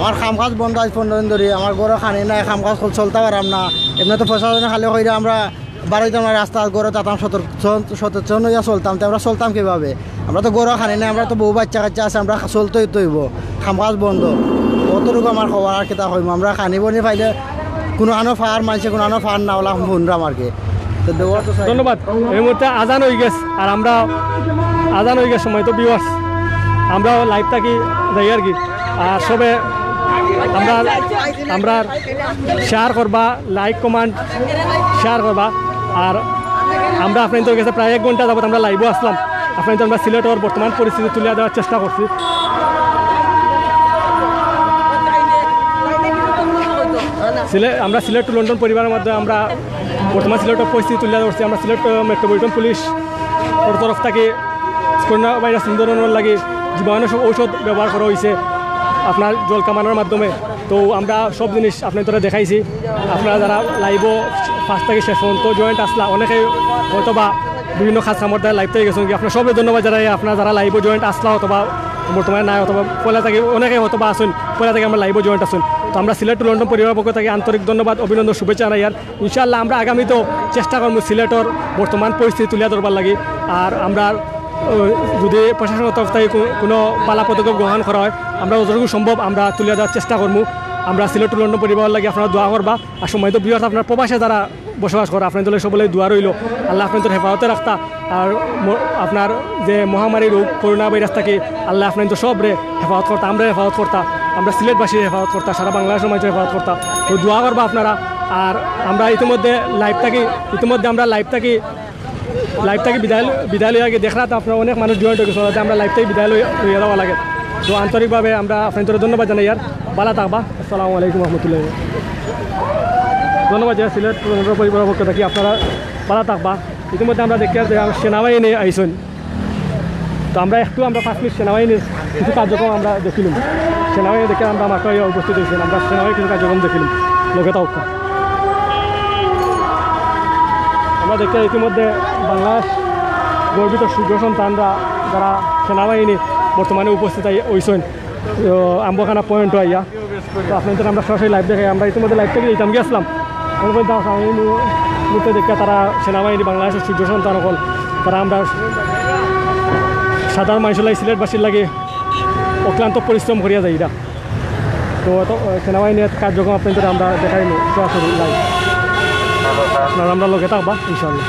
আজ 15 দিন ধরে আমার গরো খানি নাই কাম কাজ চলতে পারাম না। এমনি তো প্রশাসনে খালি হইলে আমরা বাড়াইতাম না রাস্তা গরো যেতাম সতর্ক হইয়া চলতাম। তো আমরা চলতাম কীভাবে? আমরা তো গরো খানি নাই, আমরা তো বউ বাচ্চা কাচ্চা আছে, আমরা চলতেই তো হইব কাম কাজ বন্ধ। কতটুকু আমার খবর আর কেতা হইব আমরা খানি বনি পাইলে কোনো আনো ফার মানছে কোনো আনো ফার না ওলা ফোনরা আমাকে। ধন্যবাদ। এই মুহূর্তে আজান হয়ে গেছে আর আমরা আজান হয়ে গেছে সময় তো বিওয়ার্স আমরা লাইভ থাকি যাই আর কি। আর সবে আমরা শেয়ার করবা, লাইক কমেন্ট শেয়ার করবা। আর আমরা আপনাদের কাছে প্রায় 1 ঘন্টা যাবত আমরা লাইভও আসলাম, আপনাদের আমরা সিলেটের বর্তমান পরিস্থিতি তুলে দেওয়ার চেষ্টা করছি। আমরা সিলেট টু লন্ডন পরিবারের মধ্যে আমরা বর্তমান সিলেটের পরিস্থিতি তুলে ধরছি। আমরা সিলেট মেট্রোপলিটন পুলিশ ওর তরফ থেকে করোনা ভাইরাস নিয়ন্ত্রণের লাগে জীবাণুনাশক ঔষধ ব্যবহার করা হয়েছে আপনার জল কামানোর মাধ্যমে। তো আমরা সব জিনিস আপনাদের দেখাইছি। আপনারা যারা লাইভও ফার্স্ট থেকে শেষ পর্যন্ত জয়েন্ট আসলা অনেকে হয়তো বা বিভিন্ন খাস কামড় দ্বারা লাইভ থেকে গেছেন কি আপনার সবই ধন্যবাদ যারা আপনারা যারা লাইভও জয়েন্ট আসলা অথবা বর্তমানে নাই অথবা পয়লা থেকে অনেকে হয়তো বা আসুন পয়লা থেকে আমরা লাইভও জয়েন্ট আসুন। তো আমরা সিলেট টু লন্ডন পরিবারের পক্ষ থেকে আন্তরিক ধন্যবাদ অভিনন্দন শুভেচ্ছা জানাই। আর ইনশাআল্লাহ আমরা আগামীতেও চেষ্টা করবো সিলেটের বর্তমান পরিস্থিতি তুলে ধরবার লাগে। আর আমরা যদি প্রশাসনের তরফ থেকে কোনো পালা পদক্ষেপ গ্রহণ করা হয় আমরা যতটুকু সম্ভব আমরা তুলে দেওয়ার চেষ্টা করবো। আমরা সিলেট টু লন্ডন পরিবারের লাগে আপনারা দোয়া করবা। আর সময় তো বিহার আপনার প্রবাসে যারা বসবাস করে আপনাদের সকলে দোয়া রইল আল্লাহ আপনাদের হেফাজতে রাখতা। আর আপনার যে মহামারী রোগ করোনা ভাইরাস থাকে আল্লাহ আপনাদের সবরে হেফাজত করতা, আমরা হেফাজত করতা, আমরা সিলেটবাসীর হেফাজত করতা, সারা বাংলাদেশের মানুষের হেফাজত করতা। তো দোয়া করবা আপনারা। আর আমরা ইতিমধ্যে আমরা লাইভ থাকি বিদায় লইয়া গিয়ে দেখরা তো আপনারা অনেক মানুষ জয়েন্ট হয়ে গেছে আমরা লাইভ থেকে বিদায় লইয়া দেওয়া লাগে। তো আন্তরিকভাবে আমরা আপনাদের ধন্যবাদ জানাই। আর ভালো থাকবা। আসসালামু আলাইকুম রহমতুল্লাহ। ধন্যবাদ যে সিলেট পরিবারের পক্ষ থেকে আপনারা ভালো থাকবা। ইতিমধ্যে আমরা দেখি যে সেনাবাহিনী আইসন। তো আমরা 5 মিনিট সেনাবাহিনীর কিছু কার্যক্রম আমরা দেখিলাম। সেনাবাহিনী দেখে আমরা আমাকে উপস্থিত হয়েছিলাম, আমরা সেনাবাহিনী কিছু কার্যক্রম দেখিলাম লোকে তাও। আমরা দেখি ইতিমধ্যে বাংলাদেশ গর্বিত সূর্য সন্তানরা যারা সেনাবাহিনী বর্তমানে উপস্থিত হয়েছেন আম্বখানা পয়েন্ট আইয়া। তো আপনাদের আমরা সরাসরি লাইভ দেখাই। আমরা ইতিমধ্যে লাইভ থেকে যেতাম গিয়েছিলাম মুহূর্তে দেখে তারা সেনাবাহিনী বাংলাদেশের সূর্য সন্তান হল তারা আমরা সাধারণ মানুষের লাগে সিলেটবাসীর লাগে অক্লান্ত পরিশ্রম করিয়া যাই। তো সেনাবাহিনীর কার্যক্রম আপনাদের আমরা দেখাই সরাসরি লাইভ আমরা লোকে থাকবা ইনশাল্লাহ।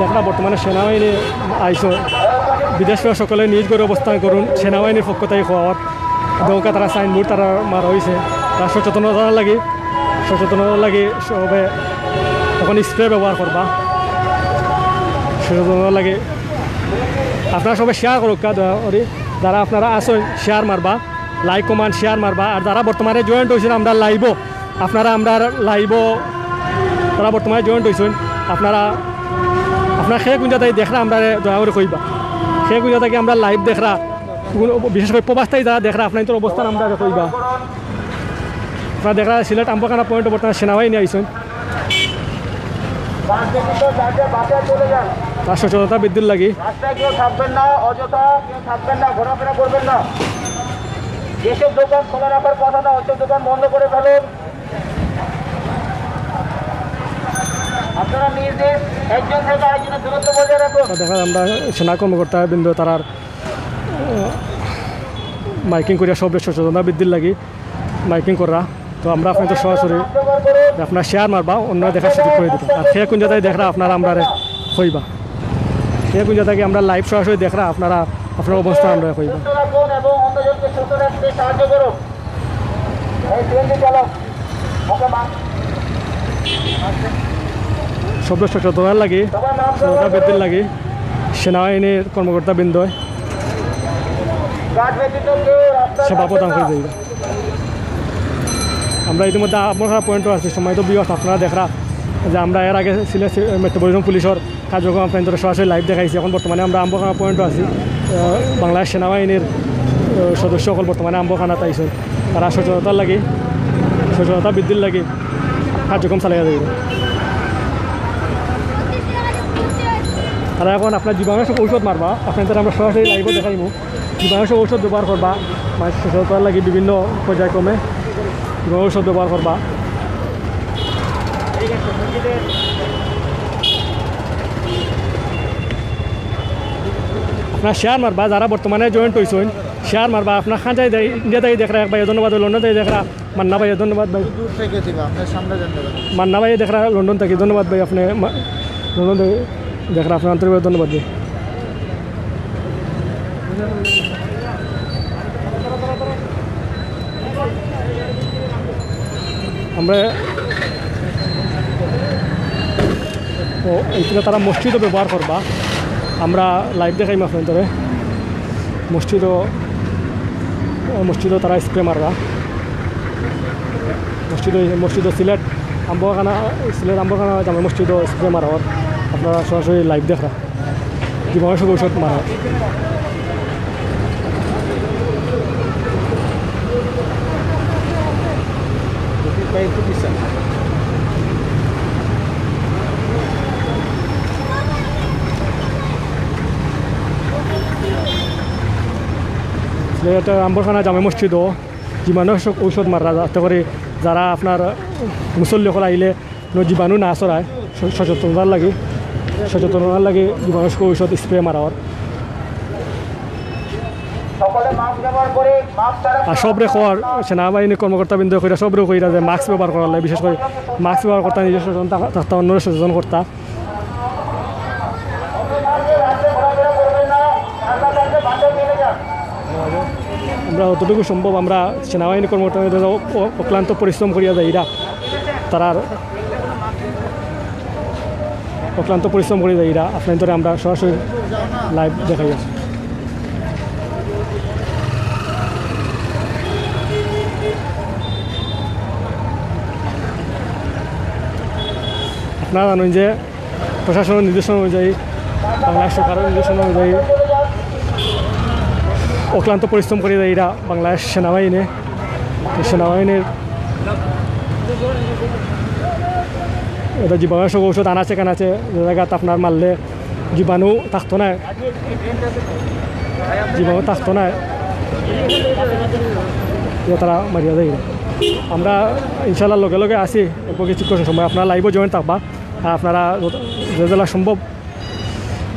দেখা বর্তমানে সেনাবাহিনী আইসো বিদেশ সকলে নিজ করে অবস্থান করুন সেনাবাহিনীর পক্ষ থেকে খাওয়ার দৌকা তারা সাইনবোর্ড তারা মারা হয়েছে তার সচেতনতার লাগে সবে তখন স্প্রে ব্যবহার করবা সচেতনতার লাগে আপনারা সবাই শেয়ার করুক দয়া করে যারা আপনারা আসেন শেয়ার মারবা লাইক কমেন্ট শেয়ার মারবা আর যারা বর্তমানে জয়েন্ট হয়েছেন আমরা লাইভও আপনারা আমরা লাইভও তারা বর্তমানে জয়েন্ট হয়েছেন আপনারা সেই কোন জায়গায় দেখরা আমরা দয়া করে কইবা সেই কোন জায়গায় আমরা লাইভ দেখরা বিশেষ করে প্রবাসটাই যারা দেখরা আপনার তোর অবস্থান আমরা কইবা আপনারা দেখরা সিলেট আম্বখানা পয়েন্ট বর্তমানে সেনাবাহিনী আইসেন তার সচেতনতা বৃদ্ধির লাগি রাস্তায় কেউ থাকবেন না, অযথা কেউ থাকবেন না, ঘোরাফেরা করবেন না। যেসব দোকান খোলা রাখার কথা না ওইসব দোকান বন্ধ করে ফেলুন। আপনারা নিজ নিজ একজন থেকে আরেকজনের দূরত্ব বজায় রাখুন। দেখা আমরা সেনা কর্মকর্তা বৃন্দ তারার মাইকিং করিয়া সব সচেতনতা বৃদ্ধির লাগি মাইকিং করা তো আমরা আপনাদের সরাসরি আপনার শেয়ার মারবা অন্য দেখার সুযোগ করে দিব আর সে কোন জায়গায় দেখরা আপনারা আমরা কইবা সে কোন জায়গায় আমরা লাইভ সরাসরি দেখরা আপনারা আপনার অবস্থা আমরা কইবা এবং অন্যজনকে সুস্থ রাখতে সাহায্য করুন। এই ট্রেনটি চালক ওকে সব সচেতনার লাগে সচেতনতা বৃদ্ধির লাগে সেনাবাহিনীর কর্মকর্তা বৃন্দ সেবা প্রদান করে যাইবা আমরা ইতিমধ্যে আপনার পয়েন্টও আছে সময় তো বিবাস আপনারা দেখরা যে আমরা এর আগে সিলেট মেট্রোপলিটন পুলিশের কার্যক্রম আপনাদের সরাসরি লাইভ দেখাইছি এখন বর্তমানে আমরা আম্বখানা পয়েন্টও আছি বাংলাদেশ সেনাবাহিনীর সদস্য সকল বর্তমানে আম্বখানাত আইসেন তারা সচেতনতা বৃদ্ধির লাগে কার্যক্রম চালাই যাইব তারা এখন আপনার জীবাণুনাশক ঔষধ মারবা আপনাদের আমরা সরাসরি লাইভও দেখাইব জীবাণুনাশক ঔষধ ব্যবহার করবা মানে সচেতনতার লাগে বিভিন্ন পর্যায়ক্রমে ঔষধ ব্যবহার করবা আপনার শেয়ার মারবা যারা বর্তমানে জয়েন্ট হয়েছেন শেয়ার মারবা আপনার খান যাই ইন্ডিয়া থেকে দেখরা এক ভাই ধন্যবাদ লন্ডন থেকে দেখরা মান্না ভাই ধন্যবাদ ভাই মান্না ভাই দেখরা লন্ডন থেকে ধন্যবাদ ভাই আপনি লন্ডন থেকে দেখরা আপনার আন্তরিকভাবে ধন্যবাদ ভাই আমরা এইখানে তারা মসজিদও ব্যবহার করবা আমরা লাইভ দেখাই আপনাদের মসজিদও তারা স্প্রে মারবা মসজিদ সিলেট আম্বখানা জামে মসজিদও স্প্রে মারা আপনারা সরাসরি লাইভ দেখা জীবাণুনাশক ঔষধ মারা সিলেট আম্বখানা জামে মসজিদও জীবাণুনাশক ঔষধ মারা যাতে করে যারা আপনার মুসল্লিসকল আহিলে জীবাণু না চড়ায় সচেতনতার লাগে জীবাণুনাশক ঔষধ স্প্রে মারার আর সবরে খোয়ার সেনাবাহিনী কর্মকর্তাবৃন্দ কইরা সবরে কইরা যে মাস্ক ব্যবহার করার লাগে বিশেষ করে মাস্ক ব্যবহার করতে নিজের সচেতন থাকতে অন্য সচেতন করতা আমরা যতটুকু সম্ভব আমরা সেনাবাহিনী কর্মকর্তাদের অক্লান্ত পরিশ্রম করিয়া যাই তারার অক্লান্ত পরিশ্রম করে যাই আপনাদের আমরা সরাসরি লাইভ দেখাই আছি আপনারা জানেন যে প্রশাসনের নির্দেশনা অনুযায়ী বাংলাদেশ সরকারের নির্দেশনা অনুযায়ী অক্লান্ত পরিশ্রম করে দেয় এরা বাংলাদেশ সেনাবাহিনীর এটা জীবাণুনাশক ঔষধ আনাচে কানাচে যে জায়গাত আপনার মারলে জীবাণু থাকতো না তারা মারিয়া দেয় আমরা ইনশাল্লাহ লগে লগে আসি অল্প কিছুক্ষণ সময় আপনারা লাইভও জয়েন থাকবা আর আপনারা যেগুলা সম্ভব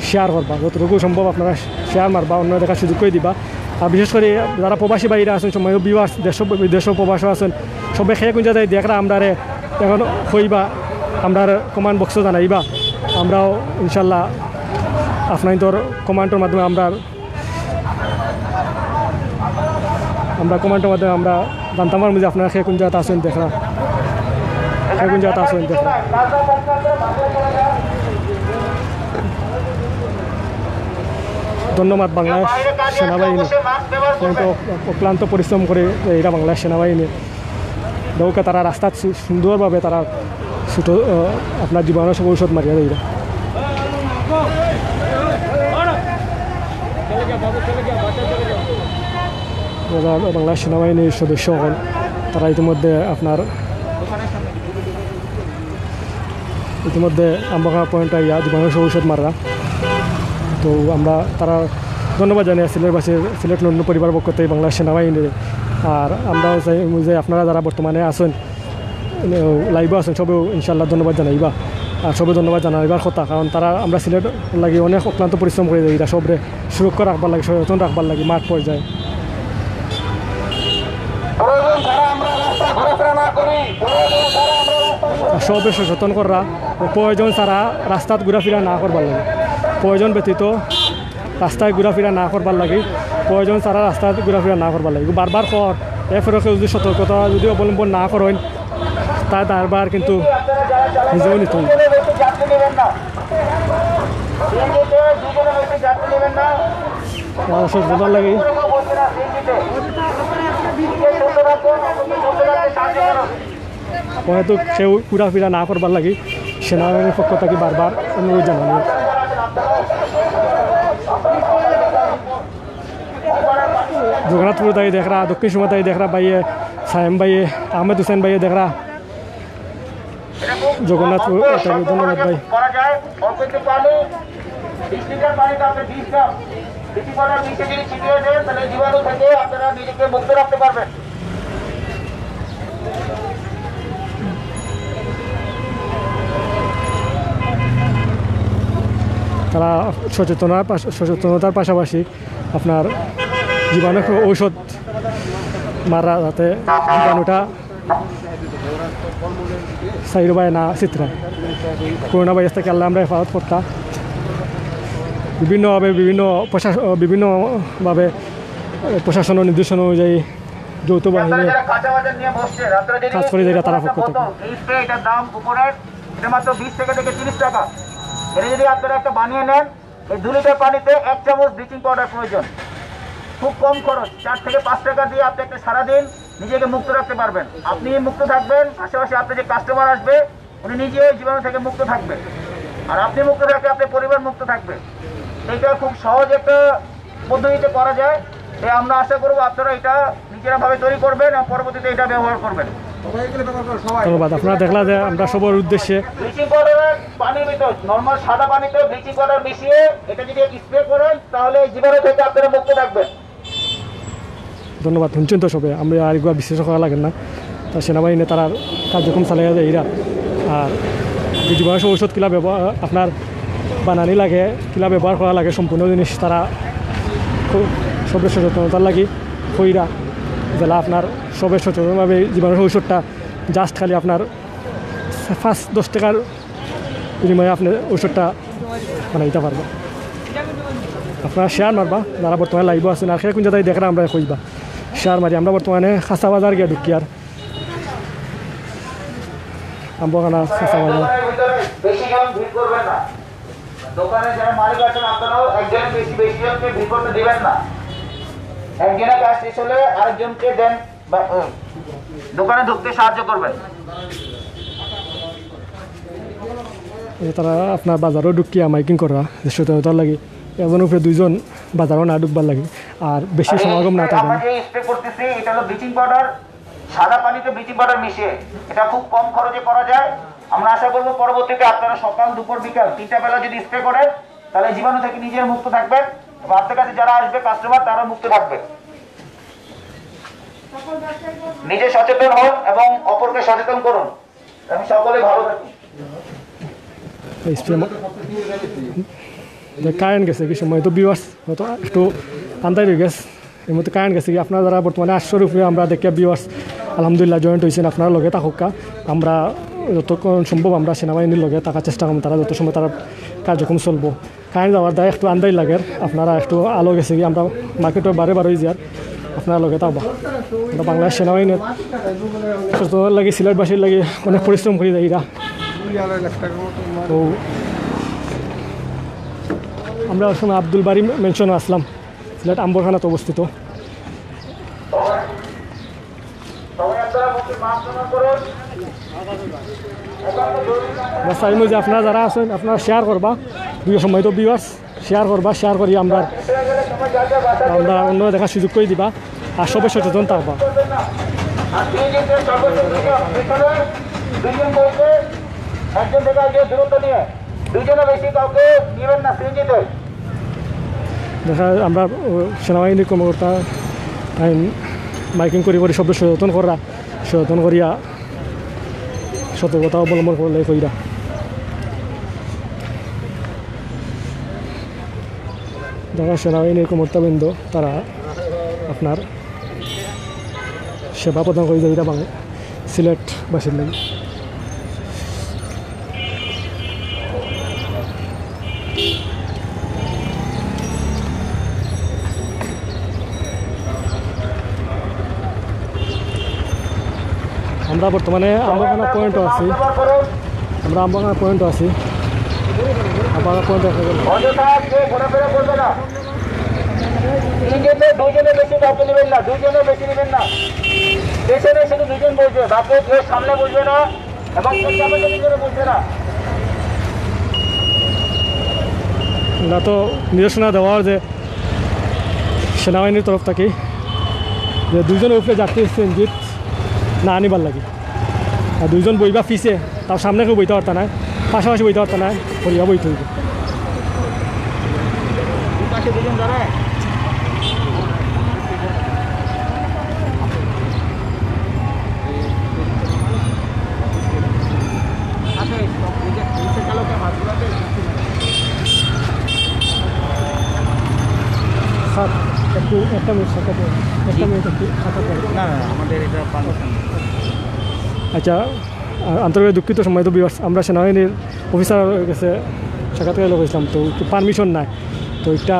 শেয়ার করবা যতটুকু সম্ভব আপনারা শেয়ার মারবা অন্য দেখার সুযোগ করে দিবা আর বিশেষ করে যারা প্রবাসী বাইরে আছেন সময় বিবাস দেশ প্রবাসও আছেন সবাই খেয়ে কোন জায়গায় দেখরা আমরা এখন হইবা আমরা কমান্ড বক্স জানাইবা আমরাও ইনশাল্লাহ আপনার কমান্ডের মাধ্যমে আমরা কমান্ডের মাধ্যমে আমরা জানতাম পারবো যে আপনারা কোন জায়গাতে আসেন দেখরা কোন জায়গাতে আসেন দেখরা। ধন্যবাদ বাংলাদেশ সেনাবাহিনী, অক্লান্ত পরিশ্রম করে এরা বাংলাদেশ সেনাবাহিনী দৌকে তারা রাস্তা সুন্দরভাবে তারা ছোটো আপনার জীবনের সব ঔষধ মারিয়া দেয়। বাংলাদেশ সেনাবাহিনীর সদস্য হন তারা ইতিমধ্যে আম্বাখানা পয়েন্টে ইয়া জীবনের সব ঔষধ মারা। তো আমরা তারা ধন্যবাদ জানাই সিলেট লন্ডন পরিবার পক্ষ থেকে বাংলাদেশ সেনাবাহিনীর। আর আমরাও চাই যে আপনারা যারা বর্তমানে আছেন লাইভও আছেন সবেও ইনশাল্লাহ ধন্যবাদ জানাইবা, আর সবে ধন্যবাদ জানাইবার কথা, কারণ তারা আমরা সিলেট লাগে অনেক অক্লান্ত পরিশ্রম করে দিই, সবরে সুরক্ষা রাখবার লাগে, সচেতন রাখবার লাগে মাঠ পর্যায়ে। সবে সচেতন করা, প্রয়োজন ছাড়া রাস্তাত ঘোরাফেরা না করবার লাগে, প্রয়োজন ব্যতীত রাস্তায় ঘোরাফেরা না করবার লাগে, প্রয়োজন ছাড়া রাস্তায় ঘোরাফেরা না করবার লাগে। বারবার কর এরপরে যদি সতর্কতা যদি অবলম্বন না করেন তা বারবার কিন্তু নিজেও নিত সচেতন লাগে। হয়তো কেউ ঘোরাফেরা না করবার লাগে সেনাবাহিনীর পক্ষ থেকে বারবার অনুরোধ জানানো। জগন্নাথপুর তাই দেখরা, দক্ষিণ সুমা তাই দেখরা ভাইয়ে, সায়েম ভাইয়ে, আহমেদ হুসেন ভাইয়ে দেখরা, জগন্নাথপুর ধন্যবাদ ভাই। তারা সচেতনতার পাশাপাশি আপনার জীবাণু ঔষধ মারা যাতে জীবাণুটা সাইরবায় না চিত্রায়। করোনা ভাইরাস থেকে আল্লাহ আমরা হেফাজত করতাম। বিভিন্নভাবে প্রশাসনের নির্দেশনা অনুযায়ী যৌথ বাহিনী কাজ করে যায় তারা পক্ষ থেকে। এটার দাম উপরের এটা মাত্র 20 থেকে 30 টাকা। এটা যদি আপনারা একটা বানিয়ে নেন, এই 2 লিটার পানিতে 1 চামচ ব্লিচিং পাউডার প্রয়োজন। খুব কম খরচ, 4 থেকে 5 টাকা দিয়ে আপনি একটা সারাদিন নিজেকে মুক্ত রাখতে পারবেন। আপনি মুক্ত থাকবেন, পাশাপাশি আপনার যে কাস্টমার আসবে উনি নিজেও জীবাণু থেকে মুক্ত থাকবে, আর আপনি মুক্ত থাকলে আপনার পরিবার মুক্ত থাকবে। এটা খুব সহজ একটা পদ্ধতিতে করা যায়। আমরা আশা করবো আপনারা এটা নিজেরা ভাবে তৈরি করবেন আর পরবর্তীতে এটা ব্যবহার করবেন। ধন্যবাদ। আপনারা দেখলা যে আমরা সবার উদ্দেশ্যে ব্লিচিং পাউডার পানির ভিতর নর্মাল সাদা পানিতে ব্লিচিং পাউডার মিশিয়ে এটা যদি স্প্রে করেন তাহলে এই জীবাণু থেকে আপনারা মুক্ত থাকবেন। ধন্যবাদ। শুনছেন তো সবে, আমরা আরেকবার বিশ্লেষণ করা লাগেন না। তা সেনাবাহিনী তারা কার্যক্রম চালিয়ে যায় এরা। আর জীবাণু ঔষধ কিলা ব্যবহার আপনার বানানি লাগে, কিলা ব্যবহার করা লাগে, সম্পূর্ণ জিনিস তারা সবের সচেতনতার লাগে কইরা জেলা আপনার সবের সচেতনভাবে জীবাণু ঔষধটা জাস্ট খালি আপনার 5-10 টাকার বিনিময়ে আপনি ঔষধটা বানাইতে পারবা। আপনারা শেয়ার মারবা যারা বর্তমানে লাইভ আছেন, আর কোন জায়গায় দেখরা আমরা কইবা শেয়ার মারি। আমরা বর্তমানে খাসা বাজার গিয়ে ঢুকি, আর আম্বাখানা খাসা বাজার। দোকানে যারা মালিক আছেন আপনারাও একজনের বেশি জনকে ভিড় করতে দিবেন না। একজনের কাজ শেষ হলে আরেকজনকে দেন দোকানে ঢুকতে সাহায্য করবেন। তারা আপনার বাজারও ঢুকিয়া মাইকিং করা সচেতনতার লাগে, এজন উপরে 2জন বাজারও না ঢুকবার লাগে, আর বেশি সমাগম না থাকে। আমরা যে স্প্রে করতেছি এটা হলো ব্লিচিং পাউডার, সাদা পানিতে ব্লিচিং পাউডার মিশিয়ে। এটা খুব কম খরচে করা যায়। আমরা আশা করবো পরবর্তীতে আপনারা সকাল দুপুর বিকাল 3টা বেলা যদি স্প্রে করেন তাহলে জীবাণু থেকে নিজের মুক্ত থাকবেন, এবং আপনার কাছে যারা আসবে কাস্টমার তারা মুক্ত থাকবে। নিজে সচেতন হন এবং অপরকে সচেতন করুন। আমি সকলে ভালো থাকি। কারেন্ট গেছে কি সময় তো বিওয়ার্স হয়তো একটু আন্দাজ হয়ে গেছে, এর মধ্যে কারেন্ট গেছে কি আপনারা যারা বর্তমানে 800 রুপে আমরা দেখে বিওয়ার্স আলহামদুলিল্লাহ জয়েন্ট হয়েছেন, আপনারা লগে থাকুকা। আমরা যতক্ষণ সম্ভব আমরা সেনাবাহিনীর লগে থাকার চেষ্টা করব, তারা যত সময় তারা কার্যক্রম চলবো। কারেন্ট যাওয়ার দায় একটু আন্দাজ লাগে, আপনারা একটু আলো গেছে কি আমরা মার্কেটে বারে বারোই যার আপনারা লগে থাকবা। আমরা বাংলাদেশ সেনাবাহিনীর সচেতনার লাগে সিলেটবাসীর লাগে অনেক পরিশ্রম করি যাই এরা। তো আমরা ওই সময় আব্দুল বাড়ি মেনশনে আসলাম, সিলেট আম্বরখানাতে অবস্থিত। চাইমু যে আপনারা যারা আছেন আপনারা শেয়ার করবা, দুই সময় তো ভিউয়ার্স শেয়ার করবা, শেয়ার করি আমরা অন্য দেখার সুযোগ করে দিবা আর সবাই সচেতন থাকবা। দেখা আমরা সেনাবাহিনীর কর্মকর্তা মাইকিং করি সব সচেতন করিয়া সতর্কতা অবলম্বন করলে কইরা। যারা সেনাবাহিনীর কর্মকর্তাবৃন্দ তারা আপনার সেবা প্রদান করে যায় এটা সিলেটবাসীর লাগে। আমরা বর্তমানে আম্বরখানা পয়েন্টও আছি, আম্বরখানা পয়েন্টও দেখা গেল। দুজনে বেশি কাউকে নেবেন না, দুজনে বেশি নেবেন না, পেছনে শুধু দুজন বসবে, বাকি কেউ সামনে বসবে না এবং বসবে না। না তো নির্দেশনা দেওয়ার যে সেনাবাহিনীর তরফ থেকে যে দুজনের উপরে যাত্রী ইঞ্জিত না আনিবার লাগে, আর দুইজন বইবা ফিসে তার সামনে কেউ বইতে পারত না, পাশাপাশি বইতে পারত না, করিয়া বইতে হইব। একটা মিনিট আমাদের এটা আচ্ছা, আন্তরিক দুঃখিত সময় তো আমরা সেনাবাহিনীর অফিসার কাছে সাক্ষাৎকার হয়েছিলাম, তো পারমিশন নাই, তো একটা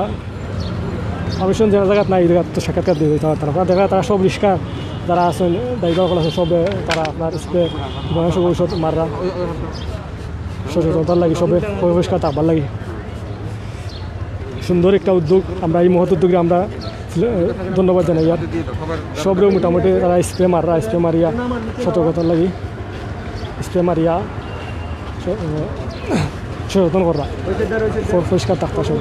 পারমিশন যে জায়গা নাই এই জায়গা তো সাক্ষাৎকার দিয়ে দিতে পারতাম। আপনার দেখা তারা সব রিক্সা যারা আছেন ড্রাইভার আছে সবে তারা আপনার স্প্রে মানুষ ঔষধ মাররা সচেতনতার লাগে, সবে পরিষ্কার থাকবার লাগে। সুন্দর একটা উদ্যোগ, আমরা এই মহৎ উদ্যোগে আমরা ধন্যবাদ জানাই। আর সবরেও মোটামুটি তারা স্প্রে মারিয়া সতর্কতার লাগি স্প্রে মারিয়া সচেতন করা পরিষ্কার থাকতা সব।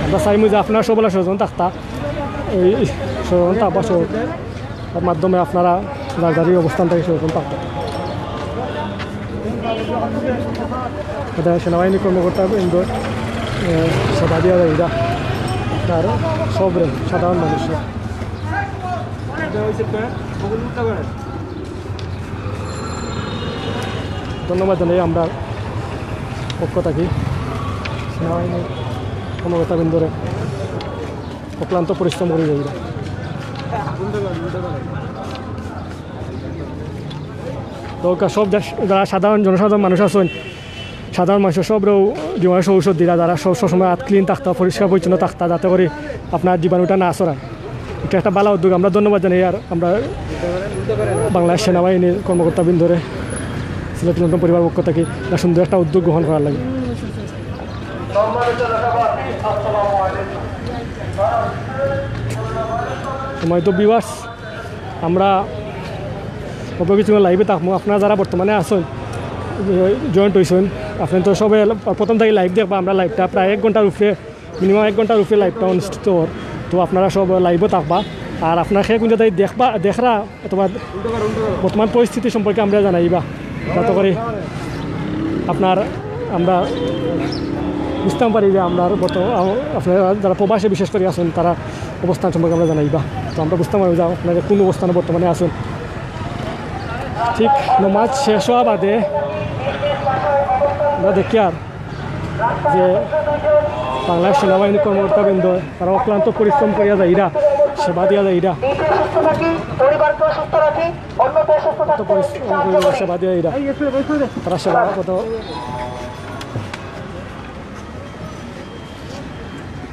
আমরা চাইমু যে আপনারা সবলা সচেতন থাকতা, এই সচেতন থাকবা তার মাধ্যমে আপনারা রাজধানীর অবস্থান থেকে সচেতন থাকবেন। এটা সেনাবাহিনী কর্মকর্তা বৃন্দ সেবা দিয়া যায় এটা তার সবরে সাধারণ মানুষের। ধন্যবাদ জানাই আমরা পক্ষ থাকি সেনাবাহিনীর কর্মকর্তা বৃন্দরে অক্লান্ত পরিশ্রম করে যাই। তো সব যারা জনসাধারণ মানুষ আছেন, সাধারণ মানুষের সবরেও জীবাণু ঔষধ দিলা, যারা সবসময় হাত ক্লিন থাকতা, পরিষ্কার পরিচ্ছন্ন থাকতা, যাতে করে আপনার জীবাণুটা না ছড়ায়। এটা একটা ভালো উদ্যোগ, আমরা ধন্যবাদ জানাই। আর আমরা বাংলাদেশ সেনাবাহিনীর কর্মকর্তাবৃন্দরে সিলেট নতুন পরিবার পক্ষ থেকে সুন্দর একটা উদ্যোগ গ্রহণ করার লাগে। সময় তো বিবাস আমরা কিছু লাইভে থাকবো। আপনারা যারা বর্তমানে আসেন জয়েন্ট হয়েছেন, আপনি তো সবাই প্রথম থেকে লাইভ দেখবা। আমরা লাইভটা প্রায় 1 ঘন্টার উপরে, মিনিমাম 1 ঘন্টার উপরে লাইভটা অনুষ্ঠিত। তো আপনারা সব লাইভও থাকবা, আর আপনার সে কোন জায়গায় দেখরা অথবা বর্তমান পরিস্থিতি সম্পর্কে আমরা জানাইবা, যাতে করে আমরা বুঝতে পারি যে আমরা আপনারা যারা প্রবাসে বিশেষ করে আছেন তারা অবস্থান সম্পর্কে আমরা জানাইবা। তো আমরা বুঝতে পারবো যে আপনারা কোন অবস্থানে বর্তমানে আছেন। ঠিক নমাজ শেষ হওয়া বাদে আমরা দেখি আর যে বাংলাদেশ সেনাবাহিনী কর্মকর্তাবৃন্দ তারা অক্লান্ত পরিশ্রম করিয়া যায় এরা সেবা দিয়া যায় এরা সেবা দিয়া এরা তারা সেবা কত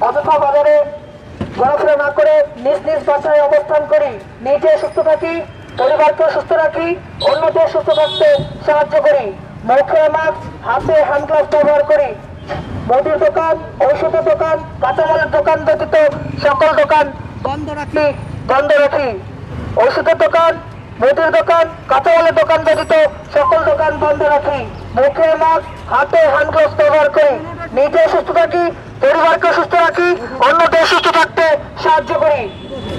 অযথা বাজারে ঘোরাফেরা না করে নিজ নিজ বাসায় অবস্থান করি, নিজে সুস্থ থাকি, পরিবারকে সুস্থ রাখি, অন্যদের সুস্থ থাকতে সাহায্য করি, মুখে মাস্ক, হাতে হ্যান্ড গ্লাভস ব্যবহার করি, মুদির দোকান, ঔষধের দোকান, কাঁচামালের দোকান ব্যতীত সকল দোকান বন্ধ রাখি, ঔষধের দোকান, মুদির দোকান, কাঁচামালের দোকান ব্যতীত সকল দোকান বন্ধ রাখি, মুখে মাস্ক, হাতে হ্যান্ড গ্লাভস ব্যবহার করি, নিজে সুস্থ থাকি, পরিবারকে সুস্থ রাখি, অন্যদের সুস্থ থাকতে সাহায্য করি।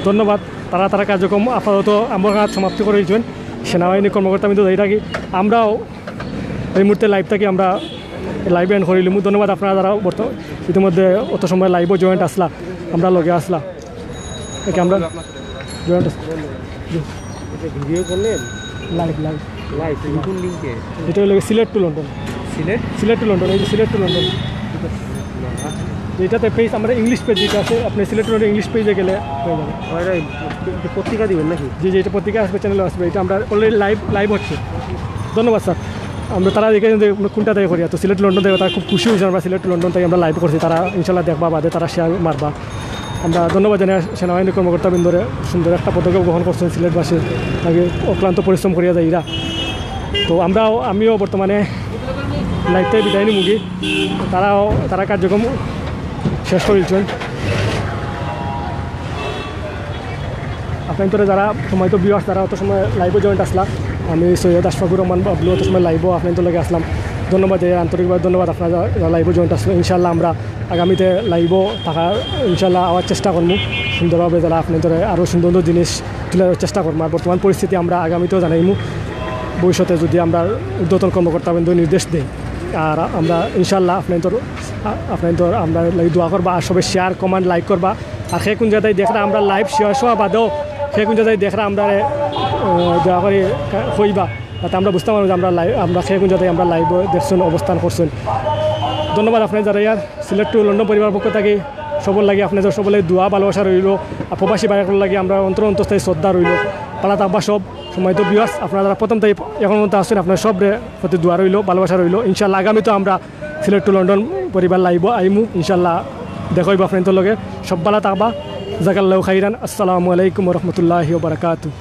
ধন্যবাদ। তারা কার্যক্রম আপাতত আমার কাজ সমাপ্তি করেছেন সেনাবাহিনী কর্মকর্তা আমি তো এই থাকি আমরাও এই মুহূর্তে লাইভ থাকি আমরা লাইভে এন্ড করিলাম। ধন্যবাদ আপনারা যারা ইতিমধ্যে অত সময় লাইভও জয়েন্ট আসলা আমরা লগে আসলা একে আমরা জয়েন্ট ভিডিও করলেন লাইভ কোন লিঙ্কে এটা হলো Sylhet to London Sylhet to London এই যে সিলেট টু লন্ডন যেটাতে পেজ আমরা ইংলিশ পেজ যেটা আছে আপনি সিলেট টু লন্ডন ইংলিশ পেজে গেলে হয়ে যাবে। পত্রিকা দিবেন নাকি? জি এটা পত্রিকা আসবে চ্যানেলে আসবে এটা আমরা অলরেডি লাইভ হচ্ছে। ধন্যবাদ স্যার। আমরা তারা দেখে কোনটা থেকে করি তো সিলেট লন্ডন থেকে তারা খুব খুশি হয়েছে আমরা সিলেট লন্ডন থেকে আমরা লাইভ করছি তারা ইনশাল্লাহ দেখবা বাদে তারা শেয়ার মারবা। আমরা ধন্যবাদ জানাই সেনাবাহিনী কর্মকর্তাবৃন্দরে সুন্দর একটা পদক্ষেপ গ্রহণ করছেন সিলেটবাসী আগে অক্লান্ত পরিশ্রম করিয়া যায় এরা। তো আমিও বর্তমানে লাইভ থেকে বিদায় নি মুগি তারা কার্যক্রম শেষ করেছেন। আপনার যারা সময় তো বিয়ার্স তারা অত সময় লাইভও জয়েন্ট আসলাম আমি সৈয়দ আশফাকুর রহমান বাবলু অত সময় লাইভও আপনার লগে আসলাম। ধন্যবাদ আন্তরিকভাবে ধন্যবাদ আপনারা যারা লাইভও জয়েন্ট আসলো। ইনশাল্লাহ আমরা আগামীতে লাইভও থাকার ইনশাল্লাহ আওয়ার চেষ্টা করবো সুন্দরভাবে যারা আপনার আরও সুন্দর সুন্দর জিনিস তুলে দেওয়ার চেষ্টা করবো। আর বর্তমান পরিস্থিতি আমরা আগামীতেও জানাইমু ভবিষ্যতে যদি আমরা ঊর্ধ্বতন কর্মকর্তাবৃন্দ নির্দেশ দিই আর আমরা ইনশাল্লাহ আপনার আমরা দোয়া করবা আর সবাই শেয়ার কমেন্ট লাইক করবা। আর সেই কোন জায়গায় দেখরা আমরা লাইভ শেয়ার শোয়া বাদেও সেই কোন জায়গায় দেখরা আমরা দোয়া করে হইবা তাতে আমরা বুঝতে পারবো যে আমরা সেই কোন জায়গায় আমরা লাইভ দেখছেন অবস্থান করছেন। ধন্যবাদ আপনার যারা ইয়ার সিলেট টু লন্ডন পরিবার পক্ষ থেকে সবল লাগে আপনাদের সবলে দোয়া ভালোবাসা রইল আর প্রবাসী বাইরের লাগে আমরা অন্তরস্থায়ী শ্রদ্ধা রইল পালা থাকবা সব সময় তো বিয়াস আপনারা যারা প্রথম তাই এখন মতো আসছেন আপনার সব প্রতি দোয়া রইল ভালোবাসা রইল। ইনশাল্লাহ আগামী তো আমরা সিলেট টু লন্ডন পরিবার লাইব আইমু ইনশাল্লাহ দেখব আপনাদের লগে সব ভালো থাকবা জাকাল্লাহু খাইরান। আসসালামু আলাইকুম রহমতুল্লাহি ওয়া বারাকাতুহু।